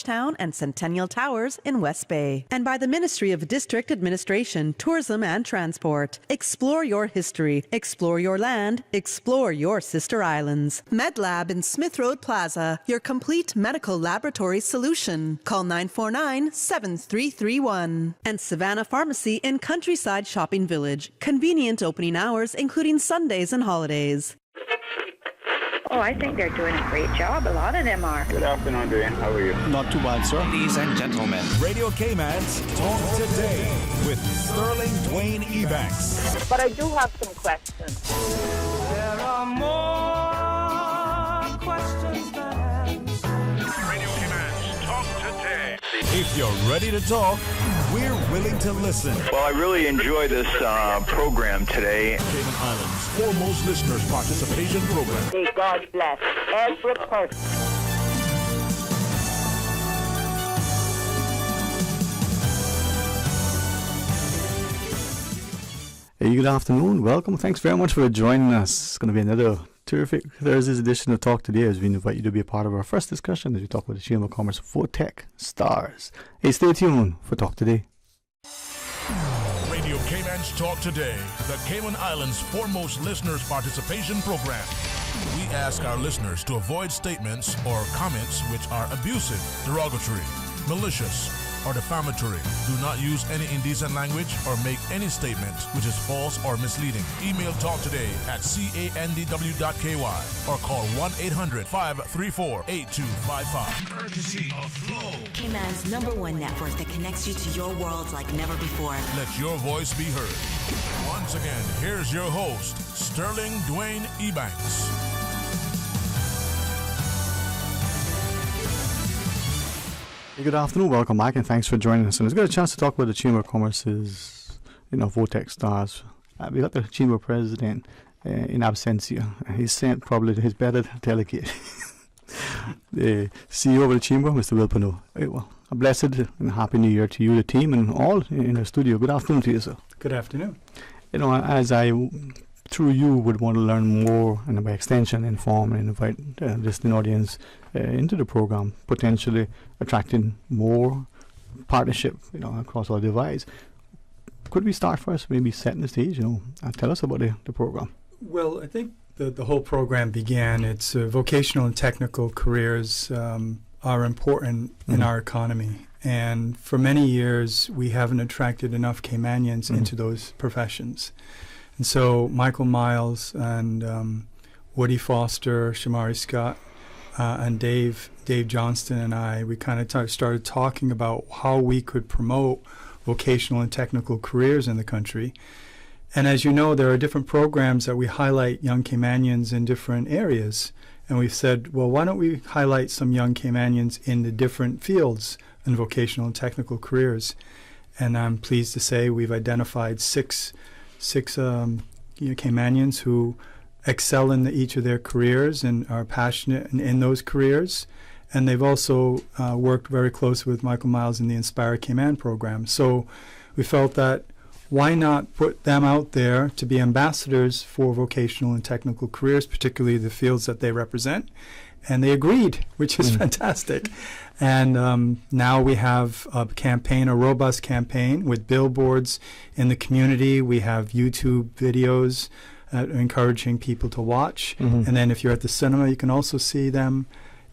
Town and Centennial Towers in West Bay, and by the Ministry of District Administration, Tourism and Transport. Explore your history, explore your land, explore your sister islands. MedLab in Smith Road Plaza, your complete medical laboratory solution. Call 949-7331. And Savannah Pharmacy in Countryside Shopping Village, convenient opening hours including Sundays and holidays. Oh, I think they're doing a great job. A lot of them are. Good afternoon, Dwayne. How are you? Not too bad, sir. Ladies and gentlemen, Radio Cayman's Talk Today with Sterling Dwayne Ebanks. But I do have some questions. There are more questions than answers. Radio Cayman's Talk Today. If you're ready to talk, we're willing to listen. Well, I really enjoy this program today. Cayman Islands' foremost listeners participation program. May God bless every person. Hey, good afternoon. Welcome. Thanks very much for joining us. It's going to be another terrific Thursday's edition of Talk Today as we invite you to be a part of our first discussion as we talk about the Chamber of Commerce VOTEC stars. Hey, stay tuned for Talk Today. Radio Cayman's Talk Today, the Cayman Islands' foremost listeners participation program. We ask our listeners to avoid statements or comments which are abusive, derogatory, malicious, or defamatory. Do not use any indecent language or make any statement which is false or misleading. Email talktoday@candw.ky or call 1-800-534-8255. Courtesy of Flow, Cayman's #1 network that connects you to your world like never before. Let your voice be heard. Once again, here's your host, Sterling Dwayne Ebanks. Good afternoon, welcome back, and thanks for joining us. And let's get a chance to talk about the Chamber of Commerce's, VOTEC stars. We got the Chamber President in absentia. He's sent probably his better delegate, the CEO of the Chamber, Mr. Will Pano. Well, a blessed and happy New Year to you, the team, and all in the studio. Good afternoon to you, sir. Good afternoon. As I, through you, would want to learn more, and by extension, inform and invite the listening audience into the program, potentially attracting more partnership, across all divides. Could we start first, maybe setting the stage, and tell us about the program? Well, I think the whole program began, it's vocational and technical careers are important in our economy. And for many years, we haven't attracted enough Caymanians into those professions. And so Michael Miles and Woody Foster, Shamari Scott, and Dave Johnston and I, we kind of started talking about how we could promote vocational and technical careers in the country. And as you know, there are different programs that we highlight young Caymanians in different areas. And we've said, well, why don't we highlight some young Caymanians in the different fields in vocational and technical careers? And I'm pleased to say we've identified six Caymanians who excel in each of their careers and are passionate in those careers. And they've also worked very closely with Michael Miles in the Inspire Cayman program. So we felt that why not put them out there to be ambassadors for vocational and technical careers, particularly the fields that they represent. And they agreed, which is fantastic. And now we have a campaign, a robust campaign with billboards in the community. We have YouTube videos encouraging people to watch. And then if you're at the cinema, you can also see them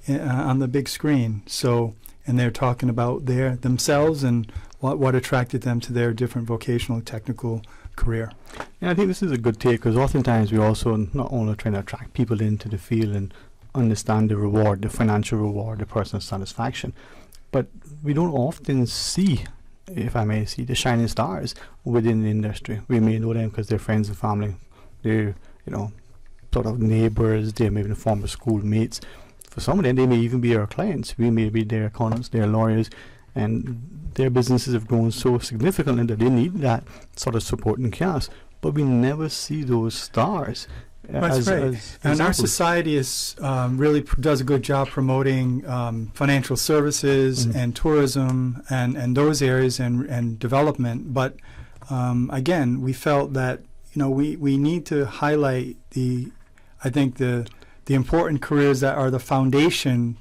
on the big screen. So, and they're talking about themselves and what attracted them to their different vocational and technical career. And I think this is a good take, because oftentimes we also not only trying to attract people into the field and understand the reward, the financial reward, the personal satisfaction, but we don't often see, if I may see, the shining stars within the industry. We may know them because they're friends and family, they're sort of neighbors, they're maybe former schoolmates. For some of them, they may even be our clients. We may be their accountants, their lawyers, and their businesses have grown so significantly that they need that sort of support and cast. But we never see those stars. That's right. And our society is really does a good job promoting financial services and tourism and those areas and development. But again, we felt that we need to highlight the important careers that are the foundation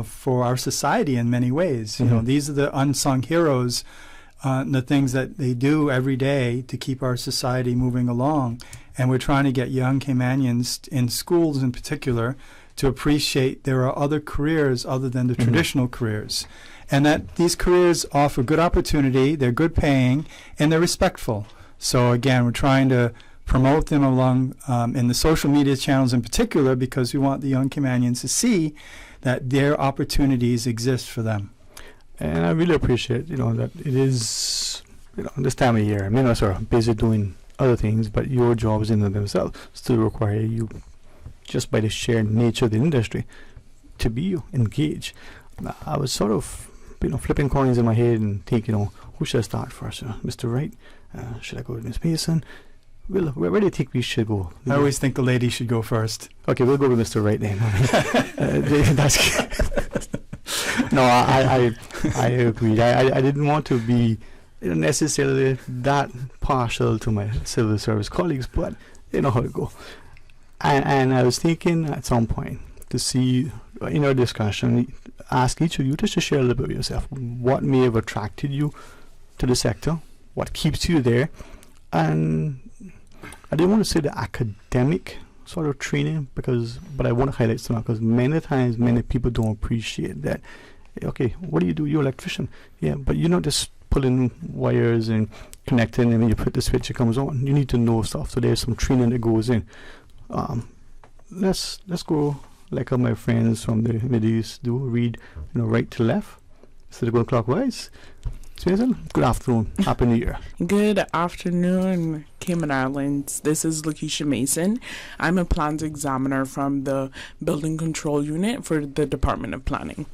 for our society in many ways. You know, these are the unsung heroes, the things that they do every day to keep our society moving along. And we're trying to get young Caymanians in schools in particular to appreciate there are other careers other than the traditional careers. And that these careers offer good opportunity, they're good paying, and they're respectful. So again, we're trying to promote them along in the social media channels in particular, because we want the young Caymanians to see that their opportunities exist for them. And I really appreciate, that it is, this time of year, many of us are busy doing other things, but your jobs in and themselves still require you, just by the sheer nature of the industry, to be engaged. I was sort of, flipping coins in my head and thinking, who should I start first? Mr. Wright? Should I go with Miss Mason? Well, where do you think we should go? I always think the lady should go first. Okay, we'll go with Mr. Wright then. No, I agreed. I didn't want to be necessarily that partial to my civil service colleagues, but you know how it goes. And I was thinking at some point to see in our discussion, ask each of you to share a little bit of yourself. What may have attracted you to the sector? What keeps you there? And I didn't want to say the academic sort of training, but I want to highlight something, because many times many people don't appreciate that. Okay, what do? You're an electrician. Yeah, but you're not just pulling wires and connecting, and when you put the switch, it comes on. You need to know stuff. So there's some training that goes in. Let's go like how my friends from the Middle East do, read right to left instead of going clockwise. Good afternoon. Happy New Year. Good afternoon, Cayman Islands. This is Lakeisha Mason. I'm a plans examiner from the Building Control Unit for the Department of Planning.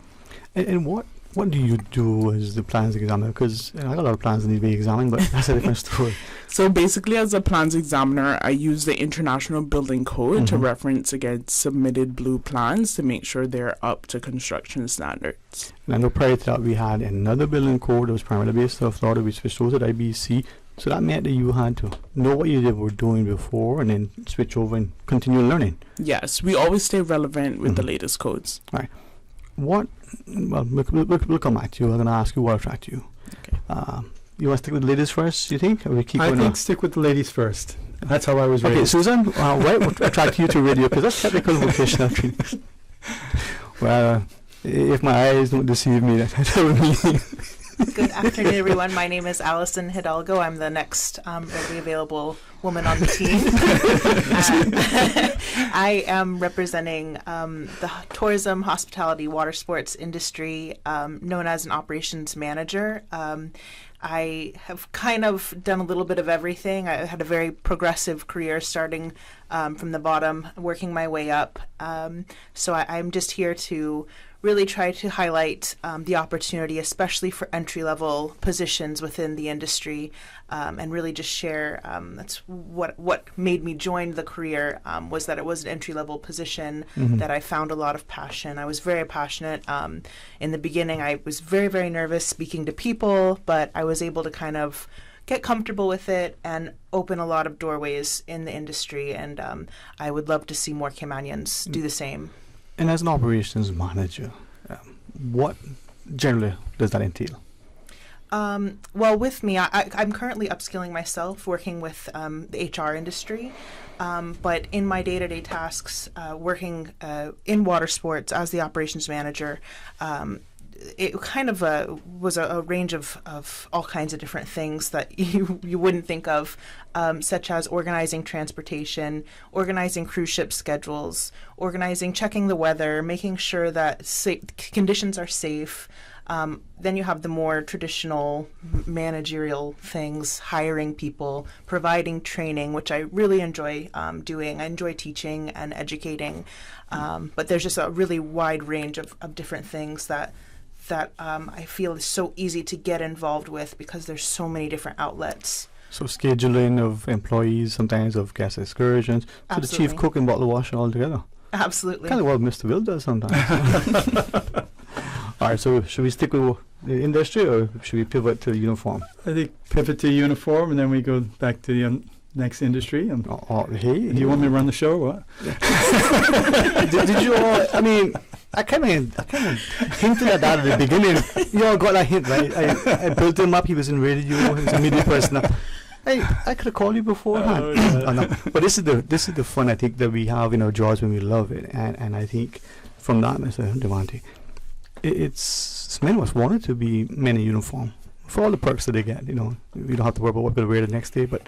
And what do you do as the plans examiner? Because I got a lot of plans that need to be examined, but that's a different story. So basically, as a plans examiner, I use the International Building Code to reference against submitted blue plans to make sure they're up to construction standards. And I know prior to that we had another building code that was primarily based on Florida. We switched over to IBC. So that meant that you had to know what you were doing before and then switch over and continue learning. Yes, we always stay relevant with the latest codes. All right. We'll come back to you. I'm going to ask you what attracted you. Okay. You want to stick with the ladies first, you think? Or we keep I going think on? stick with the ladies first. That's how I was raised. Okay, Susan, what attracted you to radio? Because that's technical vocational training. Well, if my eyes don't deceive me, that would mean... Good afternoon, everyone. My name is Allison Hidalgo. I'm the next readily available woman on the team. I am representing the tourism, hospitality, water sports industry, known as an operations manager. I have kind of done a little bit of everything. I had a very progressive career, starting from the bottom, working my way up. So I'm just here to really try to highlight the opportunity, especially for entry-level positions within the industry, and really just share. That's what made me join the career, was that it was an entry-level position that I found a lot of passion. I was very passionate. In the beginning, I was very, very nervous speaking to people, but I was able to kind of get comfortable with it and open a lot of doorways in the industry, and I would love to see more Caymanians do the same. And as an operations manager, what generally does that entail? Well, with me, I'm currently upskilling myself, working with the HR industry. But in my day-to-day tasks, working in water sports as the operations manager, it kind of was a range of all kinds of different things that you wouldn't think of, such as organizing transportation, organizing cruise ship schedules, checking the weather, making sure that conditions are safe. Then you have the more traditional managerial things, hiring people, providing training, which I really enjoy doing. I enjoy teaching and educating, but there's just a really wide range of different things that I feel is so easy to get involved with because there's so many different outlets. So scheduling of employees, sometimes of guest excursions, Absolutely. So the chief cook and bottle washer all together. Absolutely. Kind of what Mr. Will does sometimes. All right, so should we stick with the industry or should we pivot to uniform? I think pivot to uniform, and then we go back to the next industry. Hey, do you want me to run the show or what? did you all, I mean, I kind of hinted at that at the beginning. You all got that hint, right? I built him up. He was in radio. He was a media person. I could have called you beforehand. Oh, no. But this is the fun I think that we have in our jobs when we love it, and I think from that, Mr. Devante, it's many of us wanted to be men in uniform for all the perks that they get. You know, we don't have to worry about what we'll wear the next day, but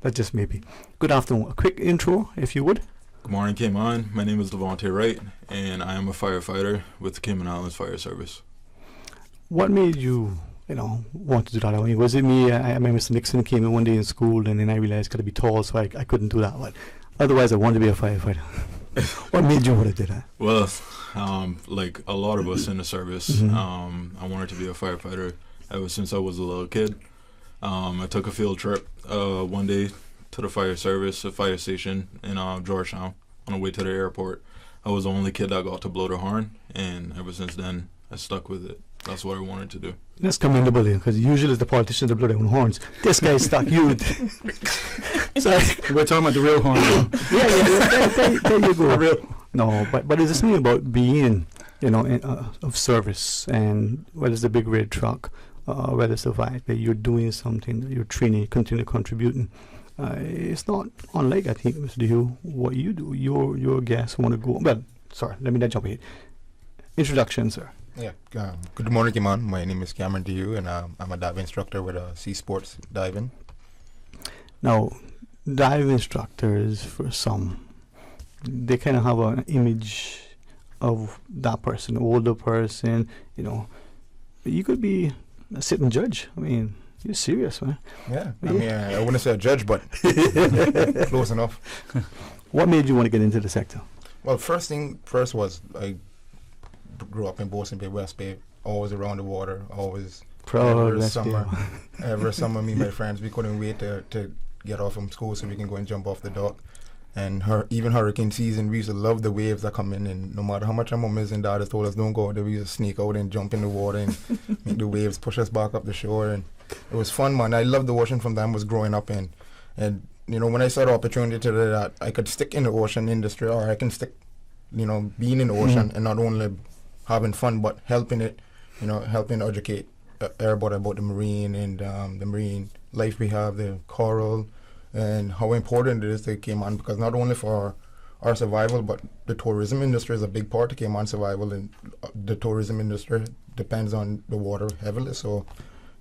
that's just maybe. Good afternoon. A quick intro, if you would. Good morning, Cayman. My name is Devante Wright, and I am a firefighter with the Cayman Islands Fire Service. What made you, want to do that? I mean, was it me? I remember Mr. Nixon came in one day in school, and then I realized I got to be tall, so I couldn't do that. But otherwise, I wanted to be a firefighter. What made you want to do that? Well, like a lot of us in the service, I wanted to be a firefighter ever since I was a little kid. I took a field trip one day to the fire service, a fire station in Georgetown on the way to the airport. I was the only kid that got to blow the horn, and ever since then, I stuck with it. That's what I wanted to do. That's commendable, because usually it's the politicians that blow their own horns. This guy stuck. You. Sorry. We're talking about the real horn. There you go. No, but there's something about being, of service, and whether it's the big red truck, whether it's the fact that you're doing something, that you're training, continue contributing. It's not unlike, I think, Mr. Dew, what you do. Your guests want to go. Well, sorry, let me not jump ahead. Introduction, sir. Yeah. Good morning, Kimon. My name is Cameron Dew, and I'm a dive instructor with Sea Sports Diving. Now, dive instructors, for some, they kind of have an image of that person, older person. You could be a sitting judge. I mean, you're serious, man. Yeah. I mean, I wouldn't say a judge, but close enough. What made you want to get into the sector? Well, first was I grew up in Boston Bay, West Bay, always around the water, always. Proud Every summer, me and my friends, we couldn't wait to get off from school so we can go and jump off the dock. And even hurricane season, we used to love the waves that come in, and no matter how much our moms and dads told us don't go out there, we used to sneak out and jump in the water and make the waves push us back up the shore. And it was fun, man. I loved the ocean from time I was growing up in. And when I saw the opportunity to do that, I could stick in the ocean industry, or I can stick, being in the ocean and not only having fun, but helping educate everybody about the marine and the marine life we have, the coral, and how important it is to Cayman, because not only for our survival, but the tourism industry is a big part of Cayman survival, and the tourism industry depends on the water heavily. So,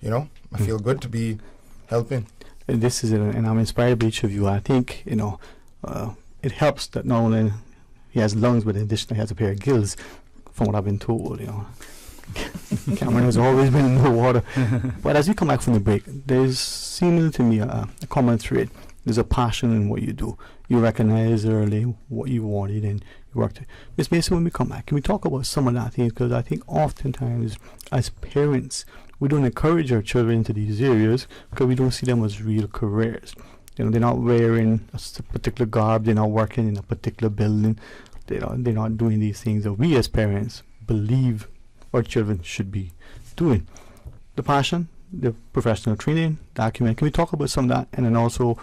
I feel good to be helping. And this is it, and I'm inspired by each of you. I think, it helps that not only he has lungs, but in addition he has a pair of gills, from what I've been told, Cameron has always been in the water. But as we come back from the break, there's seemingly to me a common thread. There's a passion in what you do. You recognize early what you wanted and you worked it. Ms. Mason, when we come back, can we talk about some of that things? Because I think oftentimes as parents, we don't encourage our children into these areas because we don't see them as real careers. They're not wearing a particular garb. They're not working in a particular building. They're not doing these things that we as parents believe our children should be doing. The passion, the professional training, the acumen. Can we talk about some of that? And then also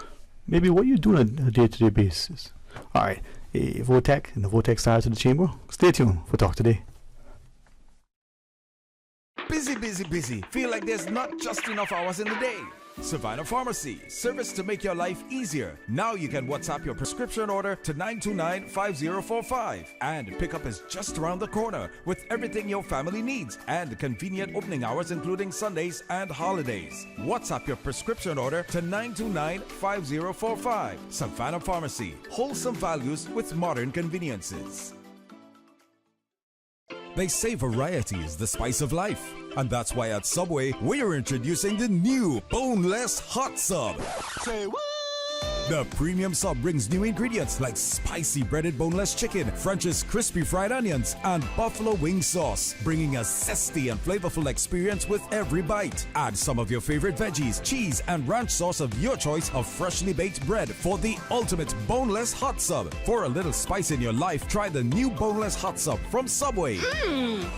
maybe what you do on a day-to-day basis. All right. Votech and the Votech Stars of the Chamber. Stay tuned for Talk Today. Busy. Feel like there's not just enough hours in the day. Savannah Pharmacy, service to make your life easier. Now you can WhatsApp your prescription order to 929-5045. And pickup is just around the corner with everything your family needs and convenient opening hours including Sundays and holidays. WhatsApp your prescription order to 929-5045. Savannah Pharmacy, wholesome values with modern conveniences. They say variety is the spice of life. And that's why at Subway, we're introducing the new Boneless Hot Sub. Say what? The premium sub brings new ingredients like spicy breaded boneless chicken, French's crispy fried onions, and buffalo wing sauce, bringing a zesty and flavorful experience with every bite. Add some of your favorite veggies, cheese, and ranch sauce of your choice of freshly baked bread for the ultimate boneless hot sub. For a little spice in your life, try the new Boneless Hot Sub from Subway.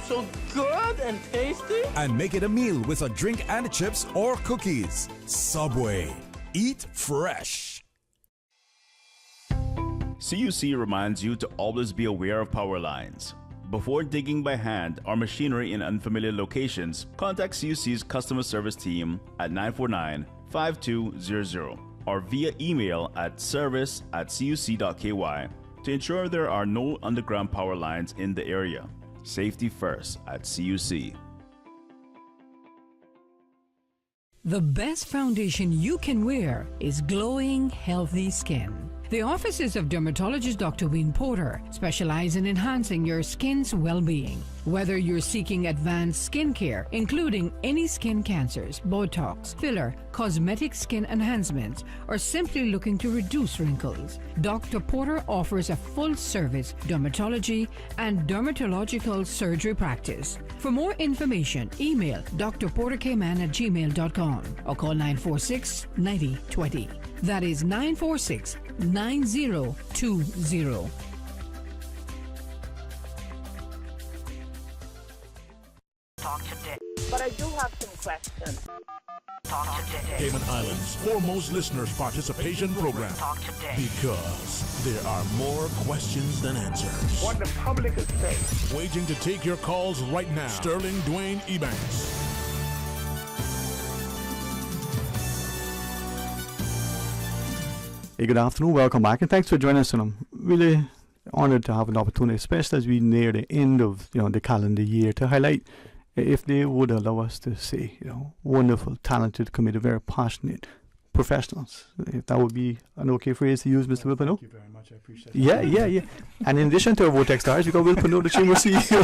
So good and tasty. And make it a meal with a drink and chips or cookies. Subway. Eat fresh. CUC reminds you to always be aware of power lines. Before digging by hand or machinery in unfamiliar locations, contact CUC's customer service team at 949-5200 or via email at service@cuc.ky to ensure there are no underground power lines in the area. Safety first at CUC. The best foundation you can wear is glowing, healthy skin. The offices of dermatologist Dr. Dwayne Porter specialize in enhancing your skin's well-being. Whether you're seeking advanced skin care, including any skin cancers, Botox, filler, cosmetic skin enhancements, or simply looking to reduce wrinkles, Dr. Porter offers a full-service dermatology and dermatological surgery practice. For more information, email drporterkman@gmail.com or call 946-9020. That is 946-9020. Talk today. But I do have some questions. Talk today. Cayman Islands' foremost listeners participation program. Talk today. Because there are more questions than answers. What the public is saying. Waging to take your calls right now. Sterling Dwayne Ebanks. Hey, good afternoon. Welcome back, and thanks for joining us. And I'm really honored to have an opportunity, especially as we near the end of the calendar year, to highlight, if they would allow us to say, wonderful, talented, committed, very passionate professionals. If that would be an okay phrase to use, Mr. Wilpino. Thank you very much. I appreciate it. Yeah. And in addition to our Vortex stars, we got Wilpino, the Chamber CEO.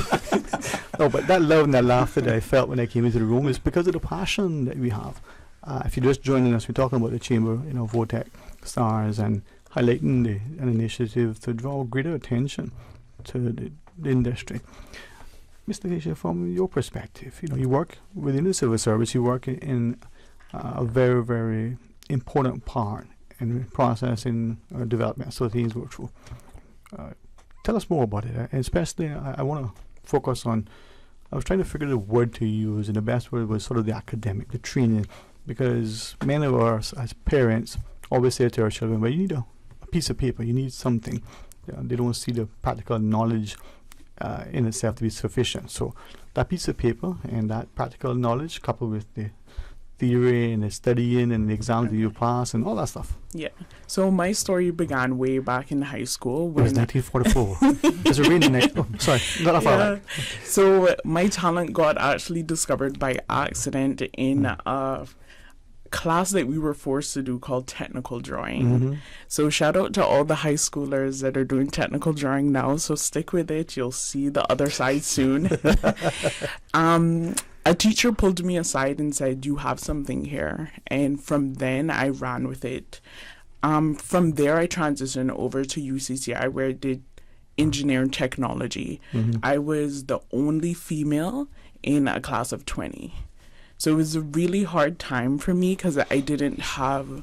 No, but that love and that laughter that I felt when I came into the room is because of the passion that we have. If you're just joining us, we're talking about the Chamber, Vortex stars, and highlighting an initiative to draw greater attention to the industry. Mr. Keisha, from your perspective, you work within the civil service, you work in a very, very important part in processing development, so things go through. Tell us more about it, and especially I want to focus on, I was trying to figure the word to use, and the best word was sort of the academic, the training, because many of us as parents always say to our children, well, you need a piece of paper, you need something. They don't see the practical knowledge in itself to be sufficient. So that piece of paper and that practical knowledge, coupled with the theory and the studying and the exams that you pass and all that stuff. Yeah. So my story began way back in high school. It was 1944. There's a rainy night. Oh, sorry, not that far back. So my talent got actually discovered by accident in a class that we were forced to do called technical drawing. So shout out to all the high schoolers that are doing technical drawing now. So stick with it. You'll see the other side soon. A teacher pulled me aside and said, you have something here. And from then I ran with it. From there I transitioned over to UCCI, where I did engineering technology. I was the only female in a class of 20. So it was a really hard time for me because I didn't have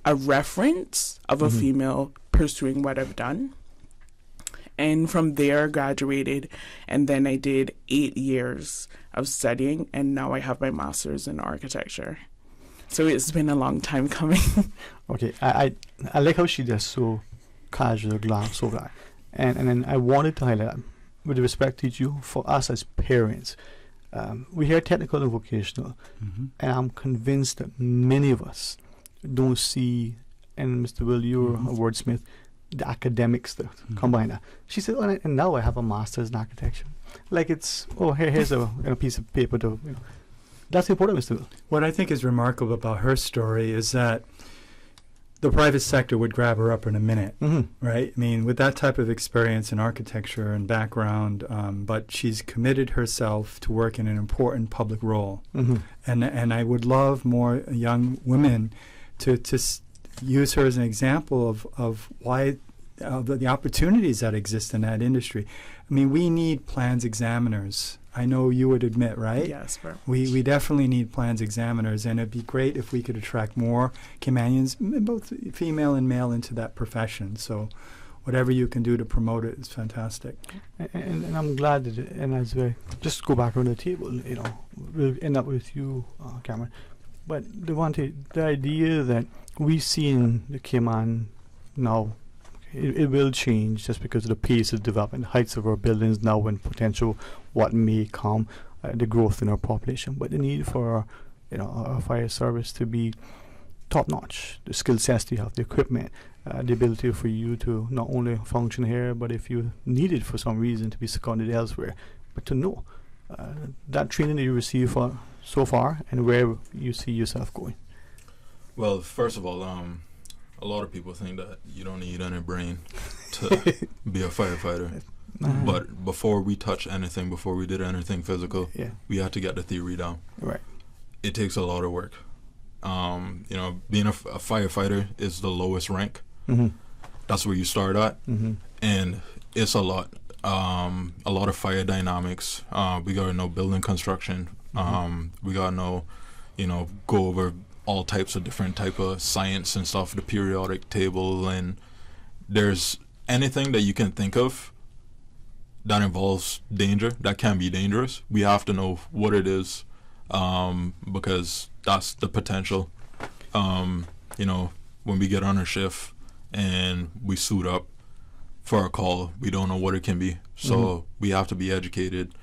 a reference of a female pursuing what I've done. And from there, I graduated, and then I did 8 years of studying, and now I have my master's in architecture. So it's been a long time coming. Okay, I like how she just so casual, glance, so that. And then I wanted to highlight, with respect to you, for us as parents, we hear technical and vocational, and I'm convinced that many of us don't see, and Mr. Will, you're a wordsmith, the academics that come behind that. She said, oh, and now I have a master's in architecture. Like it's, here's a piece of paper to, That's important, Mr. Will. What I think is remarkable about her story is that the private sector would grab her up in a minute, right? I mean, with that type of experience in architecture and background, but she's committed herself to work in an important public role. And I would love more young women to use her as an example of why the opportunities that exist in that industry. I mean, we need plans examiners. I know you would admit, right? Yes, we definitely need plans examiners, and it'd be great if we could attract more Caymanians, both female and male, into that profession. So whatever you can do to promote it is fantastic. And I'm glad that, and as we just go back around the table, we'll end up with you, Cameron. But the idea that we see in the Cayman now, it will change just because of the pace of development, the heights of our buildings now, and potential what may come, the growth in our population. But the need for our fire service to be top notch, the skill sets to have, the equipment, the ability for you to not only function here, but if you need it for some reason to be seconded elsewhere, but to know that training that you receive for so far and where you see yourself going. Well, first of all, a lot of people think that you don't need any brain to be a firefighter. But before we touch anything, before we did anything physical, we had to get the theory down. Right. It takes a lot of work. Being a firefighter is the lowest rank. Mm-hmm. That's where you start at. Mm-hmm. And it's a lot of fire dynamics. We got to know building construction. We got to know, go over all types of different type of science and stuff, the periodic table, and there's anything that you can think of that involves danger, that can be dangerous. We have to know what it is, because that's the potential. When we get on a shift and we suit up for a call, we don't know what it can be. So we have to be educated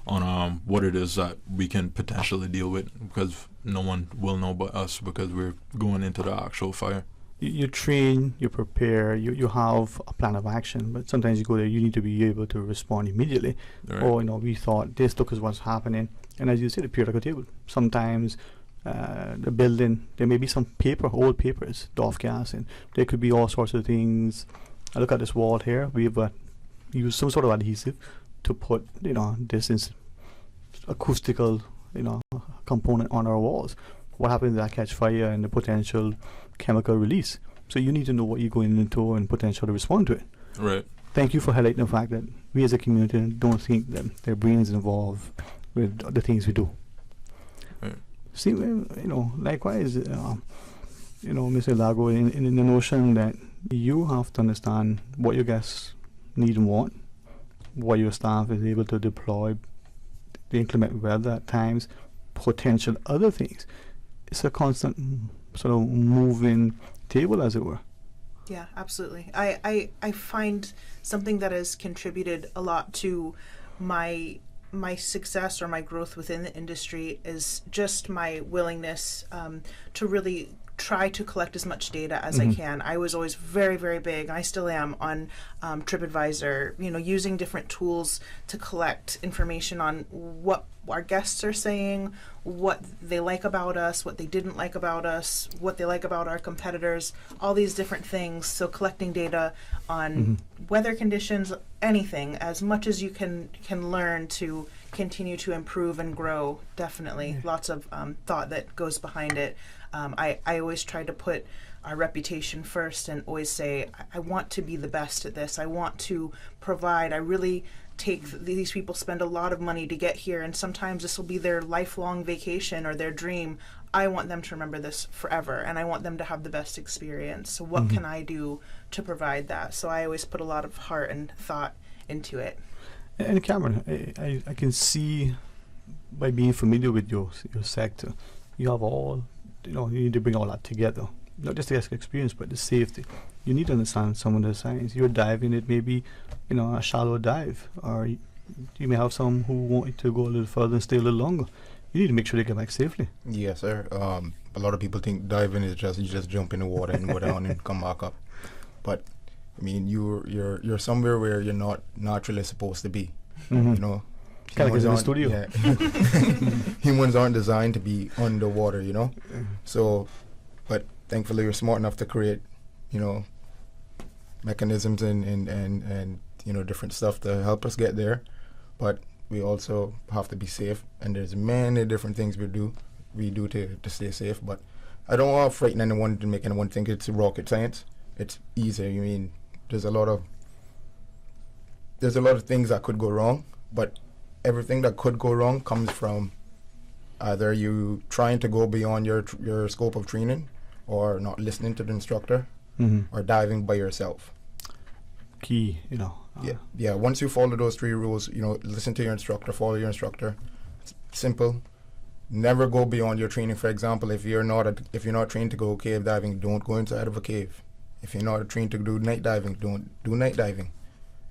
on what it is that we can potentially deal with, because no one will know but us, because we're going into the actual fire. You train, you prepare, you have a plan of action, but sometimes you go there, you need to be able to respond immediately. Right. Or, we thought this, look is what's happening. And as you said, the periodic table. Sometimes the building, there may be some old papers, DOF gas, and there could be all sorts of things. I look at this wall here, we've used some sort of adhesive to put, this acoustical, component on our walls. What happens if that catch fire and the potential chemical release? So you need to know what you're going into and potentially respond to it. Right. Thank you for highlighting the fact that we as a community don't think that their brain is involved with the things we do. Right. See, likewise, Mr. Lago, in the notion that you have to understand what your guests need and want, what your staff is able to deploy, the inclement weather at times, potential other things. It's a constant sort of moving table, as it were. Yeah, absolutely. I find something that has contributed a lot to my success or my growth within the industry is just my willingness to really try to collect as much data as I can. I was always very, very big, and I still am, on TripAdvisor, using different tools to collect information on what our guests are saying, what they like about us, what they didn't like about us, what they like about our competitors, all these different things. So collecting data on weather conditions, anything, as much as you can learn to continue to improve and grow, definitely. Lots of thought that goes behind it. I always try to put our reputation first and always say, I want to be the best at this. I want to provide. I really these people spend a lot of money to get here, and sometimes this will be their lifelong vacation or their dream. I want them to remember this forever, and I want them to have the best experience. So what can I do to provide that? So I always put a lot of heart and thought into it. And Cameron, I can see, by being familiar with your sector, you have all, you need to bring all that together. Not just the experience, but the safety. You need to understand some of the science. You're diving, it may be, a shallow dive, or you may have some who want to go a little further and stay a little longer. You need to make sure they get back safely. Yes, sir. A lot of people think diving is just you just jump in the water and go down and come back up. But I mean, you're somewhere where you're not naturally supposed to be. Kind of like in the studio. Yeah. Humans aren't designed to be underwater, So, but thankfully we're smart enough to create, mechanisms and different stuff to help us get there. But we also have to be safe, and there's many different things we do to stay safe. But I don't want to frighten anyone to make anyone think it's rocket science. It's easy. I mean, there's a lot of things that could go wrong, but everything that could go wrong comes from either you trying to go beyond your scope of training, or not listening to the instructor, or diving by yourself. Key, Yeah. Once you follow those 3 rules, listen to your instructor, follow your instructor. It's simple. Never go beyond your training. For example, if you're not trained to go cave diving, don't go inside of a cave. If you're not trained to do night diving, don't do night diving.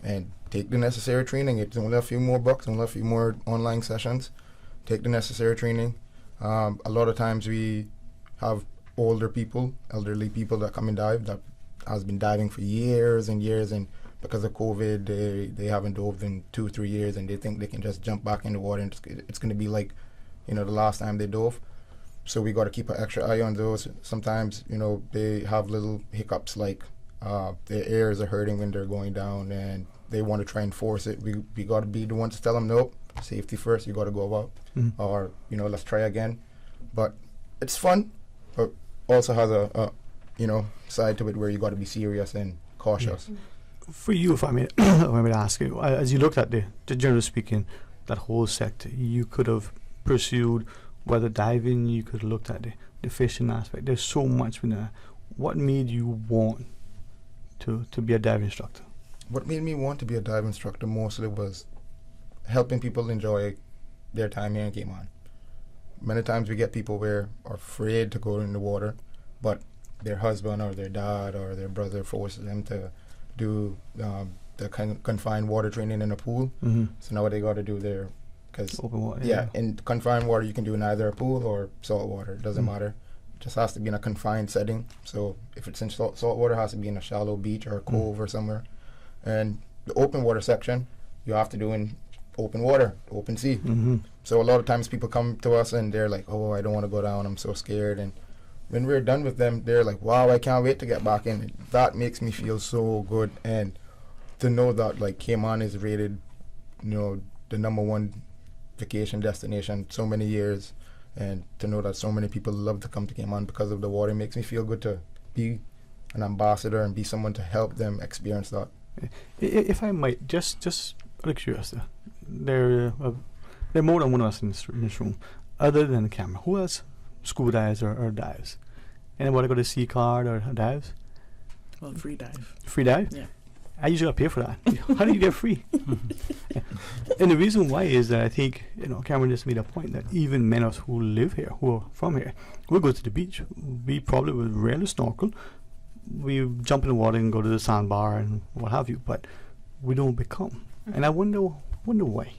And take the necessary training. It's only a few more bucks, only a few more online sessions. Take the necessary training. A lot of times we have elderly people that come and dive that has been diving for years and years, and because of COVID, they haven't dove in 2-3 years, and they think they can just jump back in the water and it's going to be like, the last time they dove. So we got to keep an extra eye on those. Sometimes, they have little hiccups like their ears are hurting when they're going down and they want to try and force it. We got to be the ones to tell them, nope, safety first, you got to go up. Or, let's try again. But it's fun, but also has a side to it where you got to be serious and cautious. For you, if I may ask you, as you looked at the generally speaking, that whole sector, you could have pursued whether diving, you could have looked at the fishing aspect. There's so much in there. What made you want to be a dive instructor? What made me want to be a dive instructor mostly was helping people enjoy their time here in Cayman. Many times we get people where are afraid to go in the water, but their husband or their dad or their brother forces them to do the confined water training in a pool. So now what they got to do there, because open water, in confined water you can do in either a pool or salt water. It doesn't matter. It just has to be in a confined setting. So if it's in salt water, it has to be in a shallow beach or a cove or somewhere. And the open water section, you have to do in open water, open sea. So a lot of times people come to us and they're like, oh, I don't want to go down, I'm so scared. And when we're done with them, they're like, wow, I can't wait to get back in. That makes me feel so good. And to know that like Cayman is rated, the #1 vacation destination so many years, and to know that so many people love to come to Cayman because of the water makes me feel good to be an ambassador and be someone to help them experience that. If I might, just out of curiosity, there are more than one of us in this room, other than the camera. Who else scuba dives or dives? Anybody got a sea card or dives? Well, free dive. Free dive? Yeah. I usually pay for that. How do you get free? And the reason why is that I think, Cameron just made a point that even men of us who live here, who are from here, we go to the beach. We probably will rarely snorkel. We jump in the water and go to the sandbar and what have you, but we don't become. And I wonder why.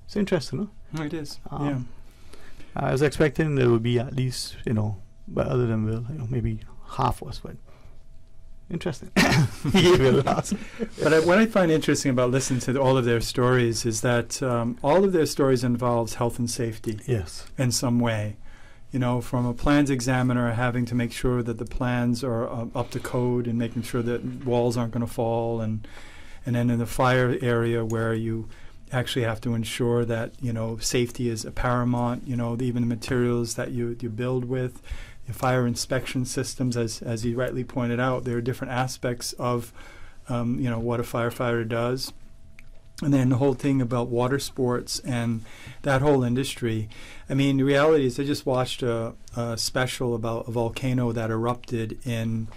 It's interesting, no? It is. I was expecting there would be at least, but other than Will, maybe half of us, but interesting. But what I find interesting about listening to all of their stories is that all of their stories involves health and safety. Yes. In some way. From a plans examiner having to make sure that the plans are up to code and making sure that walls aren't going to fall, and then in the fire area where you actually have to ensure that safety is paramount. Even the materials that you build with, the fire inspection systems, as you rightly pointed out, there are different aspects of what a firefighter does. And then the whole thing about water sports and that whole industry. I mean, the reality is I just watched a special about a volcano that erupted in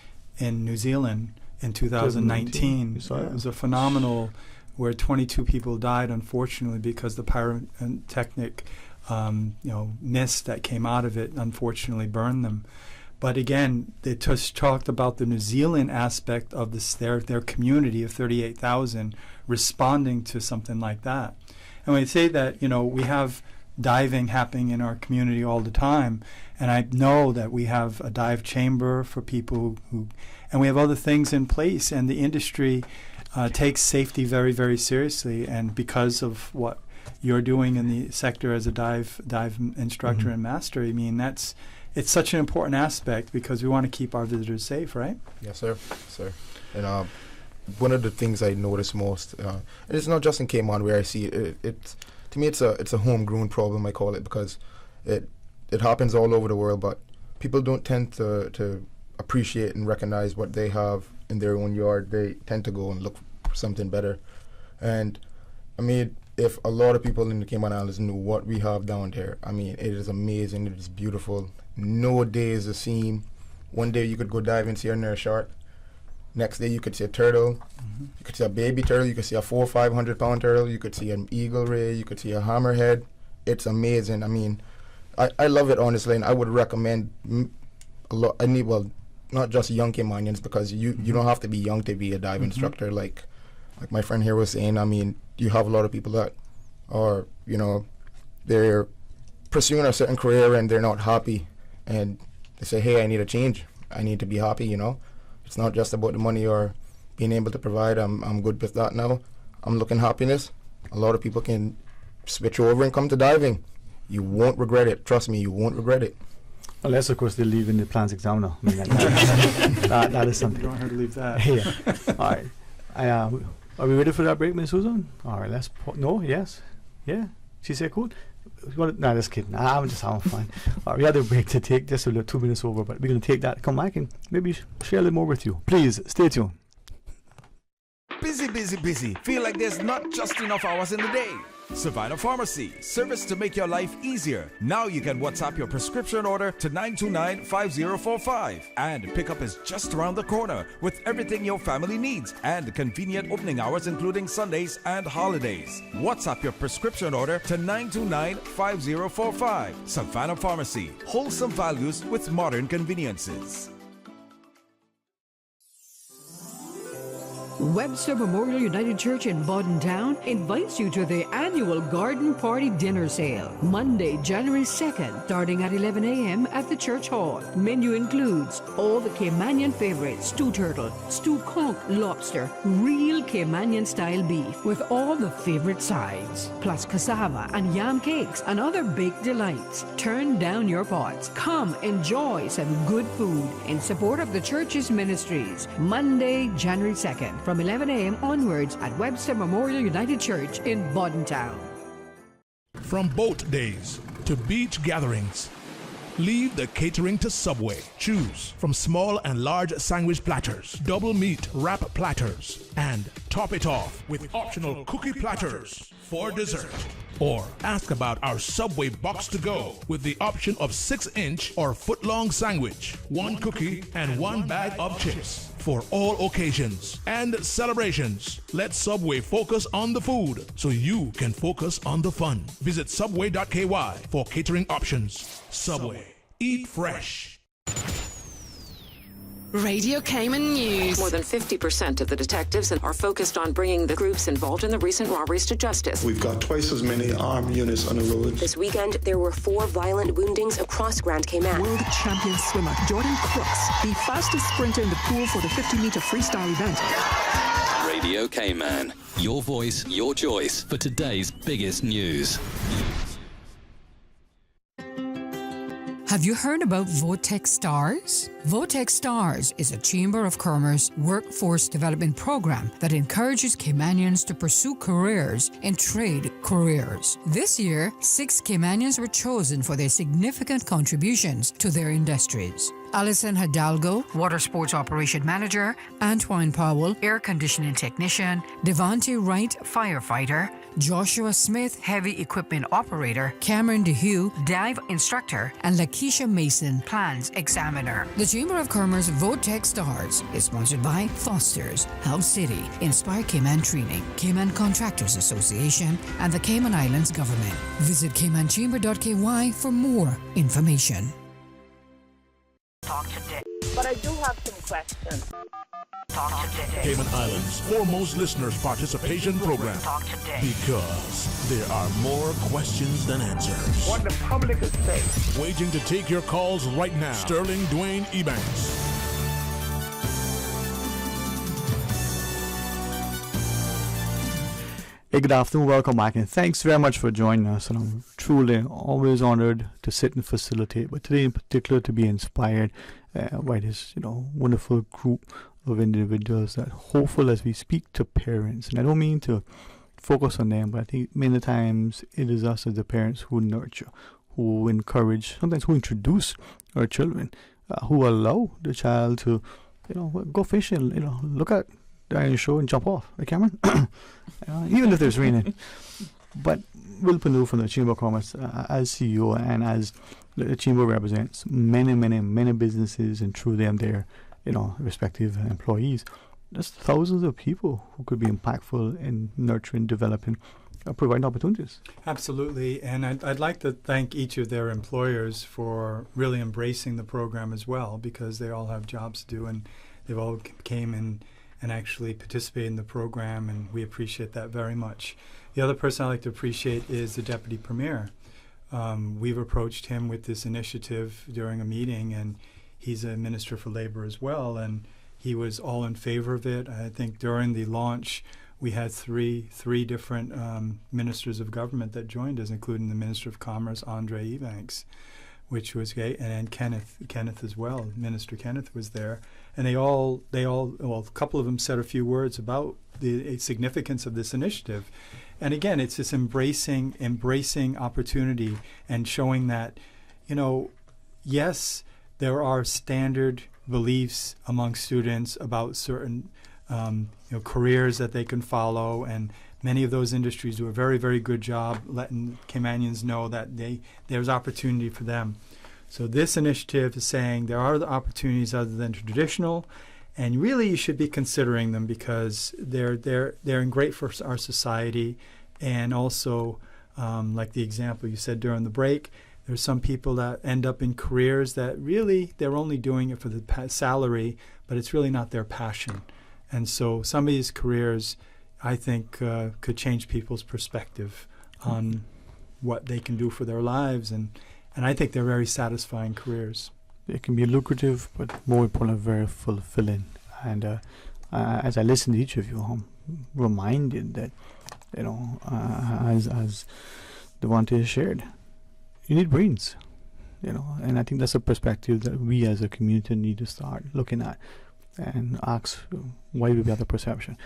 New Zealand in 2019. It was a phenomenal, where 22 people died, unfortunately, because the pyrotechnic mist that came out of it unfortunately burned them. But again, they just talked about the New Zealand aspect of their community of 38,000 responding to something like that. And when I say that, we have diving happening in our community all the time, and I know that we have a dive chamber for people and we have other things in place, and the industry takes safety very, very seriously. And because of what you're doing in the sector as a dive instructor and master, I mean, it's such an important aspect because we want to keep our visitors safe, right? Yes, sir. And one of the things I notice most, and it's not just in Cayman where I see it. To me, it's a homegrown problem, I call it, because it happens all over the world, but people don't tend to appreciate and recognize what they have in their own yard. They tend to go and look for something better. And I mean, if a lot of people in the Cayman Islands knew what we have down there, I mean, it is amazing. It is beautiful. No day is the same. One day you could go dive and see a nurse shark. Next day you could see a turtle. You could see a baby turtle. You could see a 400 or 500 pound turtle. You could see an eagle ray. You could see a hammerhead. It's amazing. I mean, I love it, honestly, and I would recommend not just young Caymanians, because you don't have to be young to be a dive instructor. Like my friend here was saying, I mean, you have a lot of people that are, you know, they're pursuing a certain career and they're not happy, and they say, hey, I need a change. I need to be happy, you know. It's not just about the money or being able to provide. I'm good with that now. I'm looking happiness. A lot of people can switch over and come to diving. You won't regret it. Trust me, you won't regret it. Unless, of course, they leave in the plans examiner. I mean, that is something. You don't have to leave that. Yeah. All right. Are we ready for that break, Ms. Susan? All right, let's... No? Yes? Yeah? She said cool? No, just kidding. I'm just having fun. All right, we had a break to take, just a 2 minutes over, but we're going to take that, come back, and maybe share a little more with you. Please, stay tuned. Busy, busy, busy. Feel like there's not just enough hours in the day. Savannah Pharmacy, service to make your life easier. Now you can WhatsApp your prescription order to 929-5045. And pickup is just around the corner with everything your family needs and convenient opening hours including Sundays and holidays. WhatsApp your prescription order to 929-5045. Savannah Pharmacy, wholesome values with modern conveniences. Webster Memorial United Church in Bordentown invites you to the annual Garden Party Dinner Sale, Monday, January 2nd, starting at 11 a.m. at the Church Hall. Menu includes all the Caymanian favorites: stew turtle, stew conch, lobster, real Caymanian-style beef with all the favorite sides, plus cassava and yam cakes and other baked delights. Turn down your pots. Come enjoy some good food in support of the church's ministries. Monday, January 2nd, from 11 a.m. onwards at Webster Memorial United Church in Bordentown. From boat days to beach gatherings, leave the catering to Subway. Choose from small and large sandwich platters, double meat wrap platters, and top it off with optional cookie platters for dessert. Or ask about our Subway box to go with the option of 6-inch or foot-long sandwich, 1 cookie, and 1 bag of chips. For all occasions and celebrations, let Subway focus on the food so you can focus on the fun. Visit subway.ky for catering options. Subway. Eat fresh. Radio Cayman News. More than 50% of the detectives are focused on bringing the groups involved in the recent robberies to justice. We've got twice as many armed units on the road. This weekend, there were 4 violent woundings across Grand Cayman. World champion swimmer Jordan Crooks, the fastest sprinter in the pool for the 50-meter freestyle event. Radio Cayman, your voice, your choice for today's biggest news. Have you heard about Votex Stars? Votex Stars is a Chamber of Commerce workforce development program that encourages Caymanians to pursue careers in trade careers. This year, 6 Caymanians were chosen for their significant contributions to their industries. Alison Hidalgo, Water Sports Operation Manager, Antoine Powell, Air Conditioning Technician, Devontae Wright, Firefighter, Joshua Smith, Heavy Equipment Operator, Cameron DeHue, Dive Instructor, and Lakeisha Mason, Plans Examiner. The Chamber of Commerce Votex Stars is sponsored by Foster's, Health City, Inspire Cayman Training, Cayman Contractors Association, and the Cayman Islands Government. Visit caymanchamber.ky for more information. Talk today. But I do have some questions. Talk today. Cayman Islands' foremost listeners participation program. Talk today. Because there are more questions than answers. What the public is saying. Waging to take your calls right now. Sterling Dwayne Ebanks. Hey, good afternoon, welcome back, and thanks very much for joining us. And I'm truly always honored to sit and facilitate, but today in particular to be inspired by this, wonderful group of individuals that hopeful as we speak to parents. And I don't mean to focus on them, but I think many times it is us as the parents who nurture, who encourage, sometimes who introduce our children, who allow the child to, go fishing, look at the iron show and jump off, right, Cameron? Even if there's raining. But Will Panu from the Chamber of Commerce, as CEO and as the Chamber represents many businesses, and through them their respective employees, there's thousands of people who could be impactful in nurturing, developing providing opportunities. Absolutely, and I'd like to thank each of their employers for really embracing the program as well, because they all have jobs to do, and they've all came in and actually participated in the program, and we appreciate that very much. The other person I'd like to appreciate is the Deputy Premier. We've approached him with this initiative during a meeting, and he's a Minister for Labor as well, and he was all in favor of it. I think during the launch, we had three different ministers of government that joined us, including the Minister of Commerce, Andre Ebanks, which was great, and Kenneth as well. Minister Kenneth was there, and they all, well, a couple of them said a few words about the significance of this initiative. And again, it's this embracing opportunity and showing that, yes, there are standard beliefs among students about certain careers that they can follow, and many of those industries do a very, very good job letting Caymanians know that there's opportunity for them. So this initiative is saying there are other opportunities other than traditional, and really you should be considering them because they're great for our society. And also, like the example you said during the break, there's some people that end up in careers that really they're only doing it for the salary, but it's really not their passion. And so some of these careers, I think, could change people's perspective on what they can do for their lives. And I think they're very satisfying careers. It can be lucrative, but more importantly, very fulfilling. And as I listen to each of you, I'm reminded that, as Devontae shared, you need brains, and I think that's a perspective that we as a community need to start looking at and ask, why would be other perception?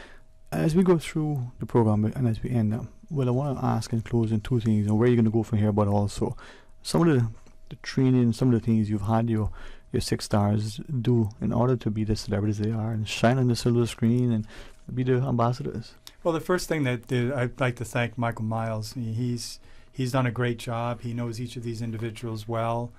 As we go through the program and as we end up, I want to ask in closing two things, and where are you going to go from here, but also some of the training, some of the things you've had your 6 stars do in order to be the celebrities they are and shine on the silver screen and be the ambassadors. Well, the first thing that I'd like to thank Michael Miles. He's done a great job. He knows each of these individuals well.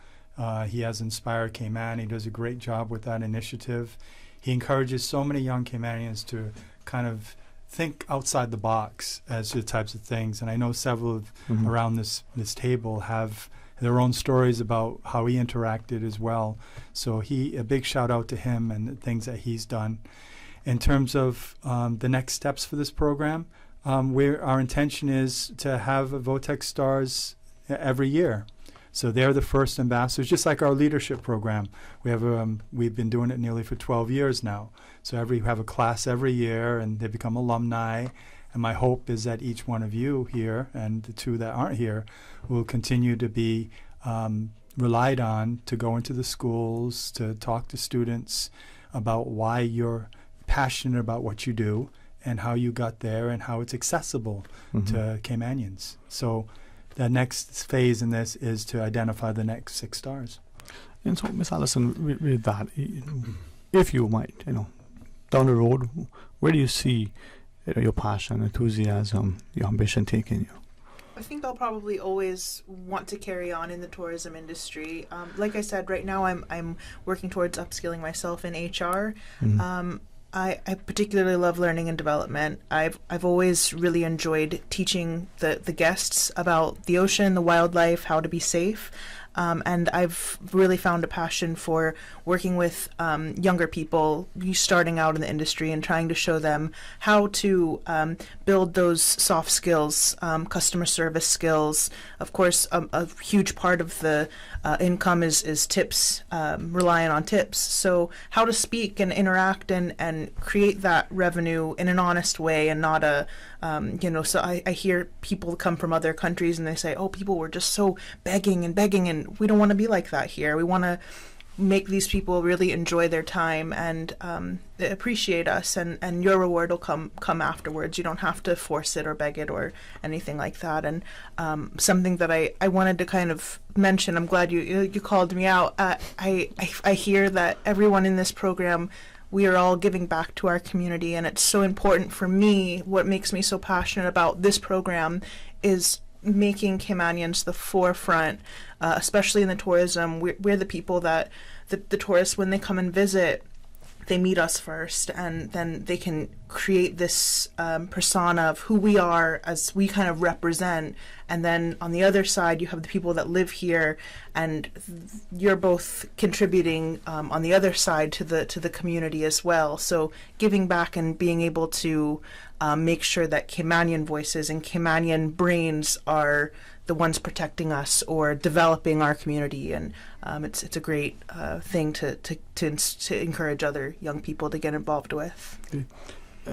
He has inspired Cayman. He does a great job with that initiative. He encourages so many young Caymanians to kind of think outside the box as to the types of things. And I know several of around this table have their own stories about how he interacted as well. So a big shout out to him and the things that he's done. In terms of the next steps for this program, our intention is to have Votex stars every year. So they're the first ambassadors, just like our leadership program. We've been doing it nearly for 12 years now. So we have a class every year, and they become alumni. And my hope is that each one of you here, and the 2 that aren't here, will continue to be relied on to go into the schools, to talk to students about why you're passionate about what you do and how you got there and how it's accessible to Caymanians. So the next phase in this is to identify the next 6 stars. And so, Ms. Allison, with that, if you might, down the road, where do you see your passion, enthusiasm, your ambition taking you? I think I'll probably always want to carry on in the tourism industry. Like I said, right now I'm working towards upskilling myself in HR. I particularly love learning and development. I've always really enjoyed teaching the guests about the ocean, the wildlife, how to be safe. And I've really found a passion for working with younger people starting out in the industry and trying to show them how to build those soft skills, customer service skills. Of course, a huge part of the income is tips, relying on tips. So how to speak and interact and create that revenue in an honest way and not a, so I hear people come from other countries and they say, oh, people were just so begging, and we don't want to be like that here. We want to make these people really enjoy their time and appreciate us, and your reward will come afterwards. You don't have to force it or beg it or anything like that. And something that I wanted to kind of mention, I'm glad you called me out. I hear that everyone in this program, we are all giving back to our community, and it's so important for me. What makes me so passionate about this program is making Caymanians the forefront, especially in the tourism. We're the people that the tourists, when they come and visit, they meet us first, and then they can create this persona of who we are as we kind of represent. And then on the other side, you have the people that live here, and you're both contributing on the other side to the community as well. So giving back and being able to make sure that Caymanian voices and Caymanian brains are the ones protecting us or developing our community, and it's a great thing to encourage other young people to get involved with. Okay.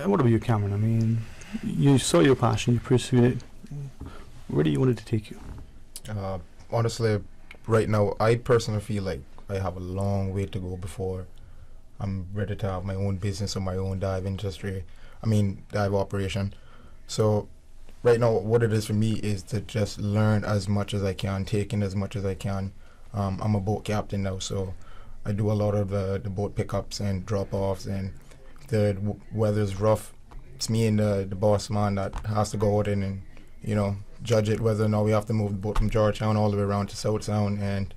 What about you, Cameron? I mean, you saw your passion, you pursued it. Where do you want it to take you? Honestly, right now, I personally feel like I have a long way to go before I'm ready to have my own business or my own dive operation. So right now, what it is for me is to just learn as much as I can, take in as much as I can. I'm a boat captain now, so I do a lot of the boat pickups and drop-offs, and the weather's rough. It's me and the boss man that has to go out and judge it whether or not we have to move the boat from Georgetown all the way around to South Sound, and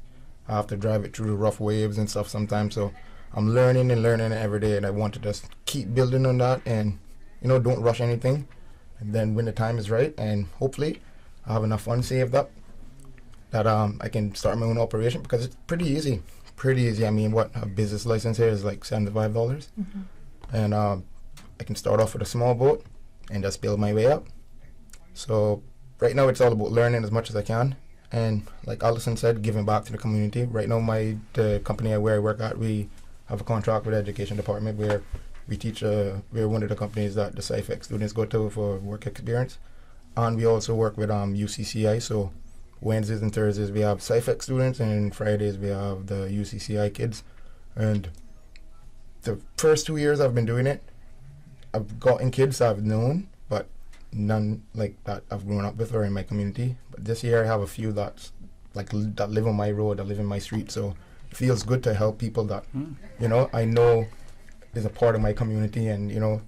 I have to drive it through the rough waves and stuff sometimes. So I'm learning every day, and I want to just keep building on that and, don't rush anything. And then when the time is right, and hopefully I have enough funds saved up that I can start my own operation, because it's pretty easy. I mean, a business license here is like $75. Mm-hmm. And I can start off with a small boat and just build my way up. So right now it's all about learning as much as I can. And like Alison said, giving back to the community. Right now the company where I work at, we have a contract with the education department where we teach, we're one of the companies that the SciFX students go to for work experience. And we also work with UCCI, so Wednesdays and Thursdays we have SciFX students, and Fridays we have the UCCI kids. And the first 2 years I've been doing it, I've gotten kids I've known, but none like that I've grown up with or in my community. But this year I have a few that live on my road, that live in my street, so it feels good to help people that, I know is a part of my community, and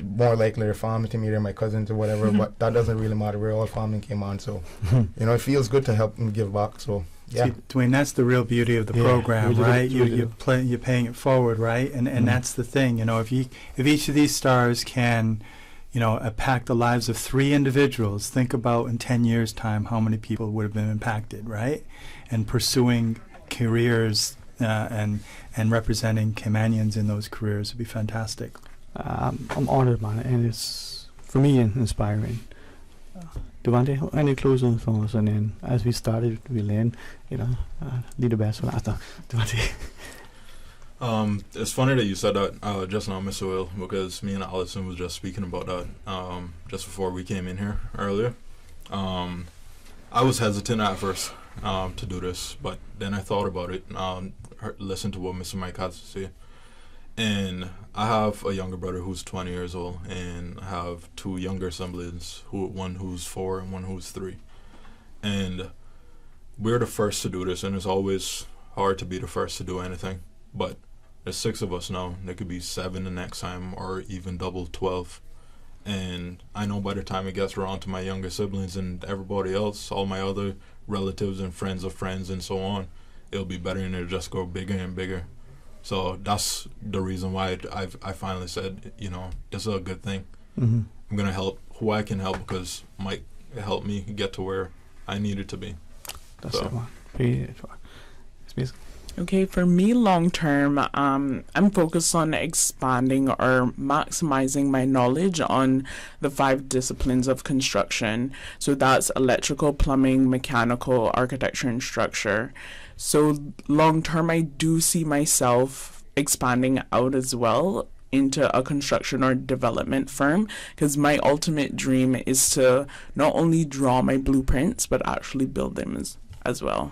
more likely they're family to me, they're my cousins or whatever, but that doesn't really matter. We're all family came on, so it feels good to help and give back. So yeah. See, Dwayne, that's the real beauty of the program, right? You're paying it forward, right? And that's the thing, if each of these stars can impact the lives of 3 individuals, think about in 10 years' time how many people would have been impacted, right? And pursuing careers and representing Caymanians in those careers would be fantastic. I'm honored, man, and it's, for me, inspiring. Devante, any closing thoughts? And then, as we started, we'll end, lead the best one after. Devante. It's funny that you said that just now, Mr. Will, because me and Allison was just speaking about that just before we came in here earlier. I was hesitant at first to do this, but then I thought about it, listened to what Mr. Mike has to say. And I have a younger brother who's 20 years old, and I have 2 younger siblings, one who's 4 and one who's 3. And we're the first to do this, and it's always hard to be the first to do anything. But there's 6 of us now. There could be 7 the next time, or even double 12. And I know by the time it gets around to my younger siblings and everybody else, all my other relatives and friends of friends and so on, it'll be better, and it'll just go bigger and bigger. So that's the reason why I finally said, this is a good thing. Mm-hmm. I'm going to help who I can help, because Mike helped me get to where I needed to be. That's the one. It's Okay, for me, long term, I'm focused on expanding or maximizing my knowledge on the 5 disciplines of construction. So that's electrical, plumbing, mechanical, architecture, and structure. So long term, I do see myself expanding out as well into a construction or development firm, because my ultimate dream is to not only draw my blueprints, but actually build them as well.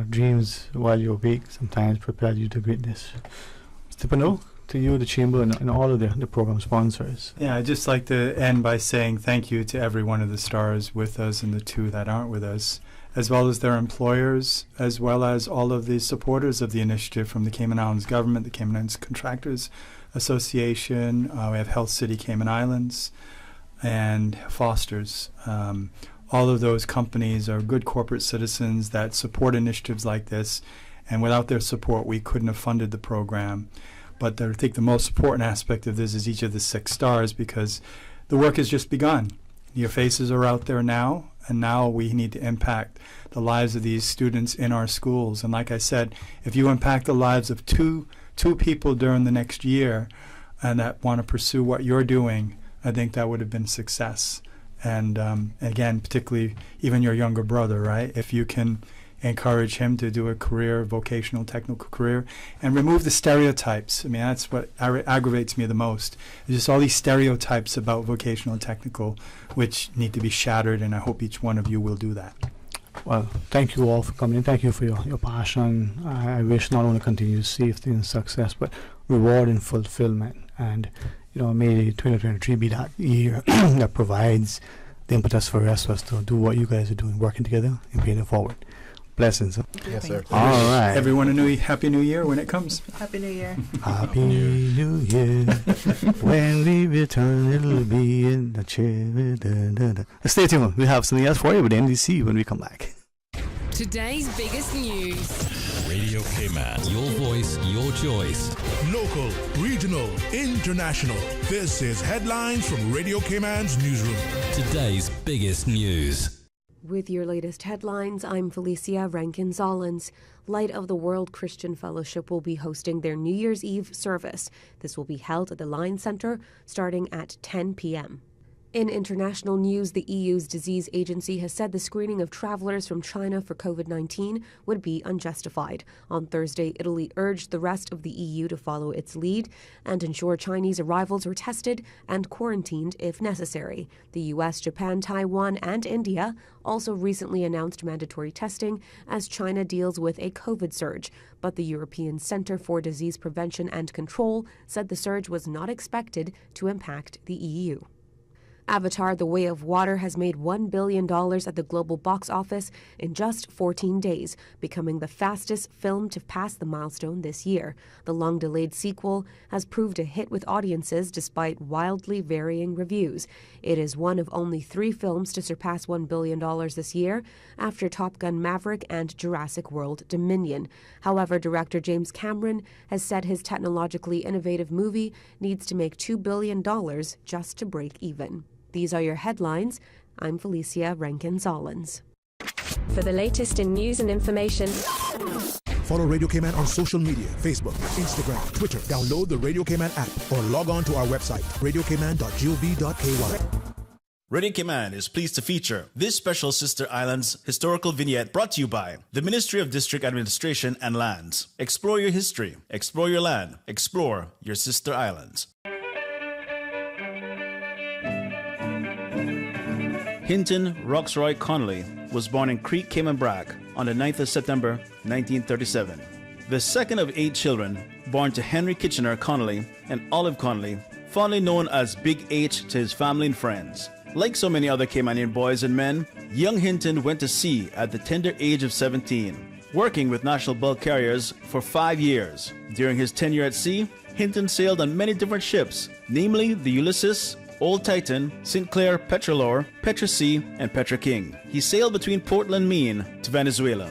Dreams while you're awake sometimes prepare you to greatness. Mr. Pano, to you, the Chamber, and all of the program sponsors. Yeah, I'd just like to end by saying thank you to every one of the stars with us and the 2 that aren't with us, as well as their employers, as well as all of the supporters of the initiative from the Cayman Islands government, the Cayman Islands Contractors Association. We have Health City Cayman Islands and Foster's. All of those companies are good corporate citizens that support initiatives like this, and without their support we couldn't have funded the program. But I think the most important aspect of this is each of the 6 stars, because the work has just begun. Your faces are out there now, and now we need to impact the lives of these students in our schools. And like I said, if you impact the lives of two people during the next year and that want to pursue what you're doing, I think that would have been success. And again, particularly even your younger brother, right? If you can encourage him to do a career, vocational technical career, and remove the stereotypes. I mean, that's what aggravates me the most. There's just all these stereotypes about vocational and technical, which need to be shattered, and I hope each one of you will do that. Well, thank you all for coming in. Thank you for your passion. I wish not only continued safety and success, but reward and fulfillment. And, may 2023 be that year that provides the impetus for us to do what you guys are doing, working together and paying it forward. Blessings. Yes, sir. All right. Everyone a Happy New Year when it comes. Happy New Year. Happy New Year. When we return, it'll be in the chair. Stay tuned. We have something else for you with NDC when we come back. Today's biggest news. Radio K-Man. Your voice, your choice. Local, regional, international. This is Headlines from Radio K-Man's newsroom. Today's biggest news. With your latest headlines, I'm Felicia Rankin-Zollins. Light of the World Christian Fellowship will be hosting their New Year's Eve service. This will be held at the Lion Centre starting at 10 p.m. In international news, the EU's disease agency has said the screening of travellers from China for COVID-19 would be unjustified. On Thursday, Italy urged the rest of the EU to follow its lead and ensure Chinese arrivals were tested and quarantined if necessary. The US, Japan, Taiwan, and India also recently announced mandatory testing as China deals with a COVID surge. But the European Centre for Disease Prevention and Control said the surge was not expected to impact the EU. Avatar: The Way of Water has made $1 billion at the global box office in just 14 days, becoming the fastest film to pass the milestone this year. The long-delayed sequel has proved a hit with audiences despite wildly varying reviews. It is one of only 3 films to surpass $1 billion this year, after Top Gun: Maverick and Jurassic World: Dominion. However, director James Cameron has said his technologically innovative movie needs to make $2 billion just to break even. These are your headlines. I'm Felicia Rankin-Zollins. For the latest in news and information, Follow Radio K-Man on social media, Facebook, Instagram, Twitter. Download the Radio K-Man app or log on to our website, radiokman.gov.ky. Radio K-Man is pleased to feature this special Sister Islands historical vignette brought to you by the Ministry of District Administration and Lands. Explore your history, explore your land, explore your Sister Islands. Hinton Roxroy Connolly was born in Creek, Cayman-Brac on the 9th of September 1937. The second of 8 children born to Henry Kitchener Connolly and Olive Connolly, fondly known as Big H to his family and friends. Like so many other Caymanian boys and men, young Hinton went to sea at the tender age of 17, working with national bulk carriers for 5 years. During his tenure at sea, Hinton sailed on many different ships, namely the Ulysses, Old Titan, St. Clair, Petrolor, Petra Sea, and Petra King. He sailed between Portland, Maine to Venezuela.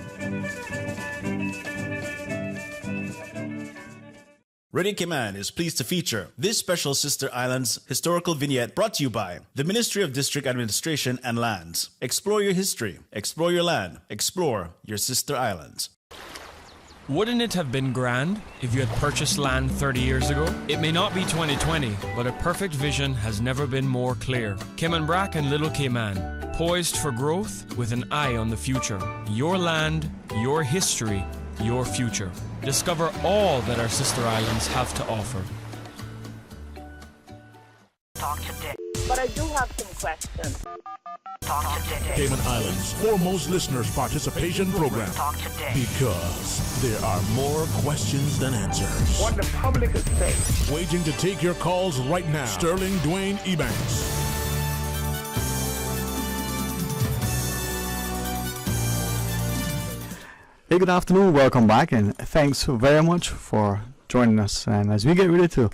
Radio K-Man is pleased to feature this special Sister Islands historical vignette brought to you by the Ministry of District Administration and Lands. Explore your history, explore your land, explore your Sister Islands. Wouldn't it have been grand if you had purchased land 30 years ago? It may not be 2020, but a perfect vision has never been more clear. Cayman-Brac and Little Cayman, poised for growth with an eye on the future. Your land, your history, your future. Discover all that our sister islands have to offer. Talk today. But I do have some questions. Talk today. Cayman Islands' foremost listeners' participation program. Talk today. Because there are more questions than answers. What the public is saying. Waiting to take your calls right now. Sterling Dwayne Ebanks. Hey, good afternoon. Welcome back, and thanks very much for joining us. And as we get ready to,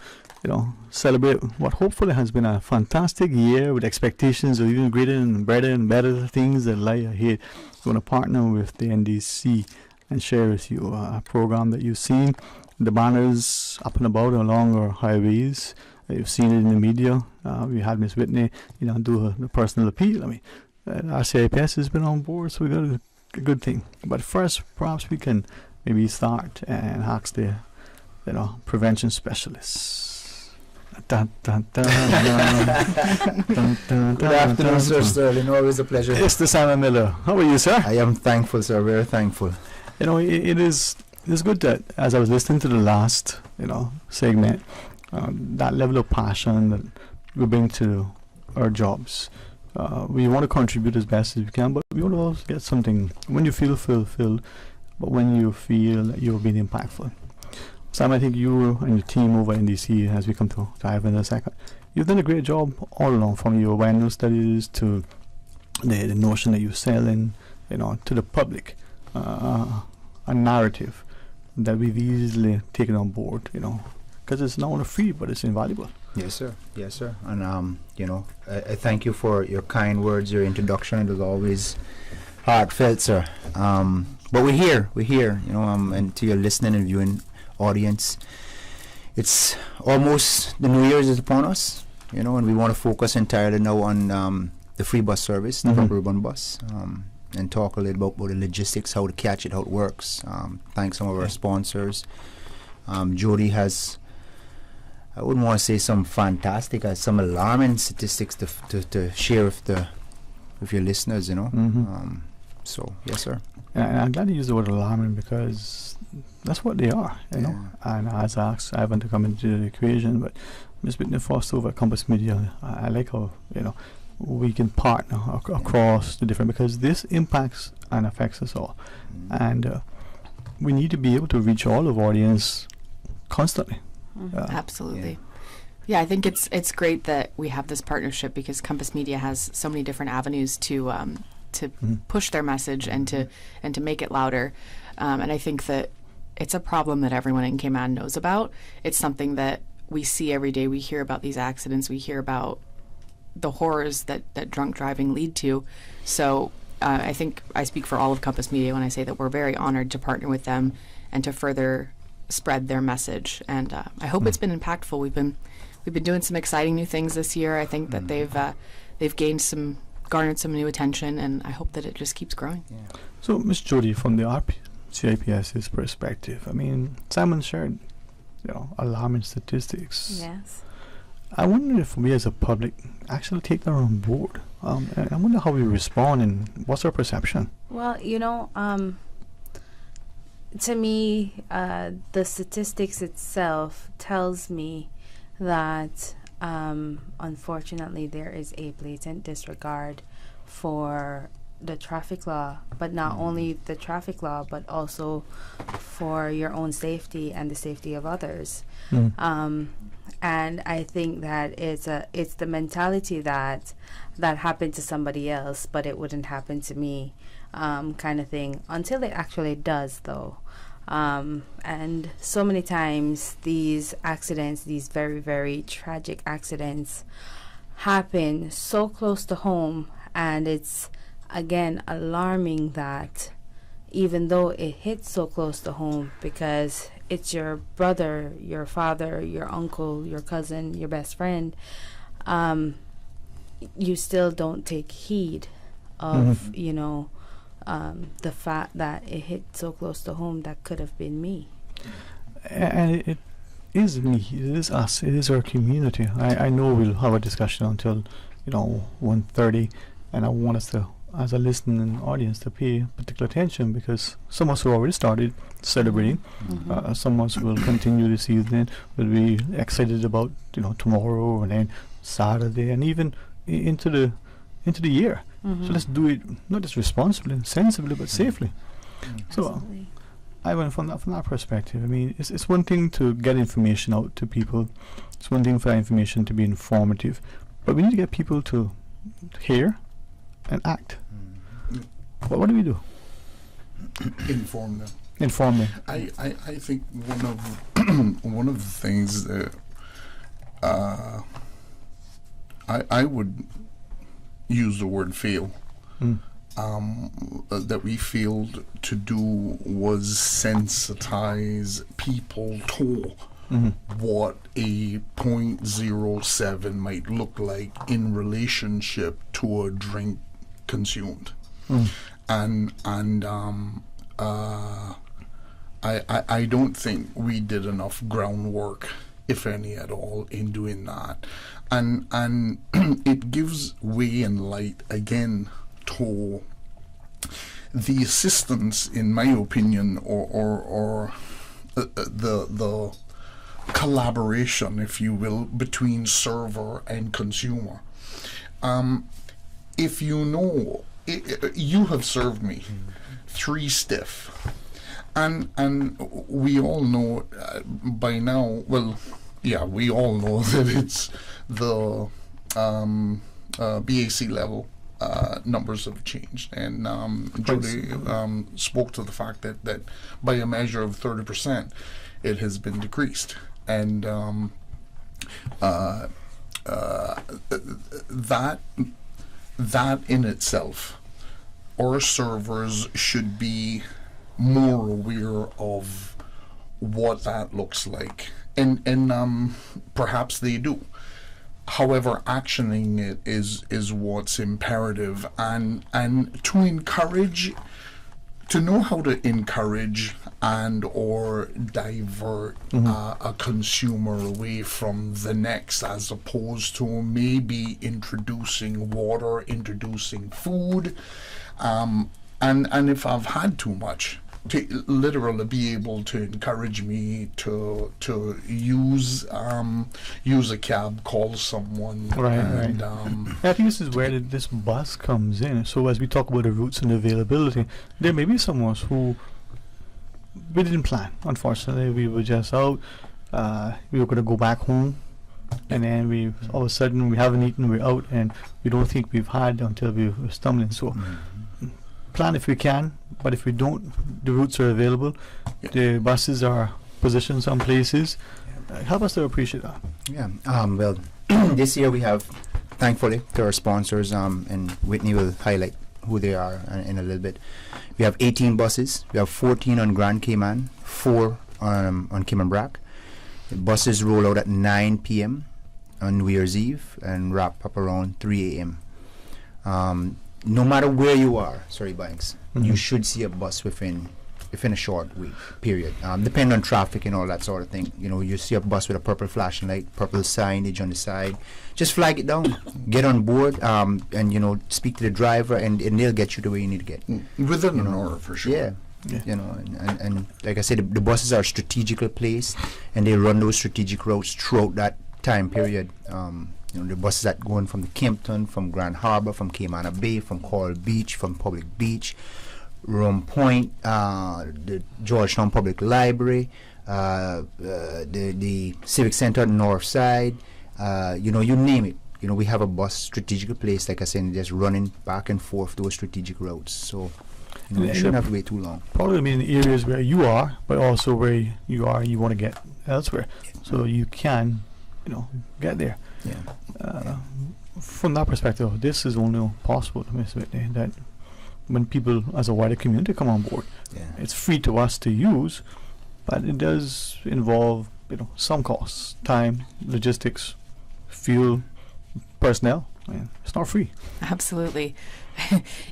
celebrate what hopefully has been a fantastic year with expectations of even greater and better things that lie ahead, we want to partner with the NDC and share with you a program that you've seen the banners up and about along our highways. You've seen it in the media. We had Miss Whitney, do a personal appeal. I mean, our CIPS has been on board, so we got a good thing. But first, perhaps we can maybe start and ask the, prevention specialists. Dun, dun, dun, dun, dun, dun, Good afternoon, Sir Sterling. Always a pleasure. It's the Simon Miller. How are you, sir? I am thankful, sir. Very thankful. It's good that as I was listening to the last, segment, that level of passion that we bring to our jobs. We want to contribute as best as we can, but we want to also get something when you feel fulfilled, but when you feel that you're being impactful. Sam, I think you and your team over at NDC, as we come to dive in a second, you've done a great job all along, from your awareness studies to the notion that you're selling, to the public, a narrative that we've easily taken on board, because it's not only free, but it's invaluable. Yes, sir. Yes, sir. And I thank you for your kind words, your introduction. It was always heartfelt, sir. But we're here, and to your listening and viewing audience, it's almost the New Year's is upon us, and we want to focus entirely now on the free bus service, the urban bus, and talk a little about the logistics, how to catch it, how it works. Thank some of our sponsors. Jody has, I wouldn't want to say some fantastic, some alarming statistics to share with your listeners, So, yes, sir. And I'm glad you used the word alarming, because that's what they are, And as asked Ivan to come into the equation, but Ms. Whitney Foster over at Compass Media, I like how, we can partner across the different, because this impacts and affects us all. And we need to be able to reach all of our audience constantly. Absolutely. Yeah, I think it's great that we have this partnership, because Compass Media has so many different avenues to push their message and to make it louder. And I think that it's a problem that everyone in Cayman knows about. It's something that we see every day. We hear about these accidents. We hear about the horrors that drunk driving lead to. So I think I speak for all of Compass Media when I say that we're very honored to partner with them and to further spread their message. And I hope it's been impactful. We've been doing some exciting new things this year. I think that they've garnered some new attention, and I hope that it just keeps growing. Yeah. So, Ms. Jody, from the CIPS's perspective, I mean, Simon shared, alarming statistics. Yes. I wonder if we as a public actually take that on board. And I wonder how we respond and what's our perception. Well, to me, the statistics itself tells me that unfortunately there is a blatant disregard for the traffic law, but not only the traffic law, but also for your own safety and the safety of others. And I think that it's the mentality that happened to somebody else, but it wouldn't happen to me, kind of thing, until it actually does, though. And so many times these accidents, these very, very tragic accidents, happen so close to home, and it's again alarming that even though it hits so close to home, because it's your brother, your father, your uncle, your cousin, your best friend, you still don't take heed of the fact that it hit so close to home that could have been me. And it is me, it is us, it is our community. I know we'll have a discussion until 1:30, and I want us to, as a listening audience, to pay particular attention, because some of us have already started celebrating. Some of us will continue this evening, will be excited about tomorrow and then Saturday and even into the year. So let's do it not just responsibly and sensibly, but safely. So Ivan, from that perspective, I mean, it's one thing to get information out to people. It's one thing for that information to be informative, but we need to get people to hear and act. What do we do? Inform them. Inform them. I think one of the things that I would use the word fail. That we failed to do was sensitize people told what a .07 might look like in relationship to a drink consumed. And I don't think we did enough groundwork, if any at all, in doing that. And it gives way and light again to the assistance, in my opinion, or the collaboration, if you will, between server and consumer. If you know, you have served me 3 stiff, and we all know by now. Well, yeah, we all know that it's the BAC level. Numbers have changed, and Jody spoke to the fact that by a measure of 30%, it has been decreased, and that in itself, our servers should be more aware of what that looks like, and perhaps they do. However, actioning it is what's imperative, and to encourage, to know how to encourage and or divert a consumer away from the next, as opposed to maybe introducing water, introducing food, and if I've had too much, to literally be able to encourage me to use a cab, call someone. Right. I think this is where this bus comes in. So as we talk about the routes and availability, there may be someone who we didn't plan. Unfortunately, we were just out. We were going to go back home, and then we all of a sudden we haven't eaten. We're out, and we don't think we've had until we were stumbling. So. Plan if we can, but if we don't, the routes are available. The buses are positioned some places. Help us to appreciate that. Yeah. Well, this year we have, thankfully, to our sponsors, and Whitney will highlight who they are in a little bit. We have 18 buses. We have 14 on Grand Cayman, 4 on Cayman Brac. The buses roll out at 9 p.m. on New Year's Eve and wrap up around 3 a.m. No matter where you are, Ebanks, you should see a bus within a short week period. Depending on traffic and all that sort of thing. You know, you see a bus with a purple flashing light, purple signage on the side. Just flag it down, get on board, and speak to the driver, and they'll get you to where you need to get. Within an hour, for sure. Yeah. And like I said, the buses are strategically placed, and they run those strategic routes throughout that time period. The buses that going from the Kimpton, from Grand Harbor, from Cayman Bay, from Coral Beach, from Public Beach, Rome Point, the Georgetown Public Library, the Civic Center North Side, you name it. We have a bus strategically placed, like I said, just running back and forth those strategic routes. So you shouldn't have to wait too long. Probably in the areas where you are, but also where you are, you want to get elsewhere. So you can, get there. Yeah. From that perspective, this is only possible, Ms. Whitney, that when people as a wider community come on board, it's free to us to use, but it does involve some costs, time, logistics, fuel, personnel. It's not free. Absolutely.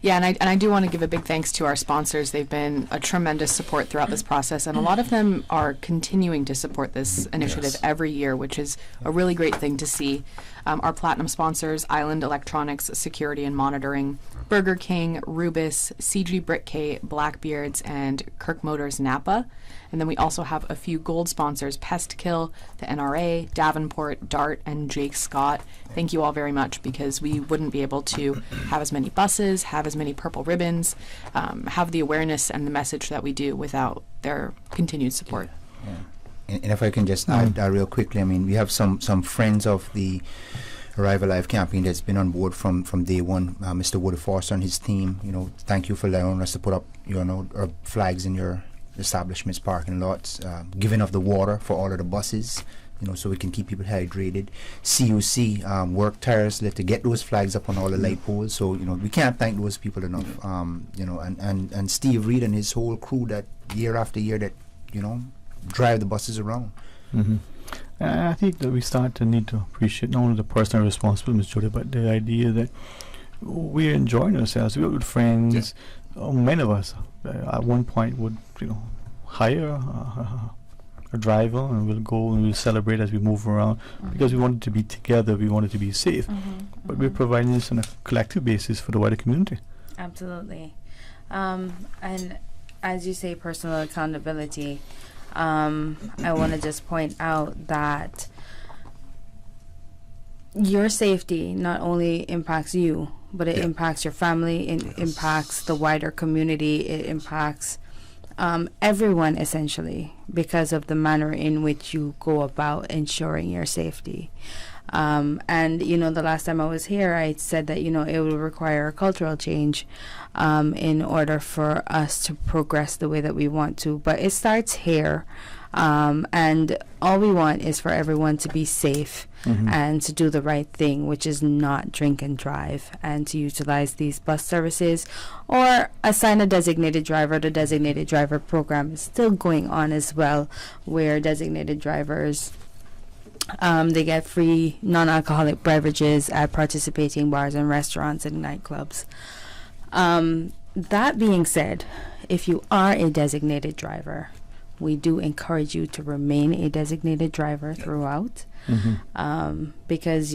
Yeah, and I do want to give a big thanks to our sponsors. They've been a tremendous support throughout this process, and a lot of them are continuing to support this initiative every year, which is a really great thing to see. Our platinum sponsors, Island Electronics, Security and Monitoring, Burger King, Rubis, CG Brick Blackbeards, and Kirk Motors Napa. And then we also have a few gold sponsors, Pestkill, the NRA, Davenport, Dart, and Jake Scott. Thank you all very much, because we wouldn't be able to have as many buses, have as many purple ribbons, have the awareness and the message that we do without their continued support. Yeah. And if I can just add real quickly, we have some friends of the Arrive Alive campaign that's been on board from day one. Mr. Woody Foster and his team, thank you for allowing us to put up, our flags in your establishments, parking lots, giving of the water for all of the buses, so we can keep people hydrated. CUC work tirelessly to get those flags up on all the light poles, so we can't thank those people enough. And Steve Reed and his whole crew that year after year that drive the buses around. Mm-hmm. I think that we start to need to appreciate not only the personal responsibility, Ms. Jody, but the idea that we're enjoying ourselves. We're with friends. Many of us at one point would, hire a driver, and we'll go and we'll celebrate as we move around, because we wanted to be together, we wanted to be safe. But we're providing this on a collective basis for the wider community. Absolutely. And as you say, personal accountability, I want to just point out that your safety not only impacts you, but it impacts your family, it impacts the wider community, it impacts everyone essentially, because of the manner in which you go about ensuring your safety. And the last time I was here, I said that it will require a cultural change in order for us to progress the way that we want to, but it starts here. And all we want is for everyone to be safe and to do the right thing, which is not drink and drive, and to utilize these bus services or assign a designated driver. The designated driver program is still going on as well, where designated drivers, they get free non-alcoholic beverages at participating bars and restaurants and nightclubs. That being said, if you are a designated driver, we do encourage you to remain a designated driver throughout, because,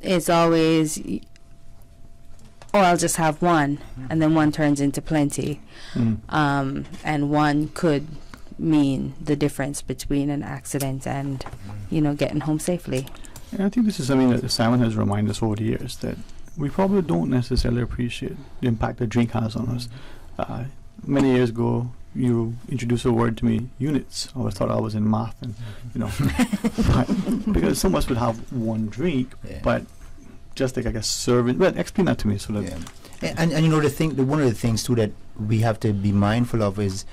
it's always, I'll just have one, and then one turns into plenty. And one could mean the difference between an accident and, getting home safely. And I think this is something that Simon has reminded us over the years, that we probably don't necessarily appreciate the impact that drink has on us. Many years ago, you introduced a word to me, units. I always thought I was in math, and but because some of us would have one drink, but just like, I guess, serving. Well, explain that to me so that. And one of the things too that we have to be mindful of is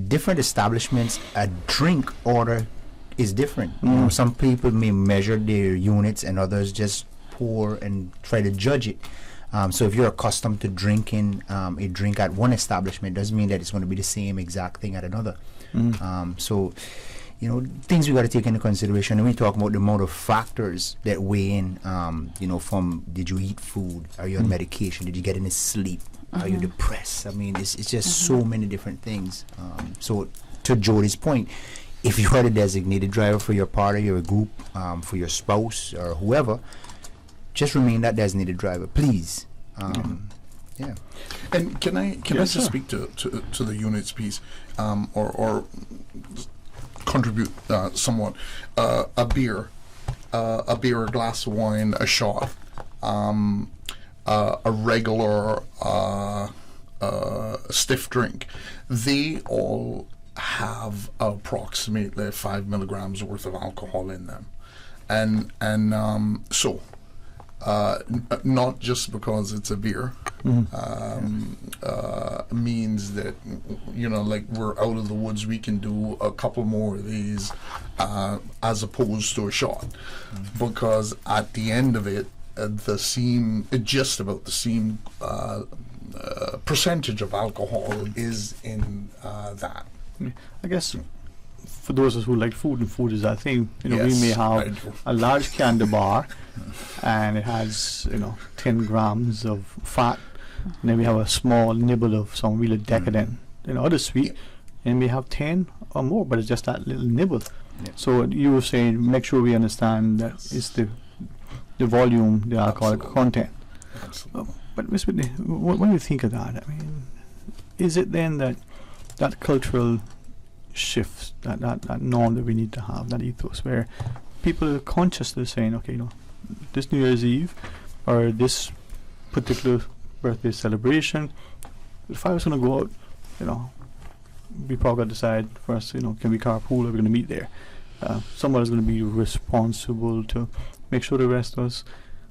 different establishments. A drink order is different. Some people may measure their units, and others just pour and try to judge it. So if you're accustomed to drinking a drink at one establishment, doesn't mean that it's going to be the same exact thing at another. So, things we got to take into consideration. And we talk about the amount of factors that weigh in, from did you eat food? Are you on medication? Did you get any sleep? Are you depressed? I mean, it's just so many different things. So to Jody's point, if you are the designated driver for your party, your group, for your spouse or whoever, just remain that designated driver, please. And can I just speak to the units piece, or contribute somewhat? A beer, a glass of wine, a shot, a regular stiff drink. They all have approximately 5 milligrams worth of alcohol in them, and so. Not just because it's a beer means that like we're out of the woods, we can do a couple more of these as opposed to a shot, because at the end of it, just about the same percentage of alcohol is in that. I guess for those of us who like food, and food is that thing, we may have a large candy bar, and it has 10 grams of fat, and then we have a small nibble of some really decadent other sweet, and we have 10 or more, but it's just that little nibble. So you were saying, make sure we understand that it's the volume, the alcoholic content. But Ms. Whitney, what do you think of that? I mean, is it then that cultural shift, that norm that we need to have, that ethos, where people are consciously saying, okay, this New Year's Eve or this particular birthday celebration, if I was going to go out, we probably got to decide first, can we carpool, or are we going to meet there? Somebody's going to be responsible to make sure the rest of us.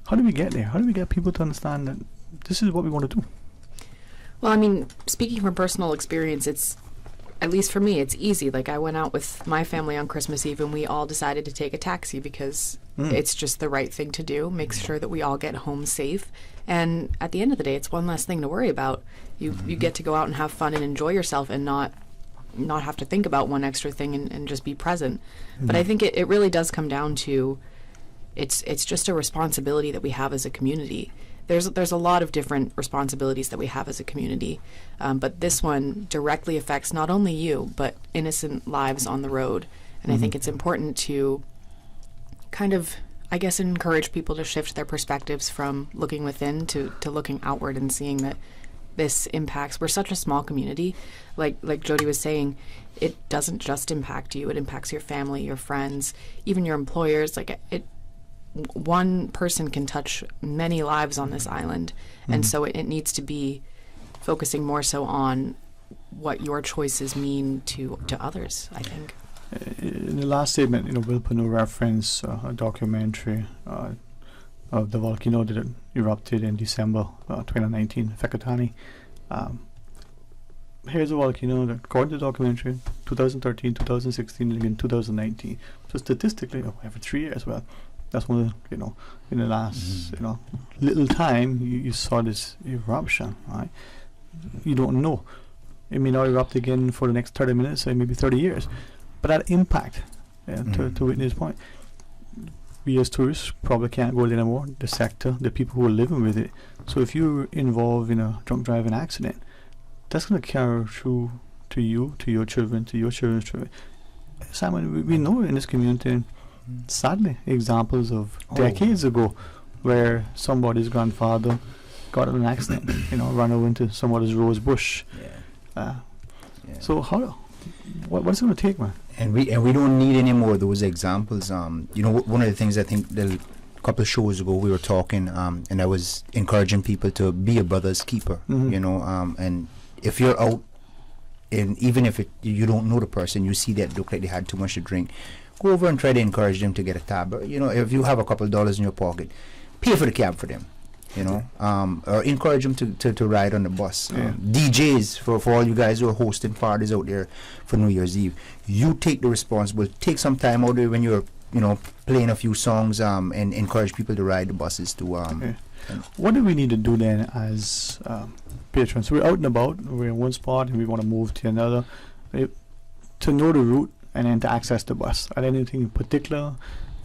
How do we get there? How do we get people to understand that this is what we want to do? Well, I mean, speaking from personal experience, it's, at least for me, it's easy. Like, I went out with my family on Christmas Eve, and we all decided to take a taxi because it's just the right thing to do. Make sure that we all get home safe. And at the end of the day, it's one less thing to worry about. You get to go out and have fun and enjoy yourself, and not not have to think about one extra thing and just be present. But I think it really does come down to it's just a responsibility that we have as a community. There's a lot of different responsibilities that we have as a community, but this one directly affects not only you, but innocent lives on the road. And I think it's important to kind of, I guess, encourage people to shift their perspectives from looking within to looking outward and seeing that this impacts. We're such a small community. Like Jody was saying, it doesn't just impact you. It impacts your family, your friends, even your employers. One person can touch many lives on this island. And so it needs to be focusing more so on what your choices mean to others, I think. In the last statement, Will Pano referenced a documentary of the volcano that erupted in December 2019, Whakatane. Here's a volcano that, according to the documentary, 2013, 2016, and again 2019. So statistically, every 3 years, well, that's one of the, in the last, little time, you saw this eruption, right? You don't know. It may not erupt again for the next 30 minutes, or maybe 30 years. But that impact, to Whitney's point, we as tourists probably can't go there anymore. The sector, the people who are living with it. So if you're involved in a drunk driving accident, that's going to carry through to you, to your children, to your children's children. Simon, we know in this community, sadly, examples of decades ago where somebody's grandfather got in an accident, ran over into somebody's rose bush. So what's it going to take, man? And we don't need any more of those examples. One of the things I think a couple of shows ago we were talking, and I was encouraging people to be a brother's keeper. And if you're out, and even if you don't know the person, you see that look like they had too much to drink, go over and try to encourage them to get a tab. If you have a couple of dollars in your pocket, pay for the cab for them. Or encourage them to ride on the bus. DJs, for all you guys who are hosting parties out there for New Year's Eve, you take the responsibility. Take some time out there when you're, playing a few songs and encourage people to ride the buses to. What do we need to do then as patrons? We're out and about, we're in one spot and we want to move to another. To know the route and then to access the bus. Are there anything in particular?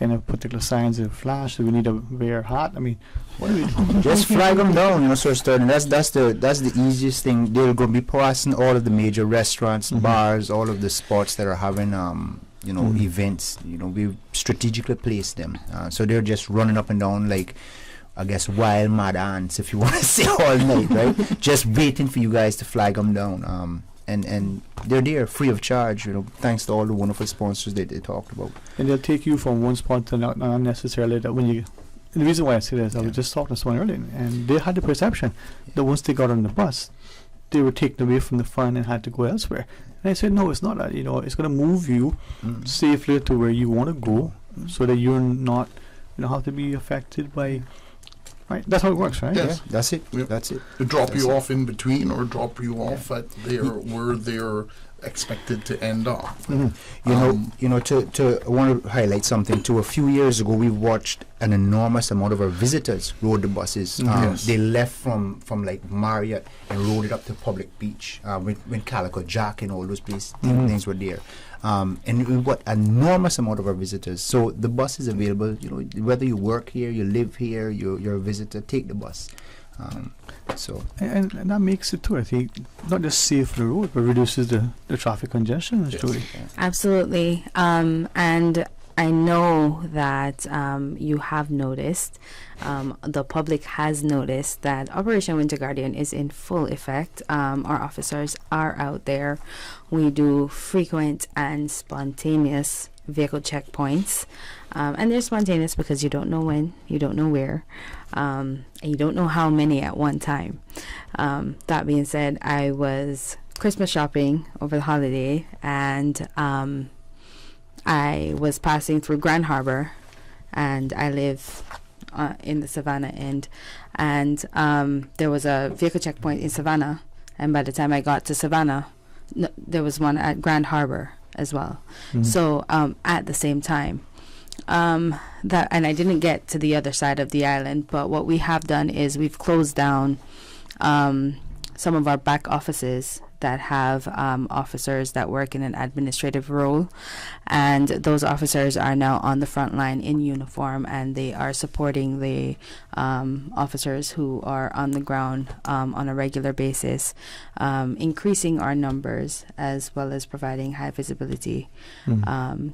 Any particular signs of flash? Do we need to wear a hat? I mean, what do we do? Just flag them down, Sir Sterling. That's the easiest thing. They're going to be passing all of the major restaurants, bars, all of the spots that are having, events. We strategically place them, so they're just running up and down like, I guess, wild mad ants, if you want to say, all night, right? Just waiting for you guys to flag them down. And they're there free of charge, thanks to all the wonderful sponsors that they talked about. And they'll take you from one spot to not necessarily that when you. And the reason why I say this, I was just talking to someone earlier, and they had the perception that once they got on the bus, they were taken away from the fun and had to go elsewhere. And I said, no, it's not that. It's going to move you safely to where you want to go, so that you're not, have to be affected by. Right, that's how it works, right? Yes, that's it. Yep. That's it. To drop you off in between, or drop you off at where they're expected to end off. I want to highlight something too. A few years ago, we watched an enormous amount of our visitors rode the buses. They left from like Marriott and rode it up to Public Beach when Calico Jack and all those places things were there. And we got an enormous amount of our visitors. So the bus is available. Whether you work here, you live here, you're a visitor, take the bus. And that makes it too, I think, not just safe for the road, but reduces the traffic congestion. Judy. Absolutely. And I know that you have noticed, the public has noticed that Operation Winter Guardian is in full effect. Our officers are out there. We do frequent and spontaneous vehicle checkpoints. And they're spontaneous because you don't know when, you don't know where, and you don't know how many at one time. That being said, I was Christmas shopping over the holiday, and I was passing through Grand Harbor, and I live in the Savannah end, and there was a vehicle checkpoint in Savannah, and by the time I got to Savannah, there was one at Grand Harbor as well. So at the same time, and I didn't get to the other side of the island, but what we have done is we've closed down some of our back offices that have officers that work in an administrative role, and those officers are now on the front line in uniform, and they are supporting the officers who are on the ground on a regular basis, increasing our numbers as well as providing high visibility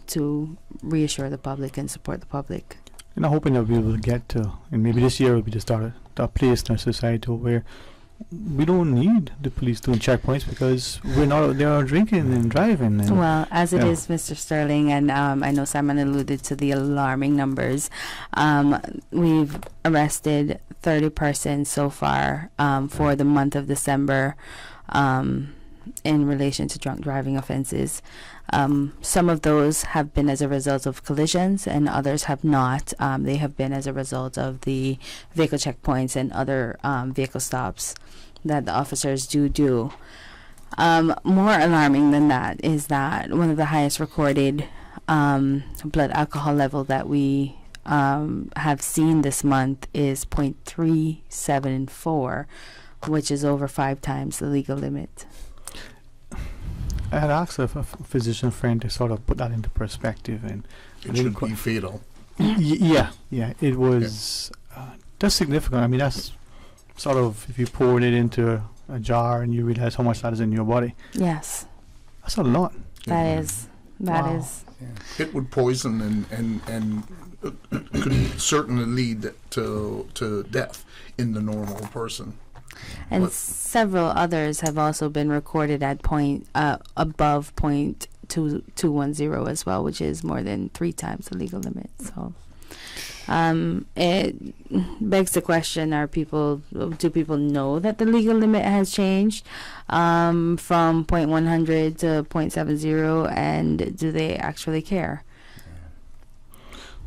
to reassure the public and support the public. And I'm hoping that we will get to, and maybe this year will be the start of a place in our society where we don't need the police doing checkpoints because we're not out there drinking and driving. And well, as it is, Mr. Sterling, and I know Simon alluded to the alarming numbers. We've arrested 30 persons so far for the month of December in relation to drunk driving offenses. Some of those have been as a result of collisions and others have not. They have been as a result of the vehicle checkpoints and other vehicle stops that the officers do. More alarming than that is that one of the highest recorded blood alcohol level that we have seen this month is 0.374, which is over 5 times the legal limit. I had asked a physician friend to sort of put that into perspective, and it should be fatal. Yeah, it was that's significant. I mean, that's sort of if you poured it into a jar and you realize how much that is in your body. Yes, that's a lot. That is. Yeah. It would poison and could certainly lead to death in the normal person. And several others have also been recorded at above 0.210 as well, which is more than 3 times the legal limit. So it begs the question: do people know that the legal limit has changed from 0.100 to 0.70, and do they actually care?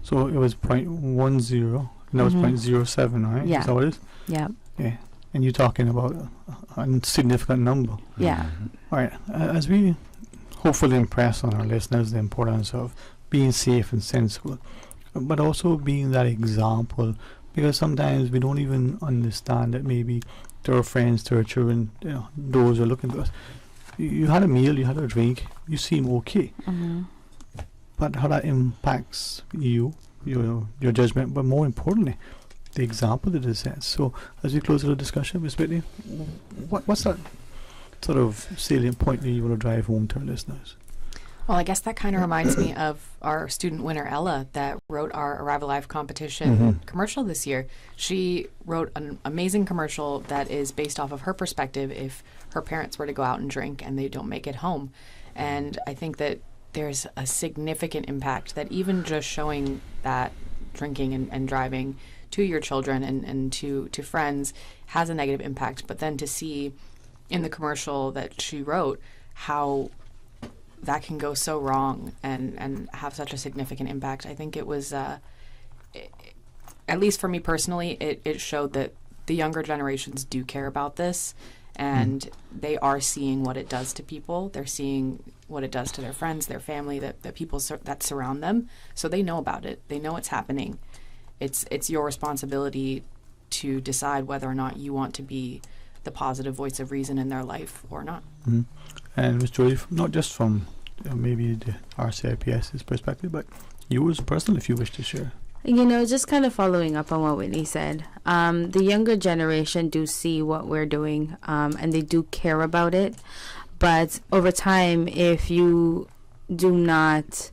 So it was 0.10, and that was 0.07, right? Yeah. Is that what it is? Yeah. Yeah. And you're talking about a significant number. Yeah. All right. As we hopefully impress on our listeners the importance of being safe and sensible, but also being that example, because sometimes we don't even understand that maybe to our friends, to our children, those who are looking to us, you had a meal, you had a drink, you seem okay. But how that impacts you, your judgment, but more importantly, the example that it sets. So as we close the discussion, Ms. Whitney, what's that sort of salient point that you want to drive home to our listeners? Well, I guess that kind of reminds me of our student winner, Ella, that wrote our Arrive Alive competition commercial this year. She wrote an amazing commercial that is based off of her perspective if her parents were to go out and drink and they don't make it home. And I think that there's a significant impact that even just showing that drinking and driving to your children and to friends has a negative impact. But then to see in the commercial that she wrote how that can go so wrong and have such a significant impact, I think it was, at least for me personally, it showed that the younger generations do care about this, and they are seeing what it does to people. They're seeing what it does to their friends, their family, the people that surround them. So they know about it. They know it's happening. It's your responsibility to decide whether or not you want to be the positive voice of reason in their life or not. And Ms. Jody, not just from maybe the RCIPS's perspective, but yours personally, if you wish to share. Just kind of following up on what Whitney said, the younger generation do see what we're doing, and they do care about it. But over time, if you do not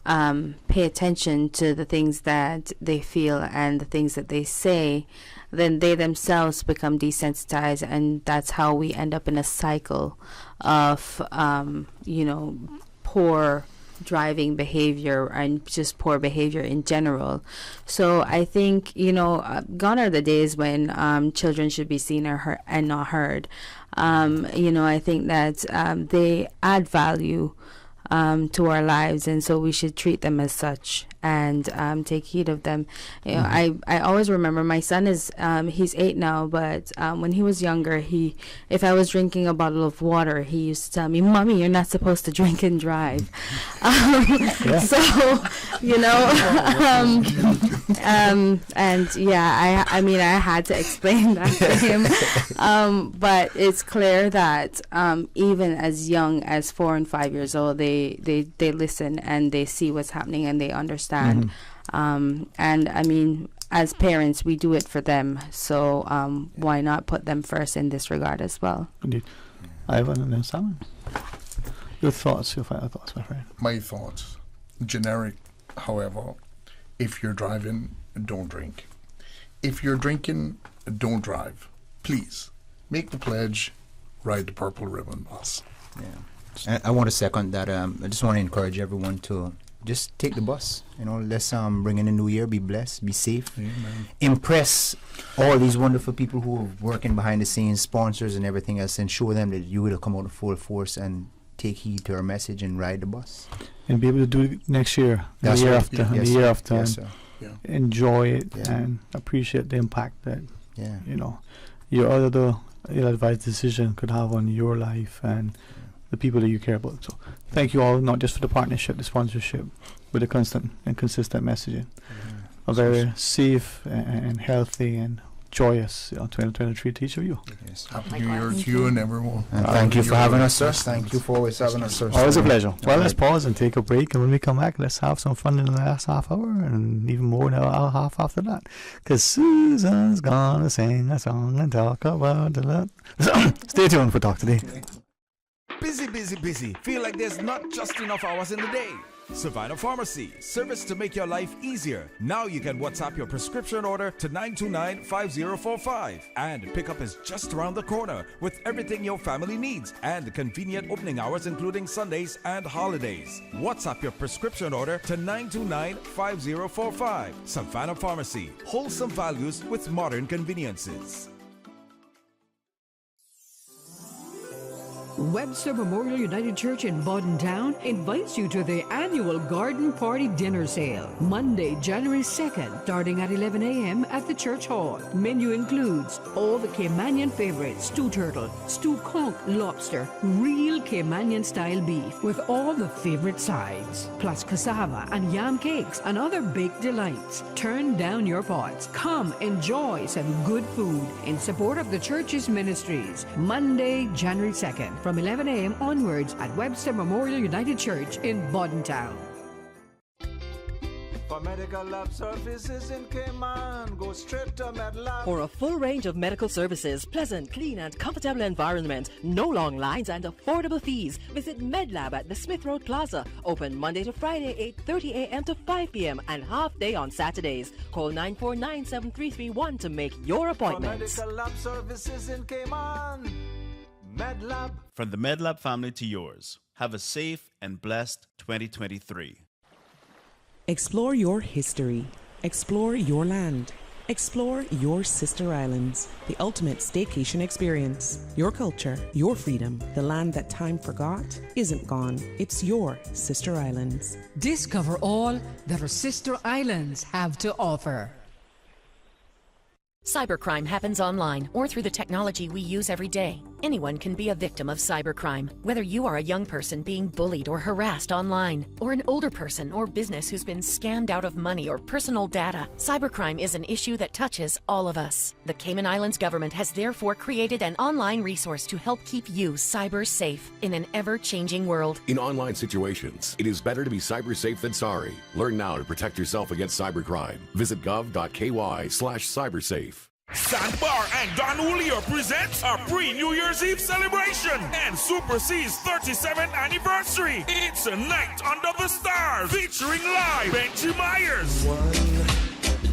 pay attention to the things that they feel and the things that they say, then they themselves become desensitized, and that's how we end up in a cycle of poor driving behavior and just poor behavior in general. So I think gone are the days when children should be seen and not heard. I think that they add value to our lives, and so we should treat them as such. and take heed of them. You know, I always remember my son is he's 8 now, but when he was younger, if I was drinking a bottle of water, he used to tell me, "Mommy, you're not supposed to drink and drive." So, you know, and yeah, I mean, I had to explain that to him. But it's clear that even as young as 4 and 5 years old, they listen and they see what's happening and they understand. And I mean, as parents, we do it for them. So why not put them first in this regard as well? Indeed. Ivan and then Simon. Your final thoughts, my friend. My thoughts, generic, however, if you're driving, don't drink. If you're drinking, don't drive. Please, make the pledge, ride the purple ribbon bus. Yeah. I want to second that. I just want to encourage everyone to just take the bus. You know, let's bring in the new year, be blessed, be safe. Amen. Impress all these wonderful people who are working behind the scenes, sponsors and everything else, and show them that you will come out in full force and take heed to our message and ride the bus. And be able to do it next year, That's the year right. after, Yes, and the sir. year after. Yes, and sir. Yeah. enjoy it Yeah. and appreciate the impact that, Yeah. you know, your other ill-advised decision could have on your life and the people that you care about. So thank you all, not just for the partnership, the sponsorship, but the constant and consistent messaging. A very safe and healthy and joyous 2023 to each of you. Yes. Happy New Year to you and everyone. And thank you for having us, sir. Thank you for always having us, sir. Always a pleasure. Well, let's pause and take a break, and when we come back, let's have some fun in the last half hour and even more in the half after that. Because Susan's gonna sing a song and talk about the love. Stay tuned for Talk Today. Busy, busy, busy. Feel like there's not just enough hours in the day. Savannah Pharmacy, service to make your life easier. Now you can WhatsApp your prescription order to 929-5045. And pickup is just around the corner with everything your family needs and convenient opening hours including Sundays and holidays. WhatsApp your prescription order to 929-5045. Savannah Pharmacy, wholesome values with modern conveniences. Webster Memorial United Church in Bordentown invites you to the annual Garden Party Dinner Sale, Monday, January 2nd, starting at 11 a.m. at the Church Hall. Menu includes all the Caymanian favorites: stew turtle, stew conch, lobster, real Caymanian style beef with all the favorite sides, plus cassava and yam cakes and other baked delights. Turn down your pots. Come enjoy some good food in support of the church's ministries. Monday, January 2nd, from 11 a.m. onwards at Webster Memorial United Church in Bordentown. For medical lab services in Cayman, go straight to MedLab. For a full range of medical services, pleasant, clean and comfortable environment, no long lines and affordable fees, visit MedLab at the Smith Road Plaza. Open Monday to Friday, 8:30 a.m. to 5 p.m. and half day on Saturdays. Call 949-7331 to make your appointments. For medical lab services in Cayman, MedLab. From the MedLab family to yours, have a safe and blessed 2023. Explore your history. Explore your land. Explore your sister islands. The ultimate staycation experience. Your culture, your freedom. The land that time forgot isn't gone. It's your sister islands. Discover all that our sister islands have to offer. Cybercrime happens online or through the technology we use every day. Anyone can be a victim of cybercrime, whether you are a young person being bullied or harassed online, or an older person or business who's been scammed out of money or personal data. Cybercrime is an issue that touches all of us. The Cayman Islands government has therefore created an online resource to help keep you cyber safe in an ever-changing world. In online situations, it is better to be cyber safe than sorry. Learn now to protect yourself against cybercrime. Visit gov.ky/cybersafe. Sandbar and Don Julio presents a pre-New Year's Eve celebration and Super C's 37th anniversary. It's a night under the stars featuring live Benji Myers. One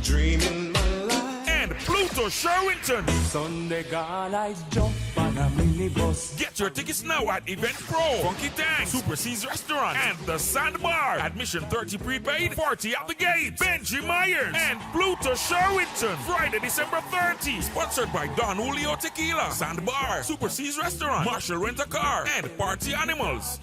dream in my life. And Pluto Sherwinton. Sunday guys jump on a minibus. Get your tickets now at Event Pro, Funky Tank, Super C's Restaurant, and the Sandbar. Admission 30 prepaid, 40 at the gate. Benji Myers and Pluto Sherwinton. Friday, December 30. Sponsored by Don Julio Tequila, Sandbar, Super C's Restaurant, Marshall Rent a Car, and Party Animals.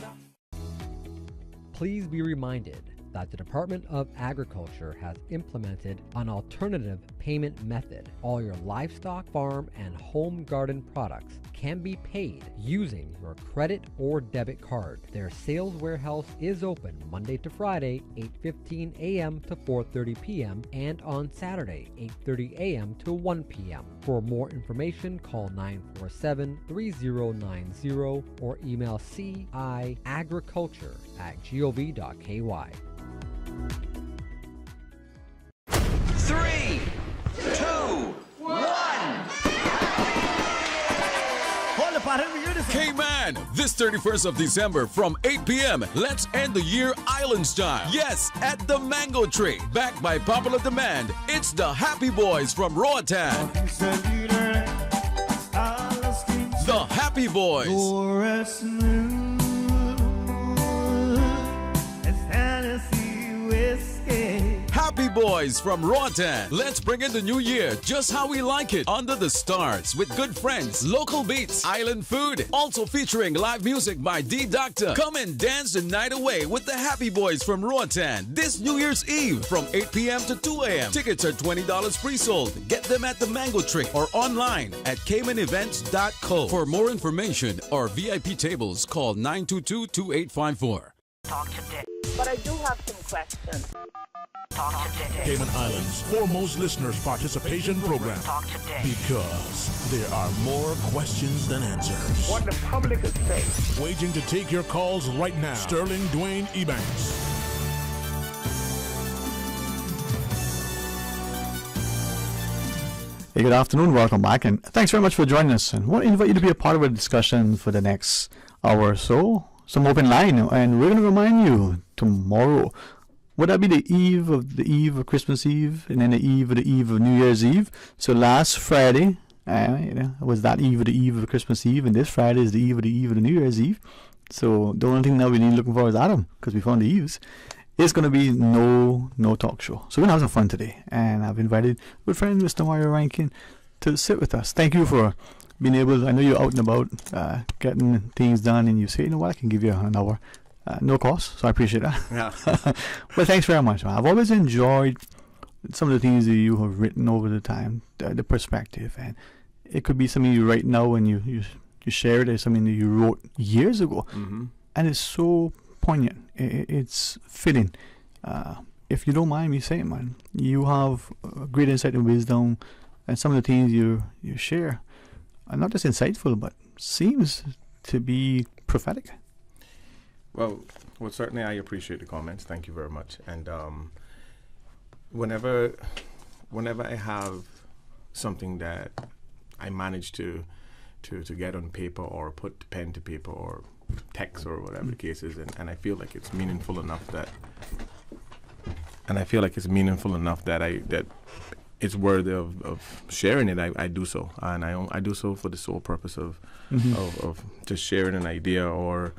Please be reminded that the Department of Agriculture has implemented an alternative payment method. All your livestock, farm, and home garden products can be paid using your credit or debit card. Their sales warehouse is open Monday to Friday, 8:15 a.m. to 4:30 p.m. and on Saturday, 8:30 a.m. to 1 p.m. For more information, call 947-3090 or email ciagriculture@gov.ky. 3, 2, 1. K-Man, this 31st of December from 8 p.m. Let's end the year island style. Yes, at the Mango Tree. Backed by popular demand, it's the Happy Boys from Roatan. The Happy Boys. Happy Boys from Roatan. Let's bring in the new year just how we like it. Under the stars with good friends, local beats, island food. Also featuring live music by D-Doctor. Come and dance the night away with the Happy Boys from Roatan this New Year's Eve from 8 p.m. to 2 a.m. Tickets are $20 pre-sold. Get them at the Mango Tree or online at caymanevents.co. For more information or VIP tables, call 922-2854. Talk today. But I do have some questions. Talk today. Cayman Islands' foremost listeners participation program. Talk today. Because there are more questions than answers. What the public is saying. Waging to take your calls right now. Sterling Dwayne Ebanks. Hey, good afternoon. Welcome back, and thanks very much for joining us. And I want to invite you to be a part of a discussion for the next hour or so. Some open line, and we're going to remind you tomorrow. Would that be the eve of Christmas Eve, and then the eve of New Year's Eve? So last Friday was that eve of Christmas Eve, and this Friday is the eve of the New Year's Eve. So the only thing now we need looking for is Adam, because we found the eves. It's going to be no talk show. So we're going to have some fun today, and I've invited good friend Mr. Mario Rankin to sit with us. Thank you for being able. I know you're out and about getting things done, and you say, you know what, I can give you an hour. No cost, so I appreciate that. Yeah. But thanks very much. I've always enjoyed some of the things that you have written over the time, the perspective, and it could be something you write now and you share it as something that you wrote years ago, and it's so poignant. It's fitting. If you don't mind me saying, man, you have great insight and wisdom, and some of the things you share are not just insightful, but seems to be prophetic. Well, certainly I appreciate the comments. Thank you very much. And whenever I have something that I manage to get on paper or put pen to paper or text or whatever the case is, and I feel like it's meaningful enough that it's worthy of sharing it, I do so, and I do so for the sole purpose of just sharing an idea or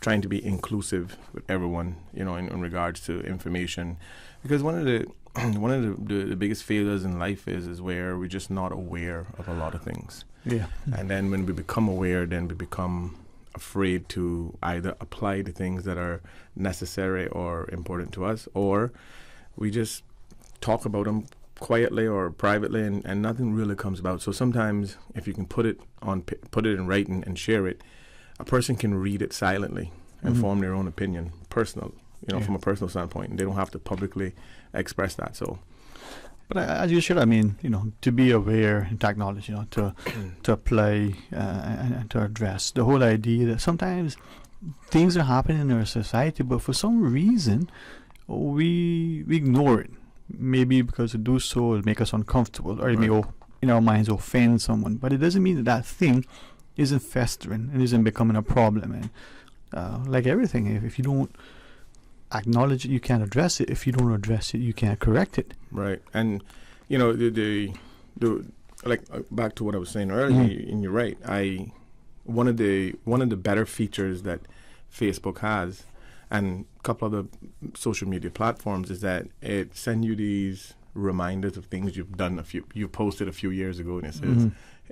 trying to be inclusive with everyone, in regards to information, because one of the biggest failures in life is where we're just not aware of a lot of things. Yeah. And then when we become aware, then we become afraid to either apply the things that are necessary or important to us, or we just talk about them quietly or privately, and nothing really comes about. So sometimes if you can put it in writing and share it, a person can read it silently and form their own opinion, personal, from a personal standpoint, and they don't have to publicly express that. So, but as you should, to be aware in technology, to apply and to address the whole idea that sometimes things are happening in our society, but for some reason we ignore it. Maybe because to do so will make us uncomfortable, or it may, in our minds, offend someone. But it doesn't mean that thing isn't festering and isn't becoming a problem. And like everything, if you don't acknowledge it, you can't address it. If you don't address it, you can't correct it. Right. And the back to what I was saying earlier, and you're right. One of the better features that Facebook has, and a couple of the social media platforms, is that it sends you these reminders of things you've done you posted a few years ago, and it says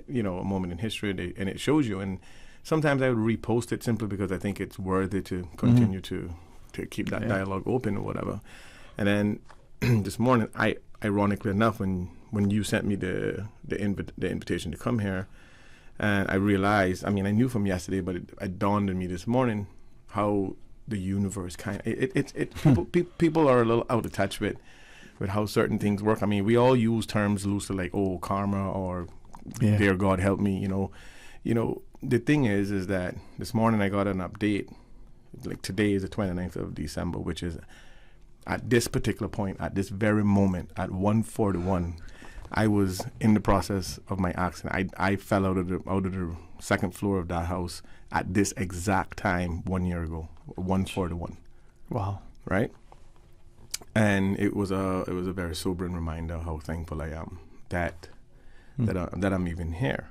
a moment in history, and it shows you. And sometimes I would repost it simply because I think it's worthy to continue to to keep that dialogue open or whatever. And then this morning, ironically enough, when you sent me the invitation to come here, and I realized, I mean, I knew from yesterday, but it dawned on me this morning how the universe people are a little out of touch with how certain things work. I mean, we all use terms loosely like, oh, karma, or dear God help me, you know. The thing is that this morning I got an update. Like today is the 29th of December, which is at this particular point, at this very moment, at 1:41, I was in the process of my accident. I fell out of the second floor of that house at this exact time 1 year ago, 1:41. Wow. Right? And it was a very sobering reminder how thankful I am that I'm even here.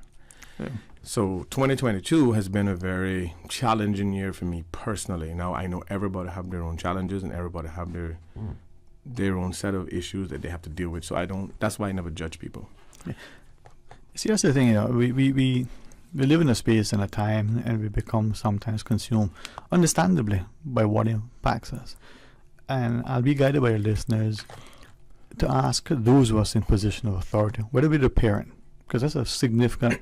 Yeah. So 2022 has been a very challenging year for me personally. Now I know everybody have their own challenges and everybody have their own set of issues that they have to deal with. So that's why I never judge people. Yeah. See, that's the thing, you know, we live in a space and a time, and we become sometimes consumed, understandably, by what impacts us. And I'll be guided by your listeners to ask those of us in position of authority, whether we're the parent, because that's a significant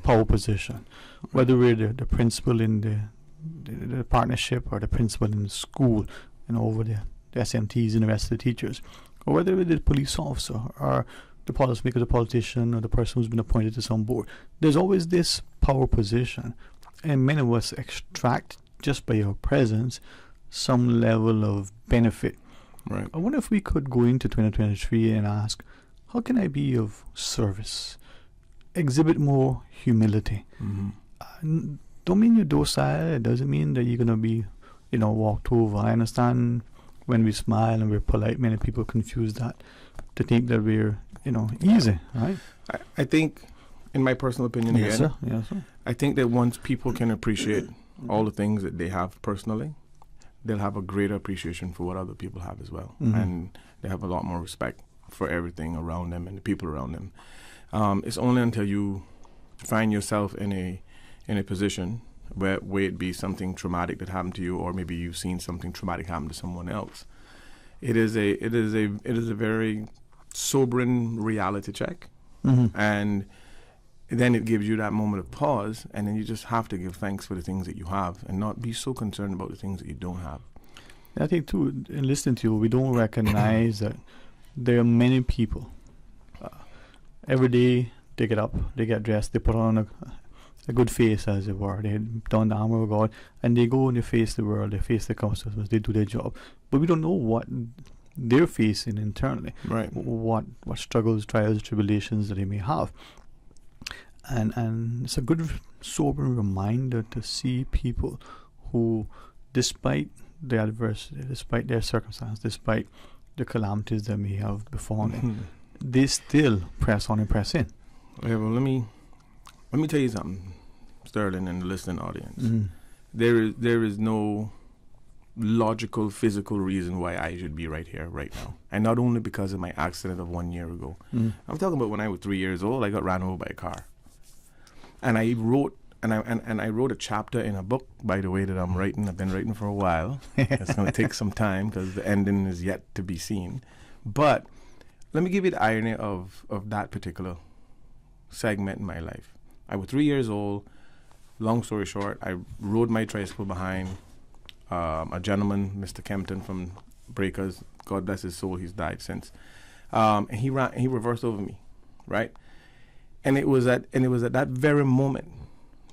power position, whether we're the principal in the partnership or the principal in the school, and over the SMTs and the rest of the teachers, or whether we're the police officer or the policymaker, the politician, or the person who's been appointed to some board. There's always this power position, and many of us extract just by your presence some level of benefit. Right. I wonder if we could go into 2023 and ask, how can I be of service? Exhibit more humility. Mm-hmm. Don't mean you're docile. It doesn't mean that you're going to be, walked over. I understand when we smile and we're polite, many people confuse that to think that we're, easy, right? I think, in my personal opinion, yes, sir. I think that once people can appreciate all the things that they have personally, they'll have a greater appreciation for what other people have as well. Mm-hmm. And they have a lot more respect for everything around them and the people around them. It's only until you find yourself in a position where it be something traumatic that happened to you, or maybe you've seen something traumatic happen to someone else. It is a very sobering reality check. Mm-hmm. And then it gives you that moment of pause, and then you just have to give thanks for the things that you have and not be so concerned about the things that you don't have. I think, too, in listening to you, we don't recognize that there are many people. Every day they get up, they get dressed, they put on a good face, as it were. They don the armor of God, and they go and they face the world, they face the customers, they do their job. But we don't know what they're facing internally, right? What struggles, trials, tribulations that they may have. And it's a good, sobering reminder to see people who, despite the adversity, despite their circumstance, despite the calamities that may have befallen them, they still press on and press in. Okay, well, let me tell you something, Sterling and the listening audience. Mm. There is no logical, physical reason why I should be right here, right now. And not only because of my accident of 1 year ago. Mm. I'm talking about when I was 3 years old, I got ran over by a car. And I wrote I wrote a chapter in a book, by the way, that I'm writing. I've been writing for a while. It's going to take some time because the ending is yet to be seen. But let me give you the irony of that particular segment in my life. I was 3 years old. Long story short, I rode my tricycle behind a gentleman, Mr. Kempton from Breakers. God bless his soul, he's died since. And he reversed over me, right? And it was at that very moment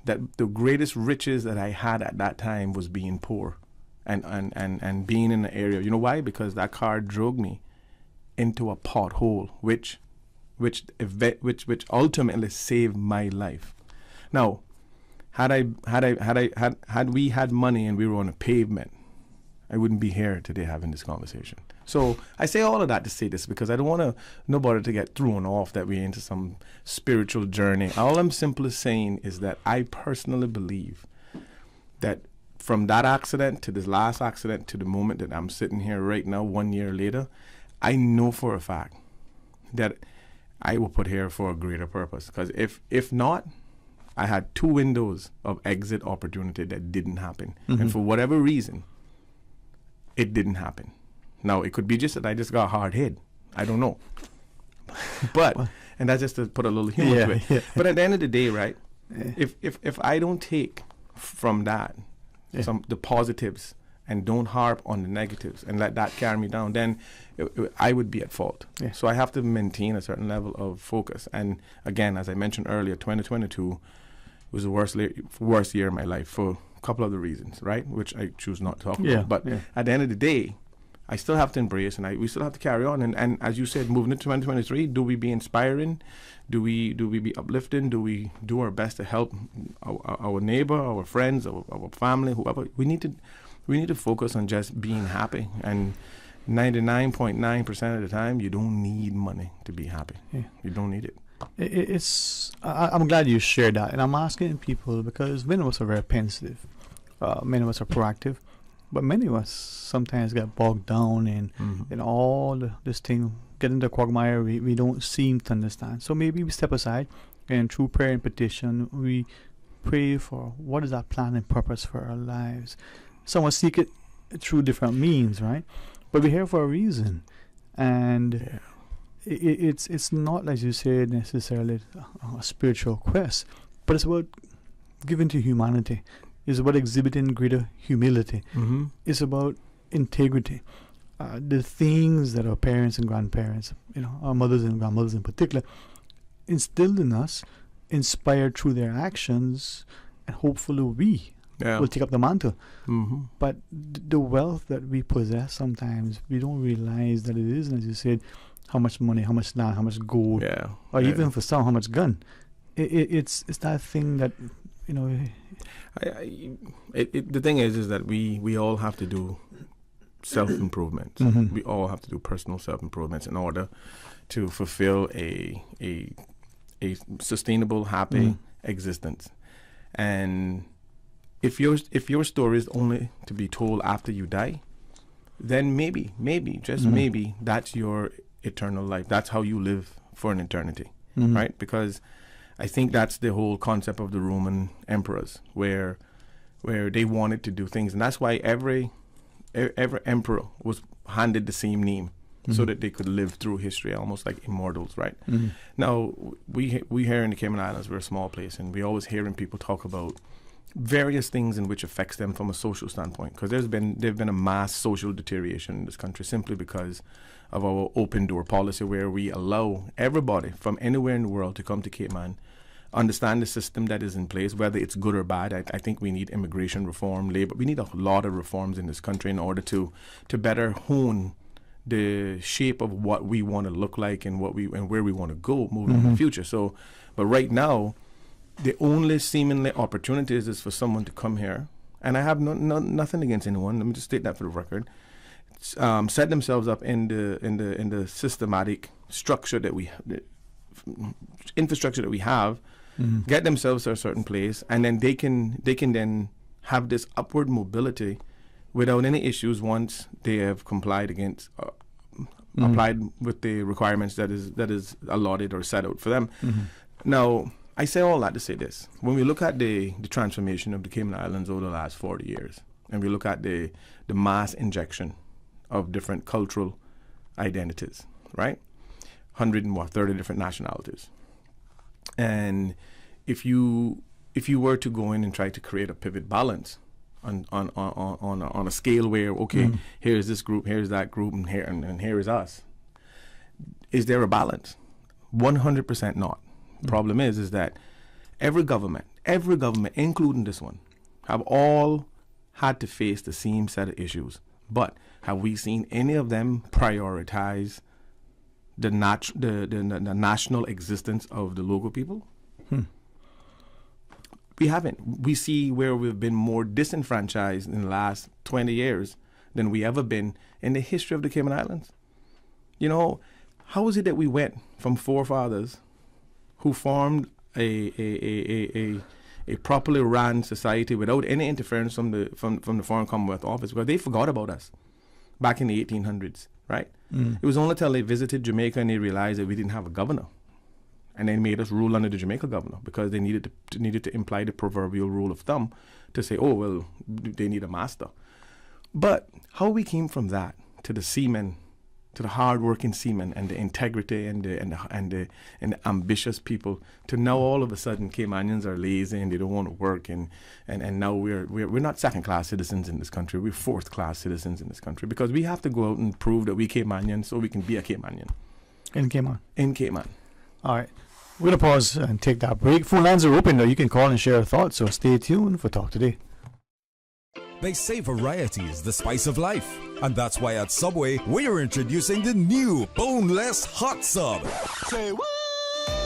that the greatest riches that I had at that time was being poor and being in the area. You know why? Because that car drove me into a pothole, which ultimately saved my life. Now, had we had money and we were on a pavement, I wouldn't be here today having this conversation. So I say all of that to say this because I don't want nobody to get thrown off that we're into some spiritual journey. All I'm simply saying is that I personally believe that from that accident to this last accident to the moment that I'm sitting here right now, 1 year later, I know for a fact that I will put here for a greater purpose. Because if not, I had 2 windows of exit opportunity that didn't happen. Mm-hmm. And for whatever reason, it didn't happen. Now, it could be just that I just got hard hit. I don't know. But, and that's just to put a little humor to it. Yeah. But at the end of the day, right, if I don't take from that the positives and don't harp on the negatives and let that carry me down, then I would be at fault. Yeah. So I have to maintain a certain level of focus. And again, as I mentioned earlier, 2022 was the worst year of my life for a couple of the reasons, right, which I choose not to talk about. But at the end of the day, I still have to embrace, and we still have to carry on. And as you said, moving into 2023, do we be inspiring? Do we be uplifting? Do we do our best to help our neighbor, our friends, our family, whoever? We need to focus on just being happy. And 99.9% of the time, you don't need money to be happy. Yeah. You don't need it. I'm glad you shared that, and I'm asking people because many of us are very pensive, many of us are proactive, but many of us sometimes get bogged down in all this thing, get into the quagmire we don't seem to understand. So maybe we step aside, and through prayer and petition, we pray for what is our plan and purpose for our lives. Someone seek it through different means, right? But we're here for a reason, and it's not, as you said, necessarily a spiritual quest, but it's about giving to humanity. It's about exhibiting greater humility. Mm-hmm. It's about integrity. The things that our parents and grandparents, our mothers and grandmothers in particular, instilled in us, inspired through their actions, and hopefully we will take up the mantle. Mm-hmm. But the wealth that we possess, sometimes we don't realize that it is, and as you said, how much money, how much land, how much gold, or even for some, how much gun. It's that thing that, the thing is that we all have to do self-improvement. Mm-hmm. We all have to do personal self-improvements in order to fulfill a sustainable, happy existence. And if your story is only to be told after you die, then maybe, just maybe, that's your eternal life. That's how you live for an eternity, right? Because I think that's the whole concept of the Roman emperors, where they wanted to do things, and that's why every emperor was handed the same name, so that they could live through history, almost like immortals, right? Mm-hmm. Now we here in the Cayman Islands, we're a small place, and we always hearing people talk about various things in which affects them from a social standpoint, because there've been a mass social deterioration in this country simply because of our open door policy, where we allow everybody from anywhere in the world to come to Cayman, understand the system that is in place, whether it's good or bad. I think we need immigration reform, labor. We need a lot of reforms in this country in order to better hone the shape of what we want to look like and where we want to go moving in the future. So, but right now, the only seemingly opportunities is for someone to come here, and I have nothing against anyone. Let me just state that for the record. Set themselves up in the systematic structure that infrastructure that we have, get themselves to a certain place, and then they can then have this upward mobility without any issues once they have applied with the requirements that is allotted or set out for them. Now, I say all that to say this: when we look at the transformation of the Cayman Islands over the last 40 years, and we look at the mass injection of different cultural identities, right? 130 different nationalities. And if you were to go in and try to create a pivot balance on a scale where, here's this group, here's that group, and here is us, is there a balance? 100% not. Problem is that every government, including this one, have all had to face the same set of issues. But have we seen any of them prioritize the national existence of the local people? We haven't. We see where we've been more disenfranchised in the last 20 years than we ever been in the history of the Cayman Islands. How is it that we went from forefathers who formed a properly ran society without any interference from the Foreign Commonwealth Office, because they forgot about us back in the 1800s, right? It was only until they visited Jamaica and they realized that we didn't have a governor, and they made us rule under the Jamaica governor, because they needed to imply the proverbial rule of thumb to say, oh, well, they need a master. But how we came from that to the seamen, to the hard-working seamen and the integrity and the ambitious people, to now all of a sudden Caymanians are lazy and they don't want to work, and now we're not second-class citizens in this country. We're fourth-class citizens in this country because we have to go out and prove that we Caymanian so we can be a Caymanian. In Cayman. In Cayman. All right. We're going to pause and take that break. Phone lines are open, though. You can call and share your thoughts, so stay tuned for Talk Today. They say variety is the spice of life. And that's why at Subway, we're introducing the new Boneless Hot Sub. Say what?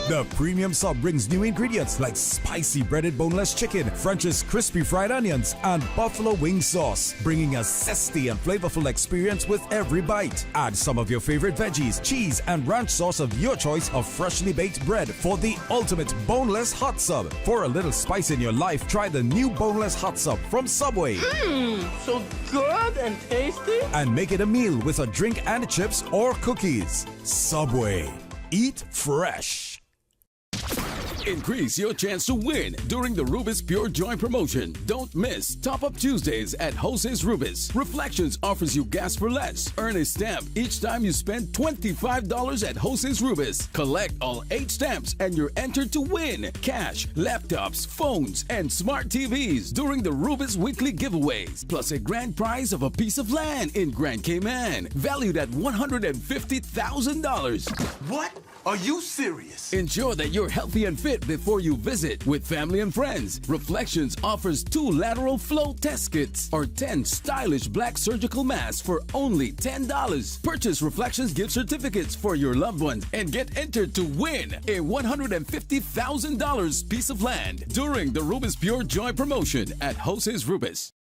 The premium sub brings new ingredients like spicy breaded boneless chicken, French's crispy fried onions, and buffalo wing sauce, bringing a zesty and flavorful experience with every bite. Add some of your favorite veggies, cheese, and ranch sauce of your choice of freshly baked bread for the ultimate boneless hot sub. For a little spice in your life, try the new Boneless Hot Sub from Subway. So good and tasty. And make it a meal with a drink and chips or cookies. Subway. Eat fresh. Increase your chance to win during the Rubis Pure Joy promotion. Don't miss Top Up Tuesdays at Jose's Rubis. Reflections offers you gas for less. Earn a stamp each time you spend $25 at Jose's Rubis. Collect all 8 stamps and you're entered to win cash, laptops, phones, and smart TVs during the Rubis weekly giveaways. Plus a grand prize of a piece of land in Grand Cayman, valued at $150,000. What? Are you serious? Ensure that you're healthy and fit before you visit with family and friends. Reflections offers 2 lateral flow test kits or 10 stylish black surgical masks for only $10. Purchase Reflections gift certificates for your loved ones and get entered to win a $150,000 piece of land during the Rubis Pure Joy promotion at Jose's Rubis.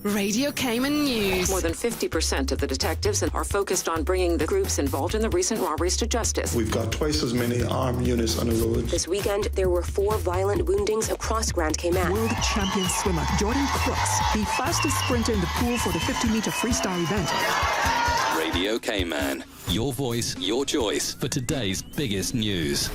Radio Cayman News. More than 50% of the detectives are focused on bringing the groups involved in the recent robberies to justice. We've got twice as many armed units on the road. This weekend, there were 4 violent woundings across Grand Cayman. World champion swimmer Jordan Crooks, the fastest sprinter in the pool for the 50-meter freestyle event. Radio Cayman, your voice, your choice for today's biggest news.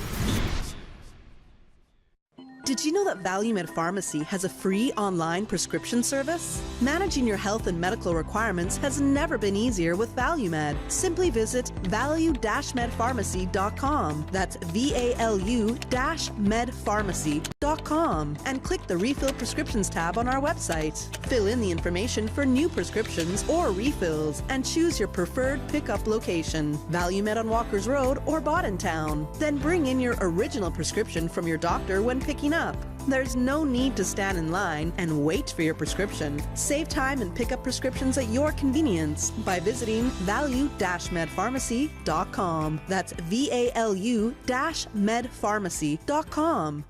Did you know that ValueMed Pharmacy has a free online prescription service? Managing your health and medical requirements has never been easier with ValueMed. Simply visit value-medpharmacy.com. That's VALU-medpharmacy.com and click the Refill Prescriptions tab on our website. Fill in the information for new prescriptions or refills and choose your preferred pickup location. ValueMed on Walkers Road or Town. Then bring in your original prescription from your doctor when picking up. There's no need to stand in line and wait for your prescription. Save time and pick up prescriptions at your convenience by visiting value-medpharmacy.com. That's VALU-medpharmacy.com.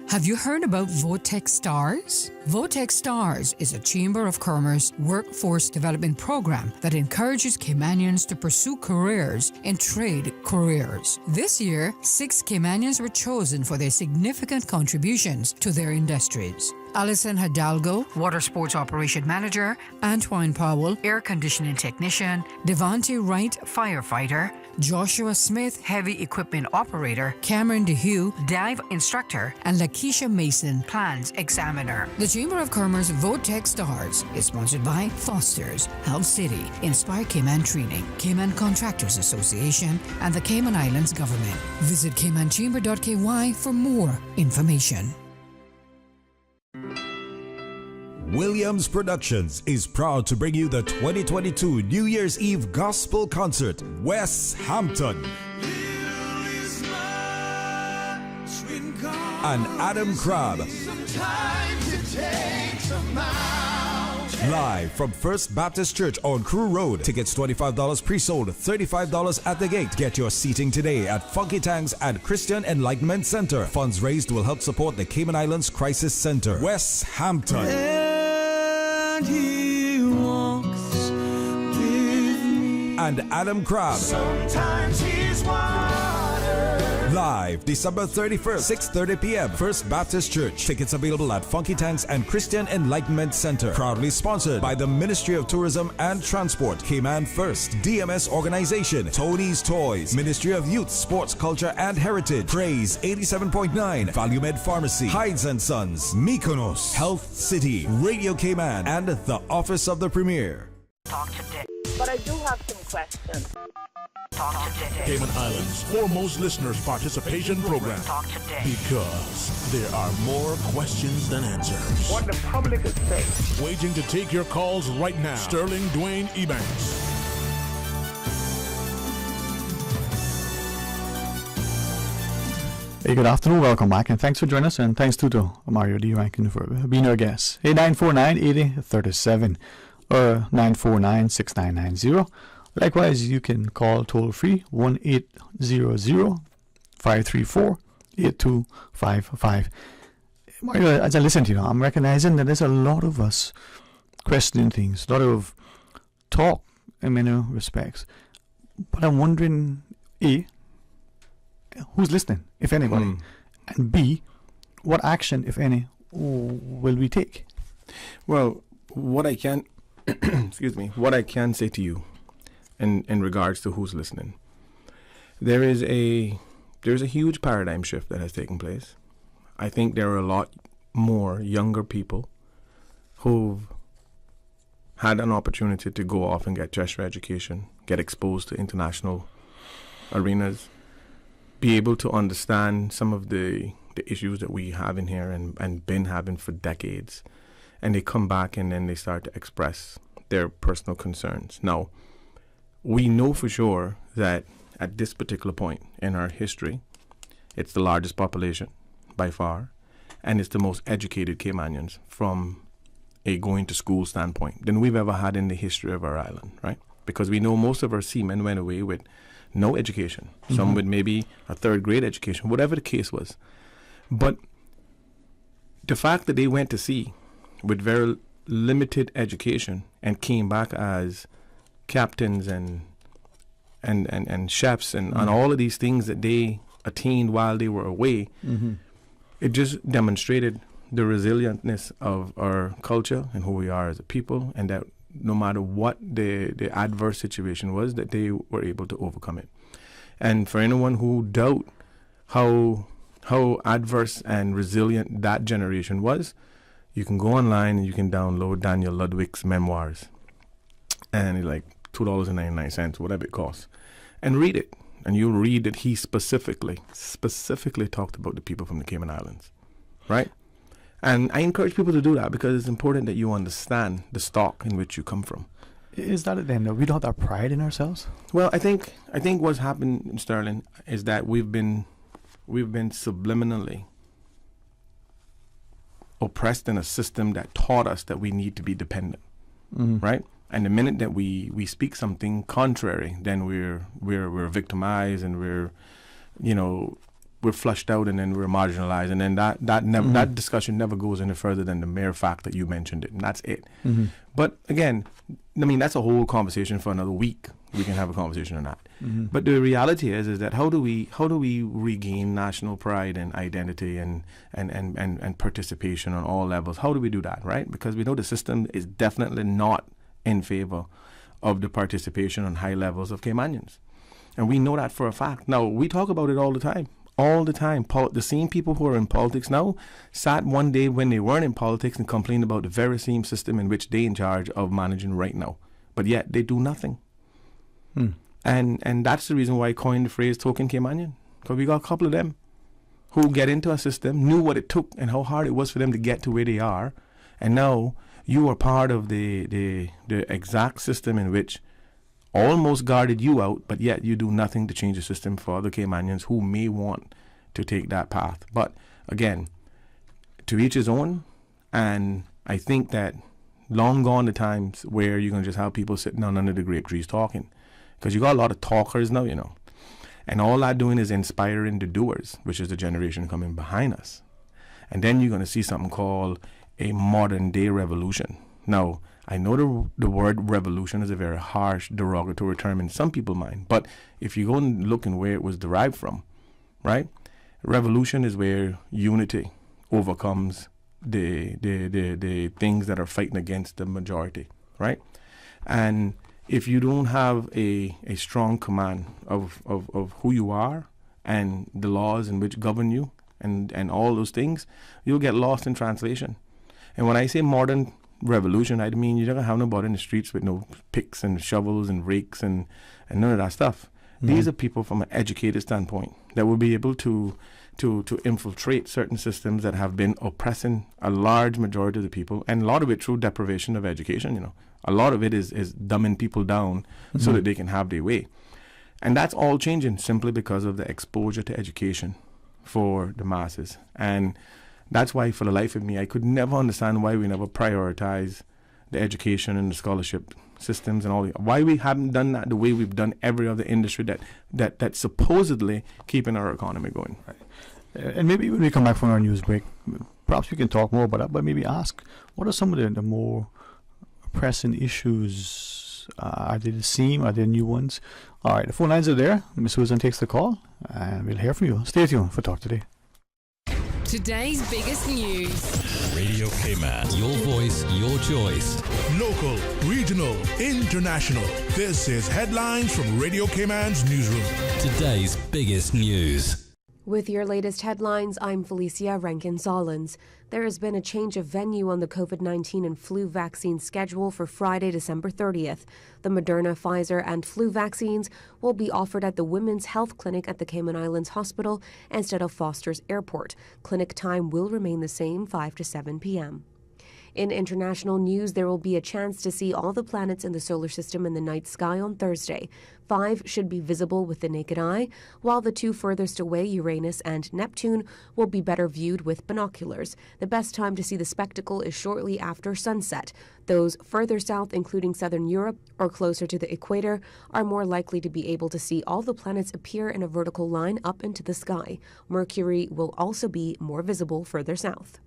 Have you heard about Votex Stars? Votex Stars is a Chamber of Commerce workforce development program that encourages Caymanians to pursue careers in trade careers. This year, 6 Caymanians were chosen for their significant contributions to their industries. Alison Hidalgo, Water Sports Operation Manager, Antoine Powell, Air Conditioning Technician, Devontae Wright, Firefighter, Joshua Smith, Heavy Equipment Operator, Cameron DeHue, Dive Instructor, and Lakeisha Mason, Plans Examiner. The Chamber of Commerce Votex Stars is sponsored by Foster's, Health City, Inspire Cayman Training, Cayman Contractors Association, and the Cayman Islands Government. Visit caymanchamber.ky for more information. Williams Productions is proud to bring you the 2022 New Year's Eve Gospel Concert, West Hampton. And Adam Crabb. Live from First Baptist Church on Crew Road. Tickets $25 pre-sold, $35 at the gate. Get your seating today at Funky Tanks and Christian Enlightenment Center. Funds raised will help support the Cayman Islands Crisis Center. West Hampton. And he walks with me. And Adam Crabb. Sometimes he's water. Live December 31st, 6:30 p.m. First Baptist Church. Tickets available at Funky Tanks and Christian Enlightenment Center. Proudly sponsored by the Ministry of Tourism and Transport, Cayman First, DMS Organization, Tony's Toys, Ministry of Youth, Sports, Culture and Heritage, Praise 87.9, Valumed Pharmacy, Hides and Sons, Mykonos, Health City, Radio Cayman, and the Office of the Premier. Talk today. But I do have some questions. Talk today. Cayman Islands' foremost listeners participation program. Talk today. Because there are more questions than answers. What the public is saying. Waiting to take your calls right now. Sterling Dwayne Ebanks. Hey, good afternoon, welcome back, and thanks for joining us, and thanks to Mario D. Rankin for being our guest. Hey, 949-8037 or 949-6990. Likewise, you can call toll-free 1-800-534-8255. Mario, as I listen to you, I'm recognizing that there's a lot of us questioning things, a lot of talk in many respects. But I'm wondering, A, who's listening, if anybody? And B, what action, if any, will we take? Well, what I can, excuse me, what I can say to you in regards to who's listening, there's a huge paradigm shift that has taken place. I think there are a lot more younger people who've had an opportunity to go off and get tertiary education, get exposed to international arenas, be able to understand some of the issues that we have in here and been having for decades. And they come back and then they start to express their personal concerns. Now, we know for sure that at this particular point in our history, it's the largest population by far, and it's the most educated Caymanians from a going to school standpoint than we've ever had in the history of our island, right? Because we know most of our seamen went away with no education, some with maybe a third grade education, whatever the case was. But the fact that they went to sea with very limited education and came back as captains and chefs and all of these things that they attained while they were away, it just demonstrated the resilientness of our culture and who we are as a people, and that no matter what the adverse situation was, that they were able to overcome it. And for anyone who doubt how adverse and resilient that generation was, you can go online and you can download Daniel Ludwig's memoirs, and it's like $2.99, whatever it costs, and read it. And you'll read that he specifically talked about the people from the Cayman Islands, right? And I encourage people to do that because it's important that you understand the stock in which you come from. Is that it then? We don't have that pride in ourselves? Well, I think what's happened in Sterling is that we've been subliminally oppressed in a system that taught us that we need to be dependent, right? And the minute that we speak something contrary, then we're victimized and we're flushed out, and then we're marginalized, and then that discussion never goes any further than the mere fact that you mentioned it, and that's it. But again, I mean, that's a whole conversation for another week. We can have a conversation on that. But the reality is that how do we regain national pride and identity and participation on all levels? How do we do that, right? Because we know the system is definitely not in favor of the participation on high levels of Caymanians. And we know that for a fact. Now, we talk about it all the time. The same people who are in politics now sat one day when they weren't in politics and complained about the very same system in which they're in charge of managing right now. But yet they do nothing. And that's the reason why I coined the phrase token Caymanian. Because we got a couple of them who get into a system, knew what it took and how hard it was for them to get to where they are. And now you are part of the exact system in which almost guarded you out, but yet you do nothing to change the system for other Caymanians who may want to take that path. But again, to each his own. And I think that long gone the times where you're going to just have people sitting on under the grape trees talking. Because you got a lot of talkers now, And all that doing is inspiring the doers, which is the generation coming behind us. And then you're going to see something called a modern day revolution. Now, I know the word revolution is a very harsh, derogatory term in some people's mind, but if you go and look and where it was derived from, right? Revolution is where unity overcomes the things that are fighting against the majority, right? And if you don't have a strong command of who you are and the laws in which govern you and all those things, you'll get lost in translation. And when I say modern revolution, I mean you're not gonna have nobody in the streets with no picks and shovels and rakes and none of that stuff. These are people from an educated standpoint that will be able to infiltrate certain systems that have been oppressing a large majority of the people, and a lot of it through deprivation of education. You know, a lot of it is dumbing people down so that they can have their way. And that's all changing simply because of the exposure to education for the masses. And that's why, for the life of me, I could never understand why we never prioritize the education and the scholarship systems and all. Why we haven't done that the way we've done every other industry that's supposedly keeping our economy going. Right. And maybe when we come back from our news break, perhaps we can talk more about that, but maybe ask, what are some of the more pressing issues? Are they the same? Are there new ones? All right, the phone lines are there. Ms. Susan takes the call, and we'll hear from you. Stay tuned for Talk Today. Today's biggest news. Radio Cayman. Your voice, your choice. Local, regional, international. This is Headlines from Radio Cayman's newsroom. Today's biggest news. With your latest headlines, I'm Felicia Rankin-Solins. There has been a change of venue on the COVID-19 and flu vaccine schedule for Friday, December 30th. The Moderna, Pfizer, and flu vaccines will be offered at the Women's Health Clinic at the Cayman Islands Hospital instead of Foster's Airport. Clinic time will remain the same, 5 to 7 p.m. In international news, there will be a chance to see all the planets in the solar system in the night sky on Thursday. 5 should be visible with the naked eye, while the 2 furthest away, Uranus and Neptune, will be better viewed with binoculars. The best time to see the spectacle is shortly after sunset. Those further south, including southern Europe or closer to the equator, are more likely to be able to see all the planets appear in a vertical line up into the sky. Mercury will also be more visible further south.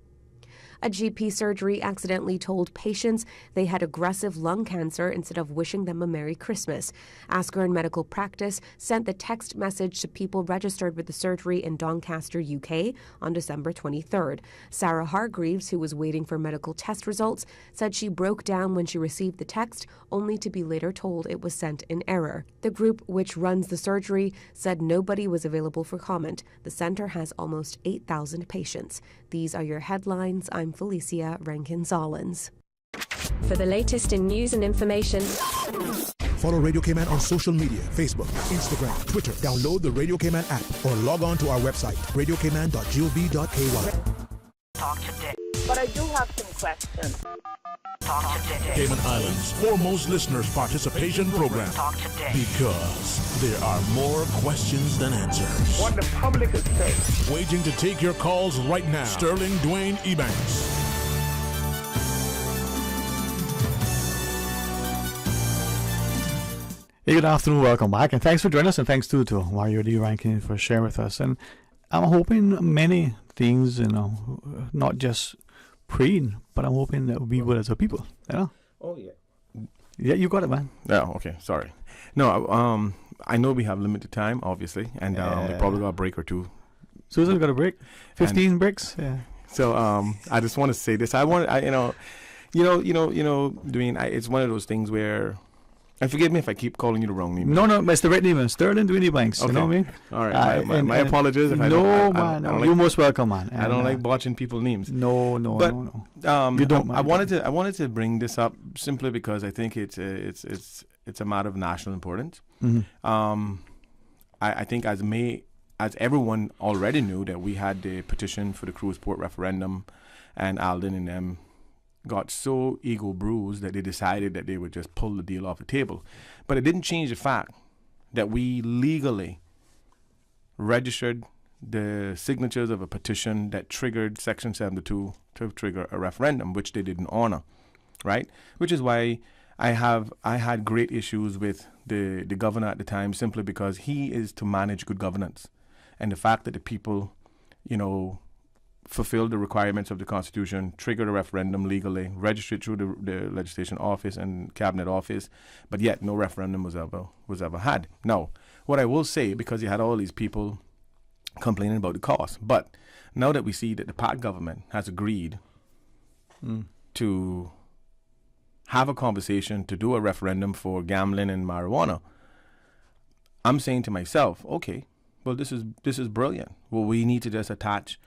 A GP surgery accidentally told patients they had aggressive lung cancer instead of wishing them a Merry Christmas. Askern Medical Practice sent the text message to people registered with the surgery in Doncaster, UK on December 23rd. Sarah Hargreaves, who was waiting for medical test results, said she broke down when she received the text, only to be later told it was sent in error. The group which runs the surgery said nobody was available for comment. The center has almost 8,000 patients. These are your headlines. I'm Felicia Rankin-Solins. For the latest in news and information, follow Radio Cayman on social media, Facebook, Instagram, Twitter. Download the Radio Cayman app or log on to our website, radiocayman.gov.ky. Talk today. But I do have some questions. Talk today. Cayman Islands' foremost listeners participation program. Talk today. Because there are more questions than answers. What the public is saying. Waiting to take your calls right now. Sterling Dwayne Ebanks. Hey, good afternoon, welcome back, and thanks for joining us, and thanks to Mario D. Rankin for sharing with us. And I'm hoping many things, not just praying, but I'm hoping that we will as a people, Oh, yeah. Yeah, you got it, man. Oh, okay, sorry. No, I know we have limited time, obviously, and we probably got a break or two. Susan got a break? 15 breaks? Yeah. So I just want to say this. Dwayne, it's one of those things where, and forgive me if I keep calling you the wrong name. No, it's the right name, Sterling Dwayne Ebanks. Okay. You know what I mean? All right. My apologies. If I you're most welcome, man. I don't like botching people's names. No. You don't. I wanted to bring this up simply because I think it's a matter of national importance. Mm-hmm. I think as everyone already knew that we had the petition for the cruise port referendum, and Alden and them got so ego bruised that they decided that they would just pull the deal off the table. But it didn't change the fact that we legally registered the signatures of a petition that triggered Section 72 to trigger a referendum, which they didn't honor, right? Which is why I had great issues with the governor at the time, simply because he is to manage good governance. And the fact that the people, fulfilled the requirements of the Constitution, triggered a referendum legally, registered through the legislation office and cabinet office, but yet no referendum was ever had. Now, what I will say, because you had all these people complaining about the cost. But now that we see that the PAC government has agreed to have a conversation to do a referendum for gambling and marijuana, I'm saying to myself, okay, well, this is brilliant. Well, we need to just attach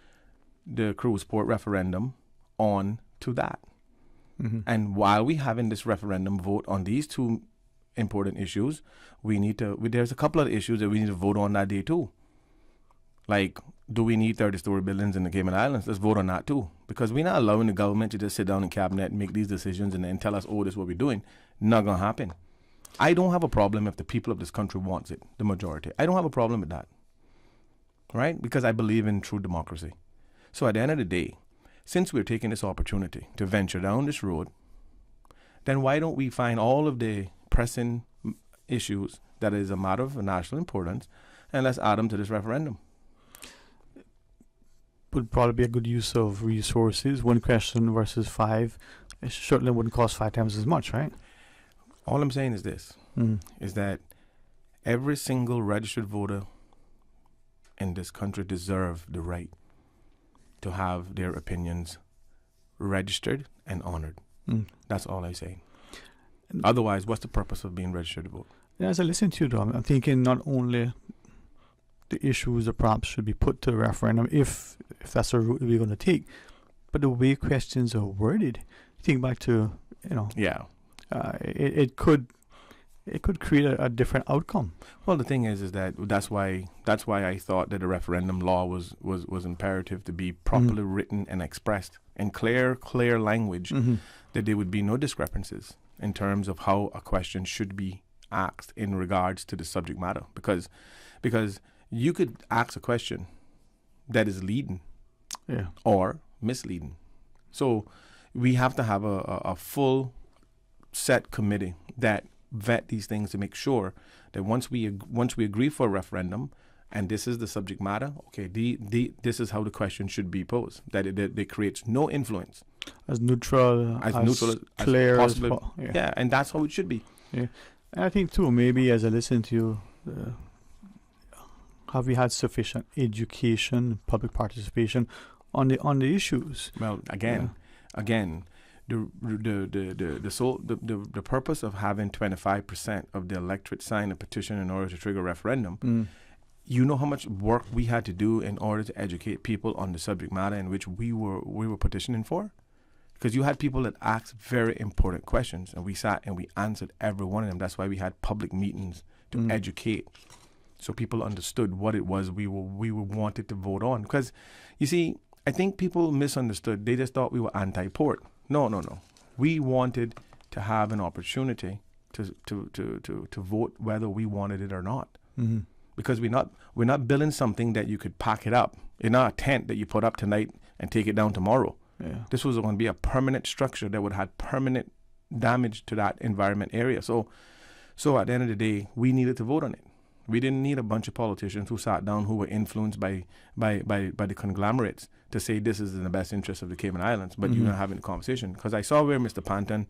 the cruise port referendum on to that. And while we having this referendum vote on these two important issues, there's a couple of issues that we need to vote on that day too. Like, do we need 30-story buildings in the Cayman Islands? Let's vote on that too. Because we're not allowing the government to just sit down in cabinet and make these decisions and then tell us, oh, this is what we're doing. Not going to happen. I don't have a problem if the people of this country wants it, the majority. I don't have a problem with that. Right? Because I believe in true democracy. So at the end of the day, since we're taking this opportunity to venture down this road, then why don't we find all of the pressing issues that is a matter of national importance and let's add them to this referendum? Would probably be a good use of resources. One question versus 5, it certainly wouldn't cost 5 times as much, right? All I'm saying is this, is that every single registered voter in this country deserve the right to have their opinions registered and honored. That's all I say. Otherwise, what's the purpose of being registered to vote? Yeah, as I listen to you, though, I'm thinking not only the issues that perhaps should be put to the referendum, if that's the route we're going to take, but the way questions are worded. Think back to, it could create a different outcome. Well, the thing is that's why I thought that the referendum law was imperative to be properly written and expressed in clear language, that there would be no discrepancies in terms of how a question should be asked in regards to the subject matter. Because you could ask a question that is leading or misleading. So we have to have a full set committee that vet these things to make sure that once we agree for a referendum and this is the subject matter, okay, this is how the question should be posed, that it creates no influence. As neutral as clear as possible. Yeah, and that's how it should be. Yeah, and I think too, maybe as I listen to you, have we had sufficient education, public participation on the issues? Well, again, the purpose of having 25% of the electorate sign a petition in order to trigger a referendum, you know how much work we had to do in order to educate people on the subject matter in which we were petitioning for? Because you had people that asked very important questions, and we sat and we answered every one of them. That's why we had public meetings to educate, so people understood what it was we wanted to vote on. Because, you see, I think people misunderstood. They just thought we were anti-port. No. We wanted to have an opportunity to vote whether we wanted it or not. Because we're not building something that you could pack it up. It's not a tent that you put up tonight and take it down tomorrow. Yeah. This was going to be a permanent structure that would have permanent damage to that environment area. So at the end of the day, we needed to vote on it. We didn't need a bunch of politicians who sat down who were influenced by the conglomerates to say this is in the best interest of the Cayman Islands, but you're not having a conversation. Because I saw where Mr. Panton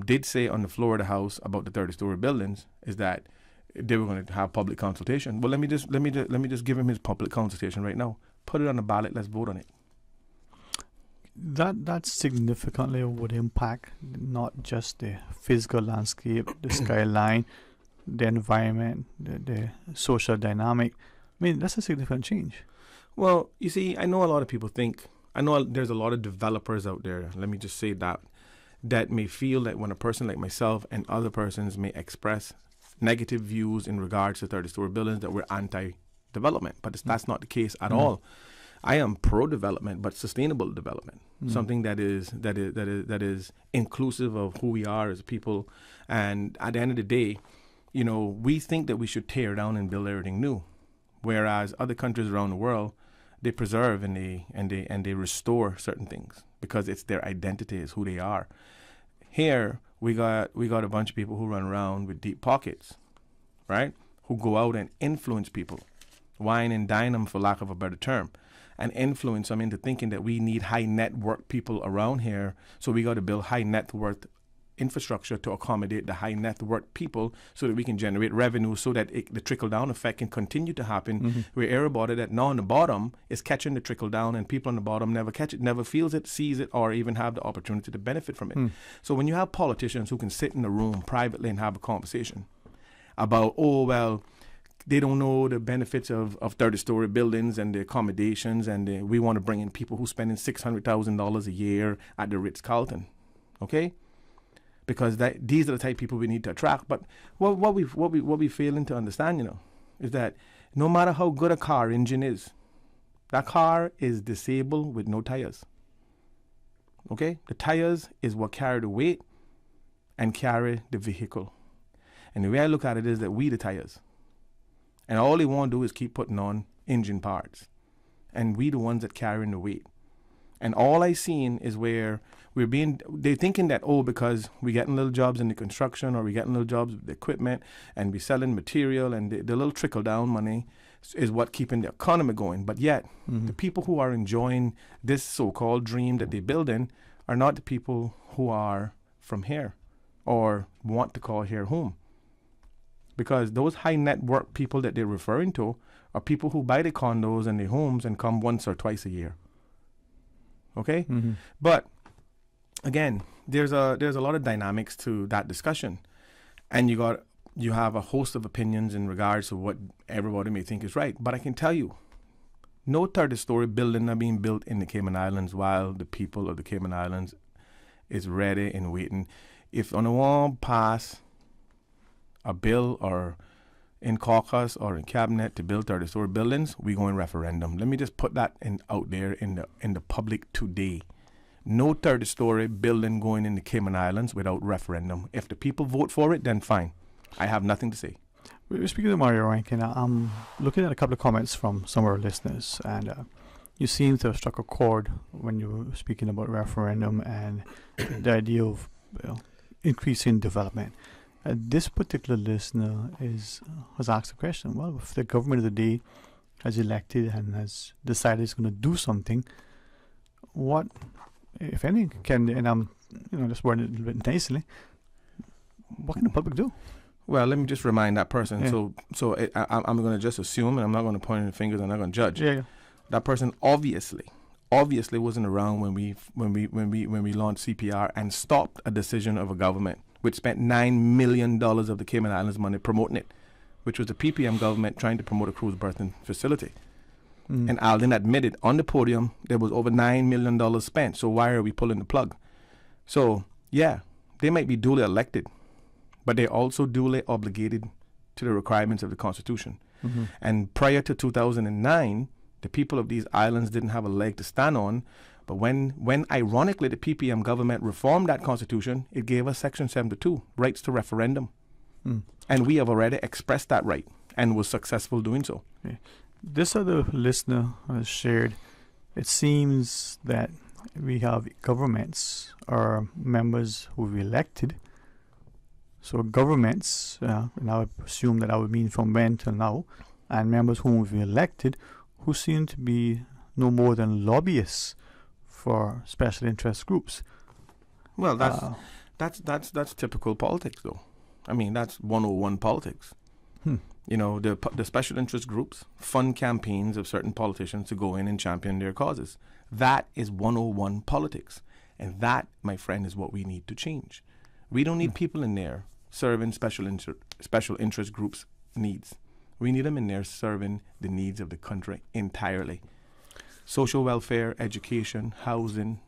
did say on the floor of the House about the 30-story buildings is that they were going to have public consultation. Well, let me just give him his public consultation right now. Put it on the ballot. Let's vote on it. That significantly would impact not just the physical landscape, the skyline, the environment, the social dynamic. I mean, that's a significant change. Well, you see, I know a lot of people there's a lot of developers out there, let me just say that may feel that when a person like myself and other persons may express negative views in regards to 30-story buildings, that we're anti-development. But that's not the case at all. I am pro-development, but sustainable development, something that is inclusive of who we are as people. And at the end of the day, we think that we should tear down and build everything new, whereas other countries around the world, they preserve and they restore certain things because it's their identity, is who they are. Here we got a bunch of people who run around with deep pockets, right? Who go out and influence people, wine and dine them, for lack of a better term, and influence them into thinking that we need high net worth people around here, so we got to build high net worth infrastructure to accommodate the high net worth people so that we can generate revenue so that the trickle-down effect can continue to happen, where everybody that now on the bottom is catching the trickle-down and people on the bottom never catch it, never feels it, sees it, or even have the opportunity to benefit from it. So when you have politicians who can sit in a room privately and have a conversation about, oh, well, they don't know the benefits of 30-story buildings and the accommodations, and we want to bring in people who are spending $600,000 a year at the Ritz-Carlton, okay? Because these are the type of people we need to attract. But what we failing to understand, is that no matter how good a car engine is, that car is disabled with no tires, okay? The tires is what carry the weight and carry the vehicle. And the way I look at it is that we the tires. And all they want to do is keep putting on engine parts. And we the ones that carrying the weight. And all I seen is where they're thinking that, oh, because we getting little jobs in the construction or we getting little jobs with the equipment and we selling material and the little trickle down money is what keeping the economy going. But yet, the people who are enjoying this so-called dream that they're building are not the people who are from here or want to call here home. Because those high net worth people that they're referring to are people who buy the condos and the homes and come once or twice a year. Okay? But again, there's a lot of dynamics to that discussion. And you have a host of opinions in regards to what everybody may think is right. But I can tell you, no 30-story building are being built in the Cayman Islands while the people of the Cayman Islands is ready and waiting. If on the wall pass a bill or in caucus or in cabinet to build 30-story buildings, we go in referendum. Let me just put that out there in the public today. No 30-story building going in the Cayman Islands without referendum. If the people vote for it, then fine. I have nothing to say. We're speaking to Mario Rankin. I'm looking at a couple of comments from some of our listeners, and you seem to have struck a chord when you were speaking about referendum and the idea of increasing development. This particular listener has asked a question. Well, if the government of the day has elected and has decided it's going to do something, what, if anything, can, and I'm just wording it a little bit nicely, what can the public do? Well, let me just remind that person. Yeah. So I'm going to just assume, and I'm not going to point any fingers. I'm not going to judge. Yeah. That person obviously wasn't around when we launched CPR and stopped a decision of a government which spent $9 million of the Cayman Islands money promoting it, which was the PPM government trying to promote a cruise berthing facility. And Alden admitted on the podium there was over $9 million spent. So why are we pulling the plug? So yeah, they might be duly elected, but they're also duly obligated to the requirements of the Constitution. And prior to 2009, the people of these islands didn't have a leg to stand on. But when ironically the PPM government reformed that constitution, it gave us Section 72, rights to referendum. And we have already expressed that right and was successful doing so. Okay. This other listener has shared, it seems that we have governments or members who we elected. So governments, and I would assume that would mean from when till now, and members whom we elected who seem to be no more than lobbyists for special interest groups. Well, that's typical politics, though. I mean, that's 101 politics. The special interest groups fund campaigns of certain politicians to go in and champion their causes. That is 101 politics. And that, my friend, is what we need to change. We don't need people in there serving special interest groups' needs. We need them in there serving the needs of the country entirely. Social welfare, education, housing,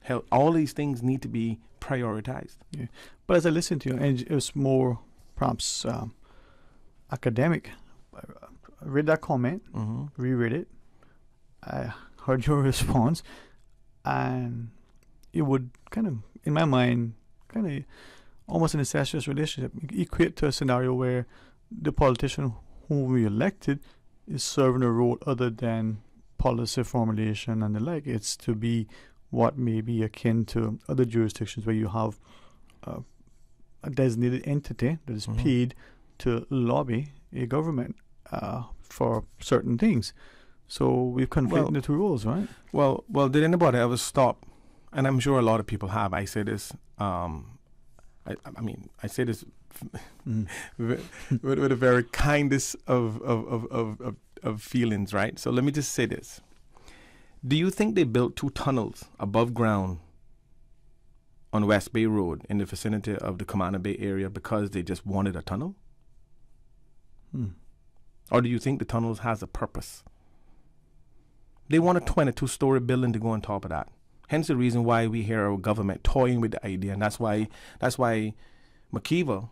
health, all these things need to be prioritized. Yeah. But as I listen to you, and it was more perhaps academic. I read that comment, reread it, I heard your response, and it would kind of, in my mind, kind of almost an incestuous relationship, equate to a scenario where the politician whom we elected is serving a role other than policy formulation and the like. It's to be what may be akin to other jurisdictions where you have a designated entity that is paid to lobby a government for certain things. So we've conflated the two roles, right? Well, did anybody ever stop? And I'm sure a lot of people have. I say this I mean, I say this with a very kindest of feelings, right? So let me just say this. Do you think they built 2 tunnels above ground on West Bay Road in the vicinity of the Commander Bay area because they just wanted a tunnel? Or do you think the tunnels has a purpose? They want a 22-story building to go on top of that. Hence the reason why we hear our government toying with the idea, and that's why McKeever,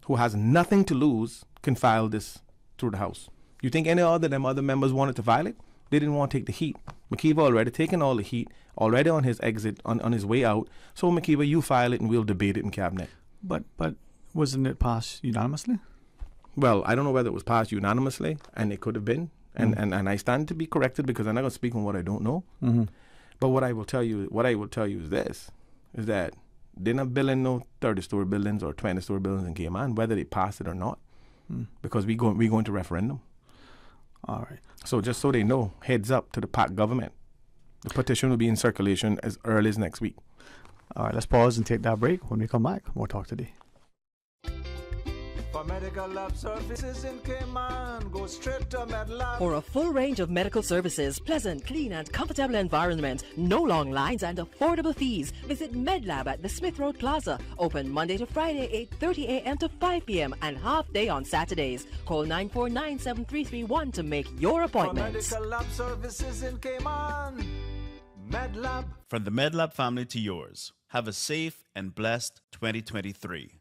who has nothing to lose, can file this through the House. You think any other members wanted to file it? They didn't want to take the heat. McKeever already taken all the heat, already on his exit, on his way out. So McKeever, you file it and we'll debate it in cabinet. But wasn't it passed unanimously? Well, I don't know whether it was passed unanimously, and it could have been. And I stand to be corrected because I'm not going to speak on what I don't know. Mm-hmm. But what I will tell you is this, is that they're not building no 30-story buildings or 20-story buildings in Cayman, whether they pass it or not, because we're going to referendum. All right. So just so they know, heads up to the PAC government. The petition will be in circulation as early as next week. All right, let's pause and take that break. When we come back, we'll talk today. For medical lab services in Cayman, go straight to MedLab. For a full range of medical services, pleasant, clean and comfortable environment, no long lines and affordable fees, visit MedLab at the Smith Road Plaza. Open Monday to Friday, 8:30 a.m. to 5 p.m. and half day on Saturdays. Call 949-7331 to make your appointment. For medical lab services in Cayman, MedLab. From the MedLab family to yours, have a safe and blessed 2023.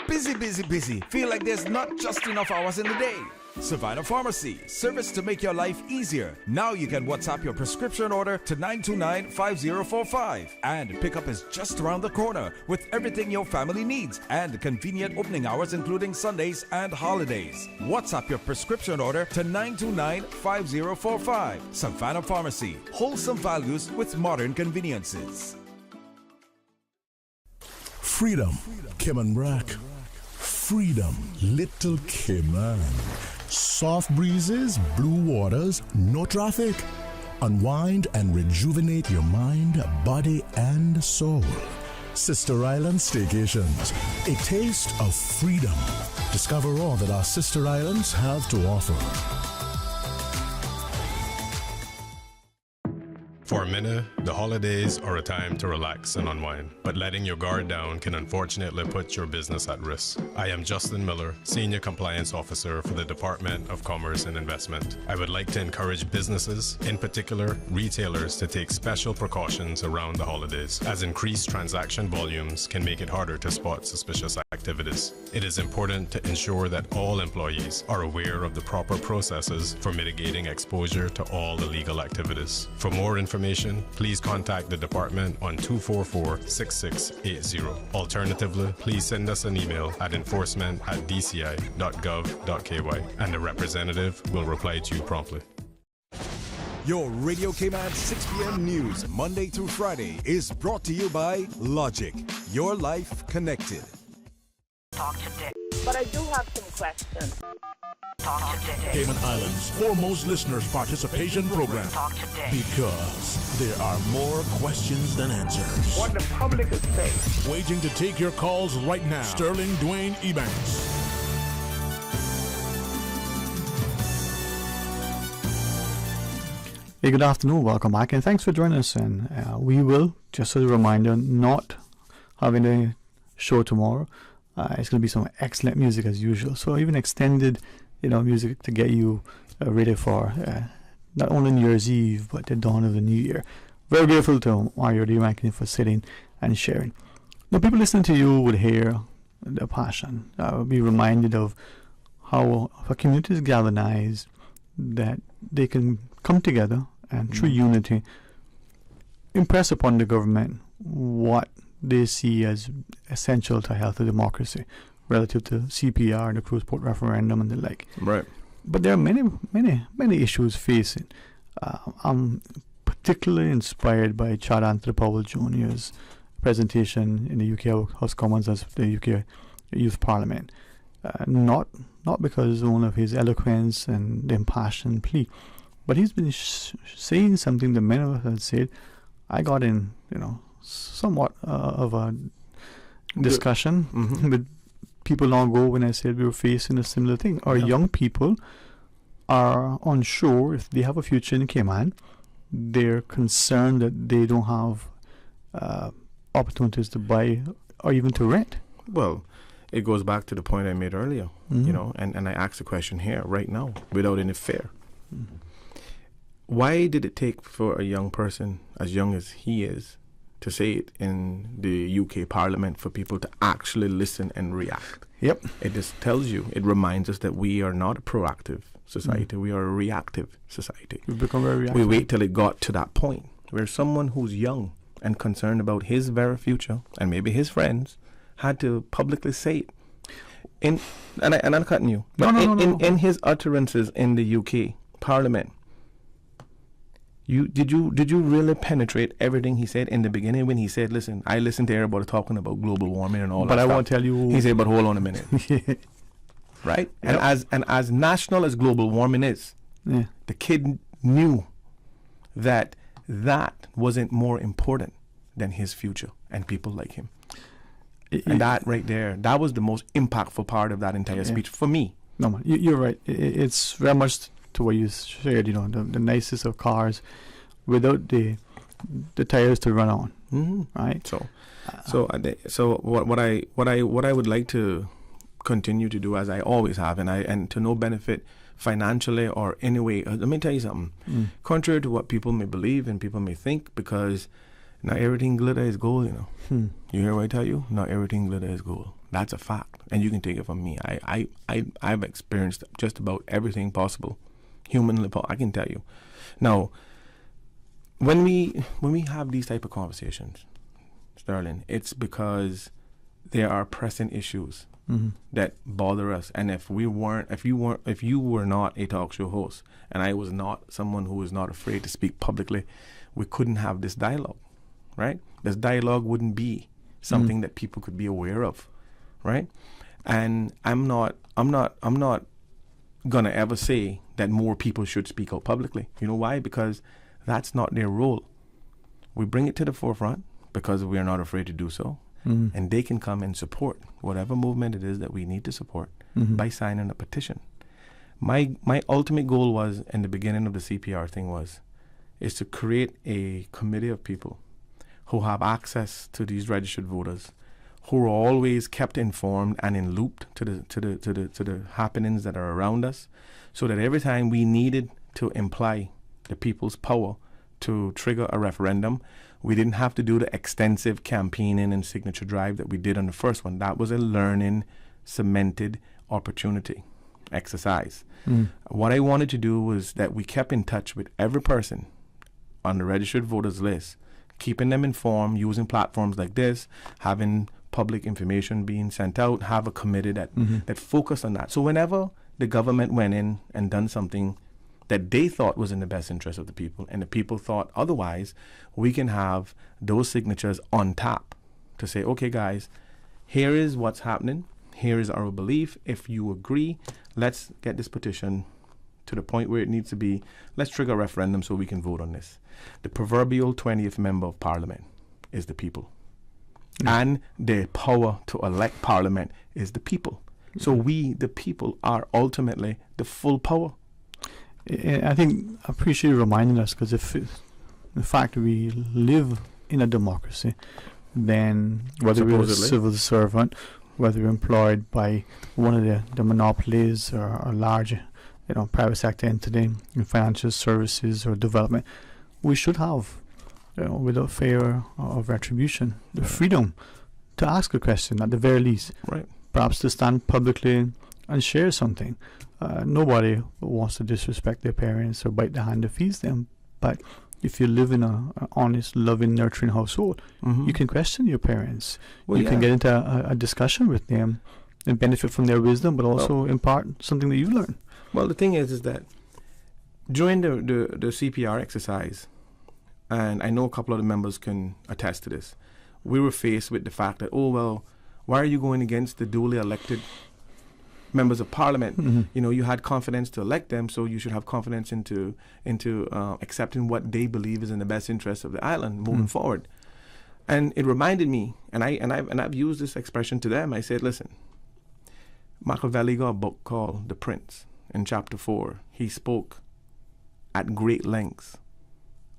Busy, busy, busy. Feel like there's not just enough hours in the day. Savannah Pharmacy, service to make your life easier. Now you can WhatsApp your prescription order to 929-5045. And pickup is just around the corner with everything your family needs and convenient opening hours including Sundays and holidays. WhatsApp your prescription order to 929-5045. Savannah Pharmacy, wholesome values with modern conveniences. Freedom, Cayman Rack. Freedom, Little Cayman. Soft breezes, blue waters, no traffic. Unwind and rejuvenate your mind, body, and soul. Sister Island Staycations, a taste of freedom. Discover all that our sister islands have to offer. For many, the holidays are a time to relax and unwind, but letting your guard down can unfortunately put your business at risk. I am Justin Miller, Senior Compliance Officer for the Department of Commerce and Investment. I would like to encourage businesses, in particular retailers, to take special precautions around the holidays, as increased transaction volumes can make it harder to spot suspicious activities. It is important to ensure that all employees are aware of the proper processes for mitigating exposure to all illegal activities. For more information, please contact the department on 244-6680. Alternatively, please send us an email at enforcement@dci.gov.ky and a representative will reply to you promptly. Your Radio Cayman 6 p.m. news, Monday through Friday, is brought to you by Logic. Your life connected. Talk today. But I do have some questions. Talk today. Cayman Islands' foremost listeners participation program. Talk today. Because there are more questions than answers. What the public is saying. Waging to take your calls right now. Sterling Dwayne Ebanks. Hey, good afternoon. Welcome back, and thanks for joining us. And we will, just as a reminder, not having a show tomorrow. It's going to be some excellent music as usual. So even extended, music to get you ready for not only New Year's Eve, but the dawn of the new year. Very grateful to Mario D. for sitting and sharing. Now, people listening to you would hear the passion. Be reminded of how a community is galvanized, that they can come together and through unity impress upon the government what they see as essential to healthy democracy relative to CPR, the Cruise Port referendum and the like. Right. But there are many issues facing. I'm particularly inspired by Chad Anthony Powell Jr.'s presentation in the UK House of Commons as the UK Youth Parliament. Not because only of his eloquence and the impassioned plea, but he's been saying something that many of us had said. I got in, somewhat of a discussion with people long ago when I said we were facing a similar thing. Our young people are unsure if they have a future in Cayman. They're concerned that they don't have opportunities to buy or even to rent. Well, it goes back to the point I made earlier, you know, and I asked the question here right now without any fear. Why did it take for a young person as young as he is to say it in the UK Parliament for people to actually listen and react? Yep. It just tells you, it reminds us that we are not a proactive society. We are a reactive society. We've become very reactive. We wait till it got to that point where someone who's young and concerned about his very future and maybe his friends had to publicly say it. And I'm cutting you. But in his utterances in the UK Parliament, did you really penetrate everything he said in the beginning when he said, listen, I listened to everybody talking about global warming and all that But I stuff. won't tell you. He said, but hold on a minute. Right? Yep. And as national as global warming is, the kid knew that wasn't more important than his future and people like him. And that right there, that was the most impactful part of that entire speech for me. No, man, you're right. It's very much to what you shared, you know, the nicest of cars without the tires to run on, right? So what I would like to continue to do, as I always have, and to no benefit financially or any way. Let me tell you something. Contrary to what people may believe and people may think, because not everything glitter is gold, you know. You hear what I tell you? Not everything glitter is gold. That's a fact, and you can take it from me. I've experienced just about everything possible, humanly. I can tell you. Now, when we have these type of conversations, Sterling, it's because there are pressing issues that bother us. And if you were not a talk show host, and I was not someone who was not afraid to speak publicly, we couldn't have this dialogue, right? This dialogue wouldn't be something that people could be aware of, right? And I'm not gonna ever say that more people should speak out publicly. You know why? Because that's not their role. We bring it to the forefront because we are not afraid to do so. And they can come and support whatever movement it is that we need to support by signing a petition. My ultimate goal was, in the beginning of the CPR thing, is to create a committee of people who have access to these registered voters, who are always kept informed and in loop to the happenings that are around us, so that every time we needed to imply the people's power to trigger a referendum, we didn't have to do the extensive campaigning and signature drive that we did on the first one. That was a learning, cemented opportunity exercise. What I wanted to do was that we kept in touch with every person on the registered voters list, keeping them informed, using platforms like this, having public information being sent out, have a committee that focused on that. So whenever the government went in and done something that they thought was in the best interest of the people, and the people thought otherwise, we can have those signatures on tap to say, okay, guys, here is what's happening. Here is our belief. If you agree, let's get this petition to the point where it needs to be. Let's trigger a referendum so we can vote on this. The proverbial 20th member of parliament is the people. And the power to elect parliament is the people. So we, the people, are ultimately the full power. I think I appreciate you reminding us, because if in fact we live in a democracy, then whether we're a civil servant, whether we're employed by one of the monopolies or a large, private sector entity in financial services or development, we should have, without fear of retribution, the freedom to ask a question at the very least. Right. Perhaps to stand publicly and share something. Nobody wants to disrespect their parents or bite the hand that feeds them. But if you live in an honest, loving, nurturing household, you can question your parents. You can get into a discussion with them and benefit from their wisdom, but also impart something that you learn. Well, the thing is that during the CPR exercise, and I know a couple of the members can attest to this, we were faced with the fact that, why are you going against the duly elected members of parliament? You had confidence to elect them, so you should have confidence into accepting what they believe is in the best interest of the island moving forward. And it reminded me, and I've used this expression to them. I said, listen, Machiavelli got a book called The Prince. In chapter 4, he spoke at great lengths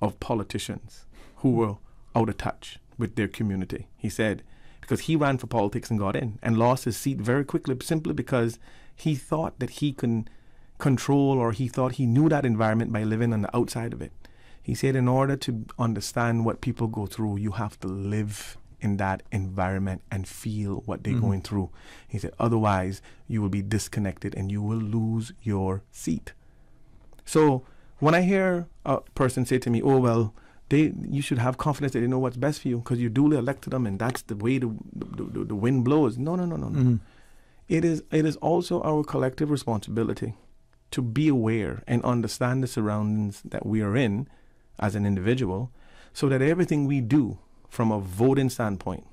of politicians who were out of touch with their community. He said, because he ran for politics and got in and lost his seat very quickly simply because he thought that he could control, or he thought he knew that environment by living on the outside of it. He said, in order to understand what people go through, you have to live in that environment and feel what they're going through. He said, otherwise you will be disconnected and you will lose your seat. So when I hear a person say to me, oh, well, you should have confidence that they know what's best for you because you duly elected them and that's the way the wind blows. No. It is also our collective responsibility to be aware and understand the surroundings that we are in as an individual, so that everything we do from a voting standpoint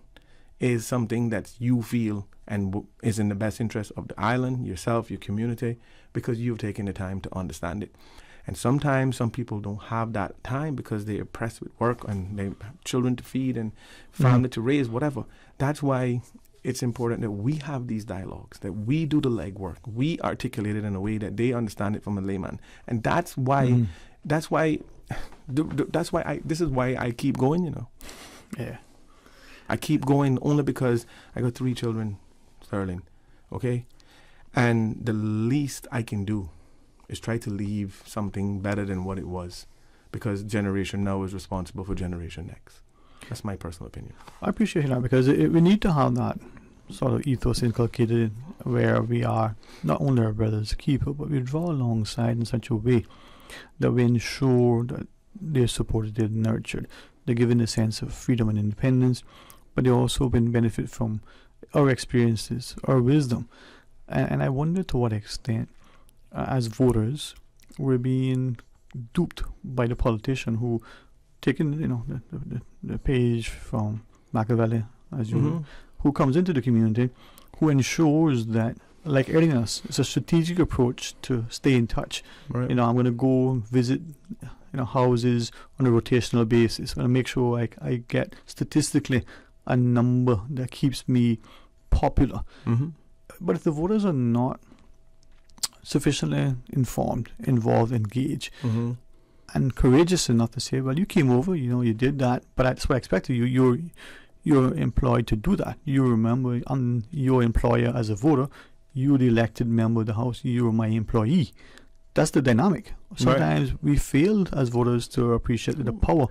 is something that you feel and is in the best interest of the island, yourself, your community, because you've taken the time to understand it. And sometimes some people don't have that time because they're pressed with work and they have children to feed and family to raise, whatever. That's why it's important that we have these dialogues, that we do the legwork, we articulate it in a way that they understand it from a layman. And that's why this is why I keep going, you know. Yeah. I keep going only because I got 3 children, Sterling, okay? And the least I can do is try to leave something better than what it was, because generation now is responsible for generation next. That's my personal opinion. I appreciate that, because we need to have that sort of ethos inculcated where we are not only our brother's keeper, but we draw alongside in such a way that we ensure that they're supported, they're nurtured, they're given a sense of freedom and independence, but they also can benefit from our experiences, our wisdom. And I wonder to what extent, as voters, we're being duped by the politician who taking, you know, the page from Machiavelli, as you know, who comes into the community, who ensures that, like everything else, it's a strategic approach to stay in touch. Right. You know, I'm going to go visit, you know, houses on a rotational basis. I'm going to make sure I get statistically a number that keeps me popular. But if the voters are not sufficiently informed, involved, engaged, and courageous enough to say, well, you came over, you know, you did that, but that's what I expected you. You're employed to do that. You remember, I'm your employer as a voter. You're the elected member of the House. You're my employee. That's the dynamic. Sometimes we fail as voters to appreciate that the power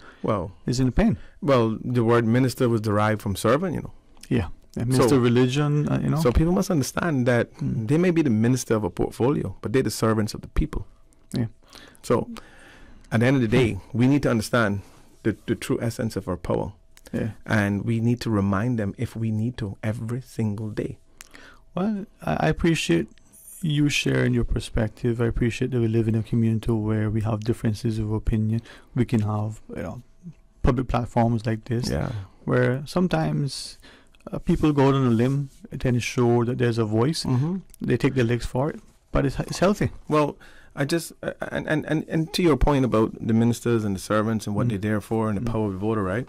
is in the pen. Well, the word minister was derived from servant, you know. Yeah. Minister of religion, you know. So people must understand that they may be the minister of a portfolio, but they're the servants of the people. Yeah. So at the end of the day, we need to understand the true essence of our power. Yeah. And we need to remind them if we need to every single day. Well, I appreciate you sharing your perspective. I appreciate that we live in a community where we have differences of opinion. We can have, you know, public platforms like this, where sometimes people go out on a limb to ensure that there's a voice. They take their legs for it, but it's healthy. Well, I just and to your point about the ministers and the servants and what they're there for and the power of the voter, right?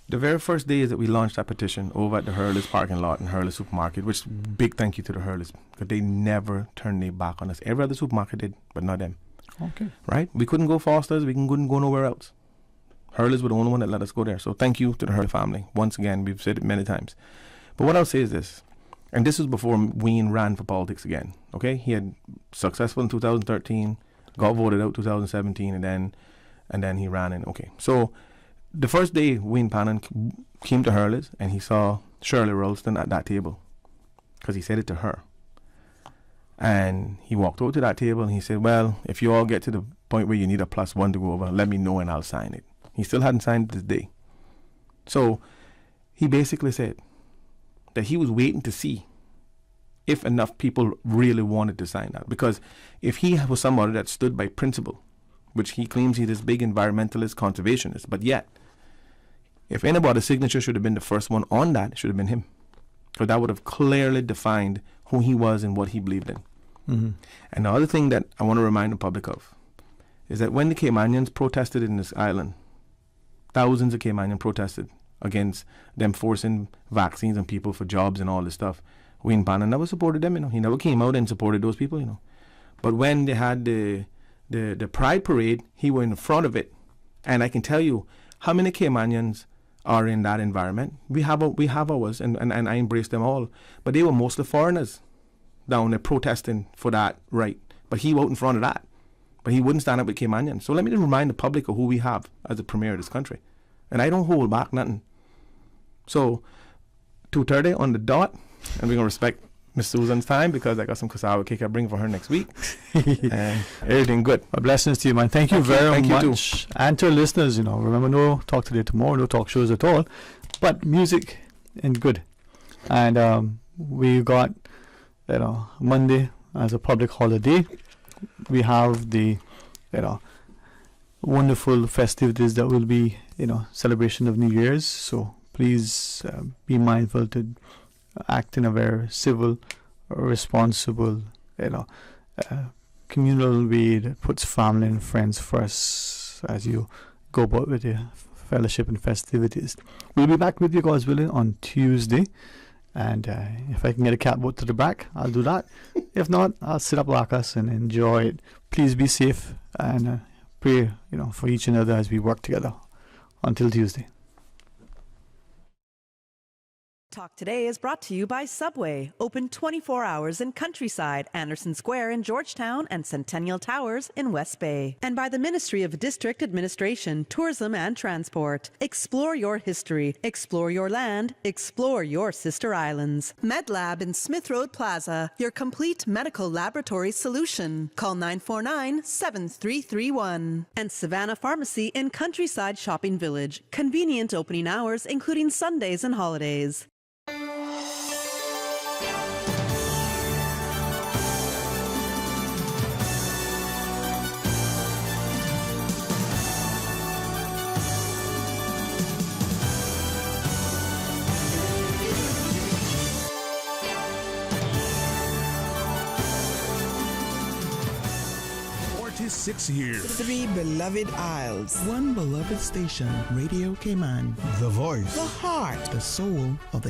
The very first days that we launched that petition over at the Hurley's parking lot in Hurley Supermarket, which big thank you to the Hurley's, because they never turned their back on us. Every other supermarket did, but not them. Okay. Right? We couldn't go Foster's, we couldn't go nowhere else. Hurley's were the only one that let us go there. So thank you to the Hurley family. Once again, we've said it many times. But what I'll say is this, and this was before Wayne ran for politics again, okay? He had successful in 2013, got voted out 2017, and then he ran in. Okay, so the first day Wayne Pannon came to Hurley's and he saw Shirley Ralston at that table, because he said it to her. And he walked over to that table and he said, well, if you all get to the point where you need a +1 to go over, let me know and I'll sign it. He still hadn't signed it this day. So he basically said that he was waiting to see if enough people really wanted to sign that. Because if he was somebody that stood by principle, which he claims he's this big environmentalist, conservationist, but yet, if anybody's signature should have been the first one on that, it should have been him. Because that would have clearly defined who he was and what he believed in. And the other thing that I want to remind the public of is that when the Caymanians protested in this island, thousands of Caymanians protested against them forcing vaccines on people for jobs and all this stuff. Wayne Bannon never supported them, He never came out and supported those people, But when they had the Pride Parade, he went in front of it. And I can tell you how many Caymanians are in that environment. We have ours, and I embrace them all. But they were mostly foreigners down there protesting for that right. But he went in front of that. But he wouldn't stand up with Caymanians. So let me just remind the public of who we have as the premier of this country. And I don't hold back nothing. So 2:30 on the dot, and we're going to respect Miss Susan's time because I got some cassava cake I bring for her next week. And everything good. Blessings to you, man. Thank you very much. And to our listeners, remember, no Talk Today tomorrow, no talk shows at all, but music and good. And we got, Monday as a public holiday. We have the, wonderful festivities that will be, celebration of New Year's. So please be mindful to act in a very civil, responsible, communal way that puts family and friends first as you go about with your fellowship and festivities. We'll be back with you, God's willing, on Tuesday. And if I can get a catboat to the back, I'll do that. If not, I'll sit up like us and enjoy it. Please be safe and pray, for each another as we work together. Until Tuesday. Talk Today is brought to you by Subway, open 24 hours in Countryside, Anderson Square in Georgetown, and Centennial Towers in West Bay. And by the Ministry of District Administration, Tourism and Transport. Explore your history, explore your land, explore your sister islands. MedLab in Smith Road Plaza, your complete medical laboratory solution. Call 949-7331. And Savannah Pharmacy in Countryside Shopping Village, convenient opening hours including Sundays and holidays. Six years. 3 beloved isles. 1 beloved station. Radio Cayman. The voice. The heart. The soul of the Cayman.